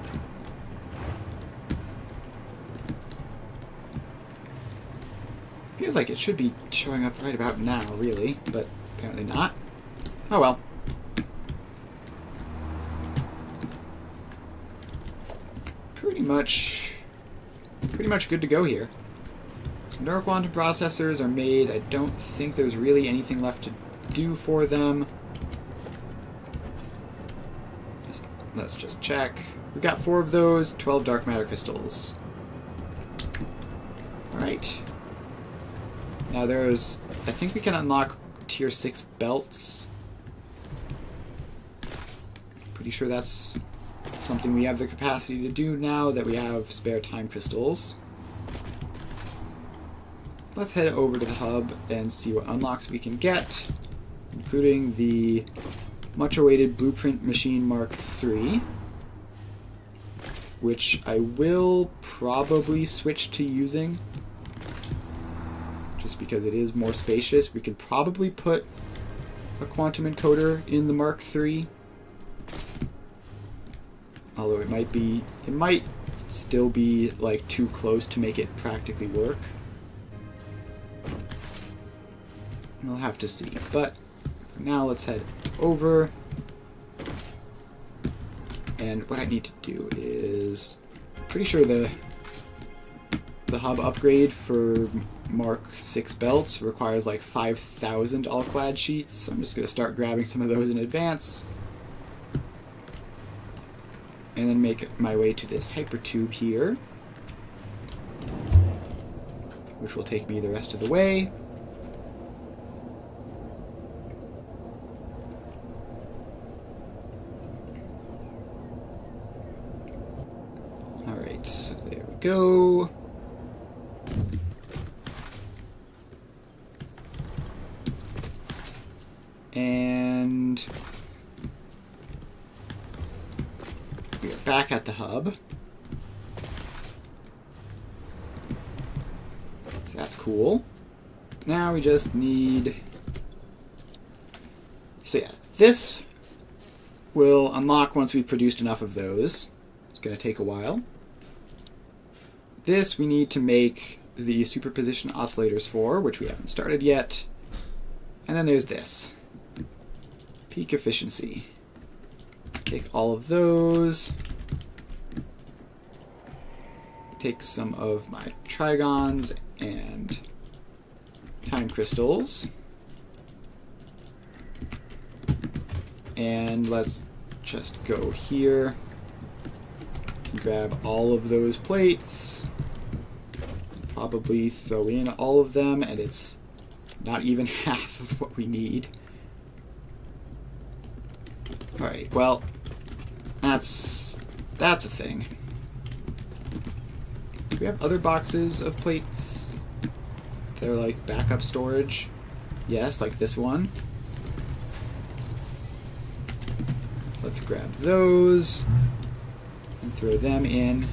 Feels like it should be showing up right about now, really, but apparently not. Oh well. Pretty much good to go here. Some neuroquantum processors are made. I don't think there's really anything left to do for them. Let's just check. We've got 4 of those, 12 dark matter crystals. Alright. Now there's... I think we can unlock tier 6 belts. Pretty sure that's something we have the capacity to do now that we have spare time crystals. Let's head over to the hub and see what unlocks we can get, including the much-awaited Blueprint Machine Mark III, which I will probably switch to using, just because it is more spacious. We could probably put a quantum encoder in the Mark III, although it might still be like too close to make it practically work. We'll have to see. But for now, let's head over. And what I need to do is... pretty sure the hub upgrade for Mark 6 belts requires like 5,000 all-clad sheets. So I'm just going to start grabbing some of those in advance. And then make my way to this hypertube here, which will take me the rest of the way. Alright, so there we go. And we are back at the hub. So that's cool. Now we just need... so yeah, this will unlock once we've produced enough of those. It's going to take a while. This we need to make the superposition oscillators for, which we haven't started yet. And then there's this. Peak efficiency. Take all of those. Take some of my trigons and time crystals. And let's just go here. Grab all of those plates. Probably throw in all of them, and it's not even half of what we need. Alright, well, that's a thing. Do we have other boxes of plates that are like backup storage? Yes, like this one. Let's grab those and throw them in.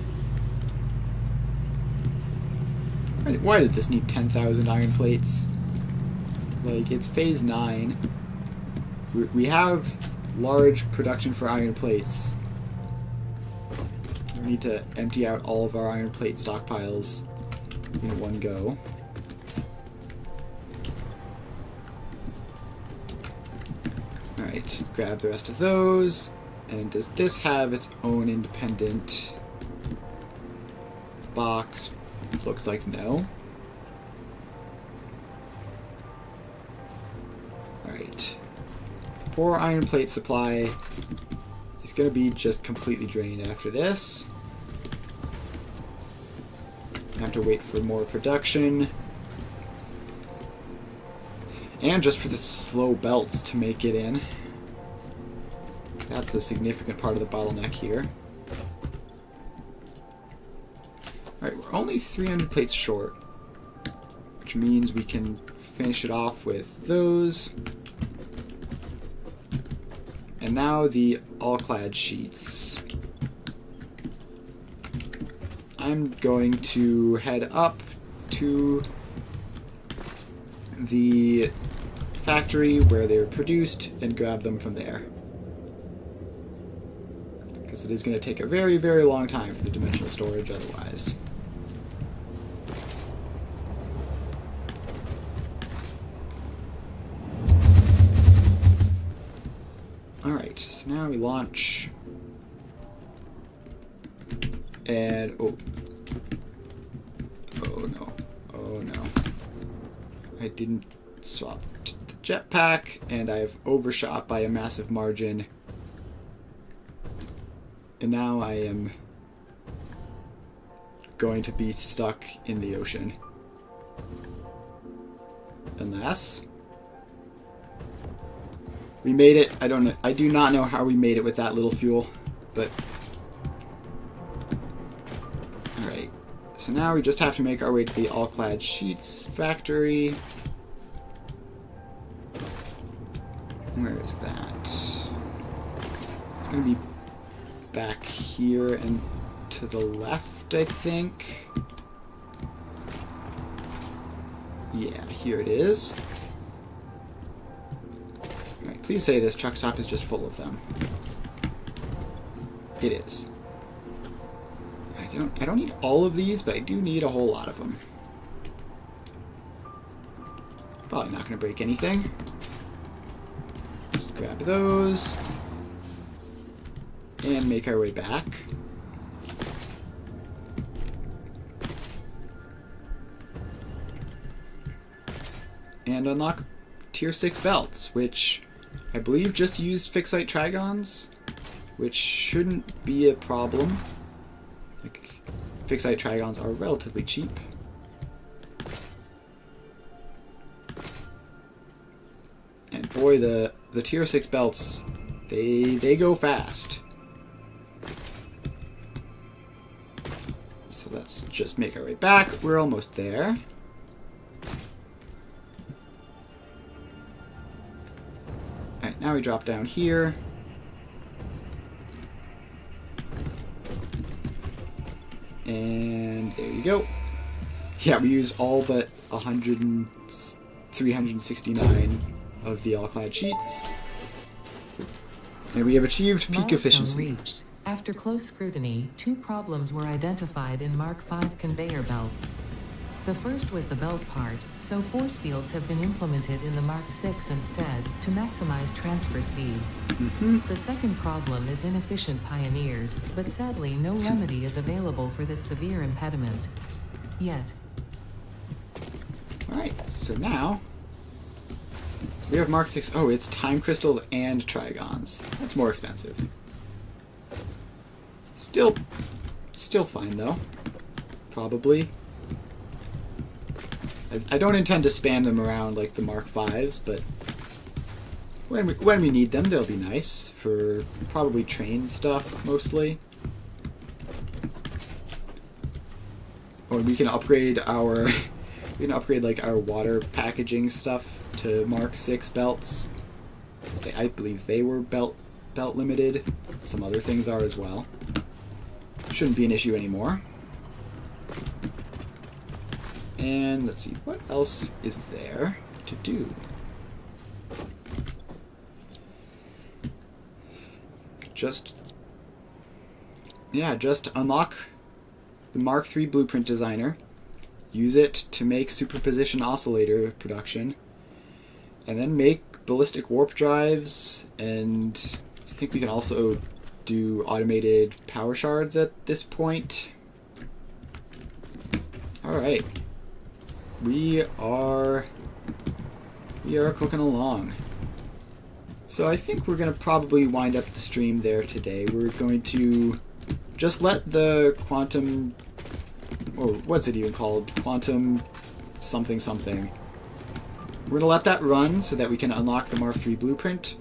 Why does this need 10,000 iron plates? Like, it's phase 9. We have large production for iron plates. We need to empty out all of our iron plate stockpiles in one go. Alright, grab the rest of those. And does this have its own independent box? Looks like no. Alright. Poor iron plate supply is going to be just completely drained after this. I have to wait for more production. And just for the slow belts to make it in. That's a significant part of the bottleneck here. Alright, we're only 300 plates short, which means we can finish it off with those. And now the all-clad sheets. I'm going to head up to the factory where they're produced and grab them from there. Because it is going to take a very, very long time for the dimensional storage otherwise. Alright, so now we launch. And, oh no, oh no. I didn't swap to the jetpack, and I've overshot by a massive margin. And now I am going to be stuck in the ocean. Unless we made it. I don't know. I do not know how we made it with that little fuel, but all right. So now we just have to make our way to the all-clad sheets factory. Where is that? It's going to be back here and to the left, I think. Yeah, here it is. Alright, please say this truck stop is just full of them. It is. I don't need all of these, but I do need a whole lot of them. Probably not going to break anything. Just grab those. And make our way back. And unlock tier 6 belts, which I believe just used fixite trigons, which shouldn't be a problem. Like, fixite trigons are relatively cheap. And boy, the tier 6 belts, they go fast. So let's just make our way back. We're almost there. Alright, now we drop down here. And there you go. Yeah, we used all but 369 of the all-clad sheets. And we have achieved peak efficiency. Reached. After close scrutiny, 2 problems were identified in Mark V conveyor belts. The first was the belt part, so force fields have been implemented in the Mark VI instead to maximize transfer speeds. The second problem is inefficient pioneers, but sadly no remedy is available for this severe impediment. Yet. Alright, so now we have Mark VI. Oh, it's time crystals and trigons. That's more expensive. Still fine though. Probably. I don't intend to spam them around like the Mark Vs, but when we need them, they'll be nice for probably train stuff mostly. Or we can upgrade our like our water packaging stuff to Mark VI belts. Because I believe they were belt limited. Some other things are as well. Shouldn't be an issue anymore. And let's see, what else is there to do? Just unlock the Mark III Blueprint Designer, use it to make superposition oscillator production, and then make ballistic warp drives, and I think we can also do automated power shards at this point. Alright. We are cooking along. So I think we're going to probably wind up the stream there today. We're going to just let the quantum... or what's it even called? Quantum something something. We're going to let that run so that we can unlock the Mark III blueprint.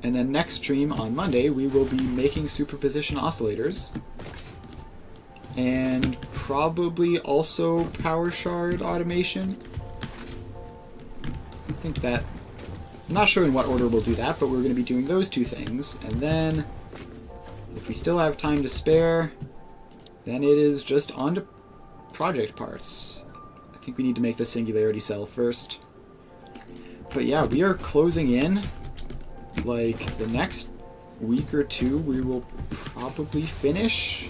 And then next stream on Monday, we will be making superposition oscillators. And probably also power shard automation. I think that... I'm not sure in what order we'll do that, but we're going to be doing those two things. And then, if we still have time to spare, then it is just on to project parts. I think we need to make the singularity cell first. But yeah, we are closing in. Like, the next week or two, we will probably finish.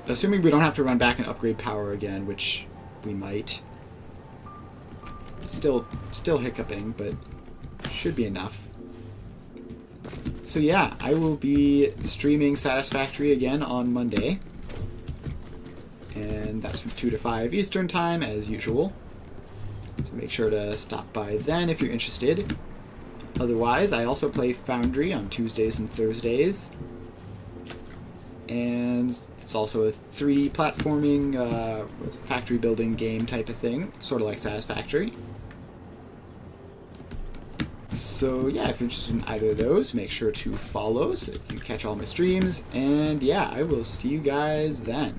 Assuming we don't have to run back and upgrade power again, which we might. Still hiccuping, but should be enough. So yeah, I will be streaming Satisfactory again on Monday. And that's from 2 to 5 Eastern Time, as usual. So make sure to stop by then if you're interested. Otherwise, I also play Foundry on Tuesdays and Thursdays. And it's also a 3D platforming, factory building game type of thing, sort of like Satisfactory. So yeah, if you're interested in either of those, make sure to follow so that you can catch all my streams. And yeah, I will see you guys then.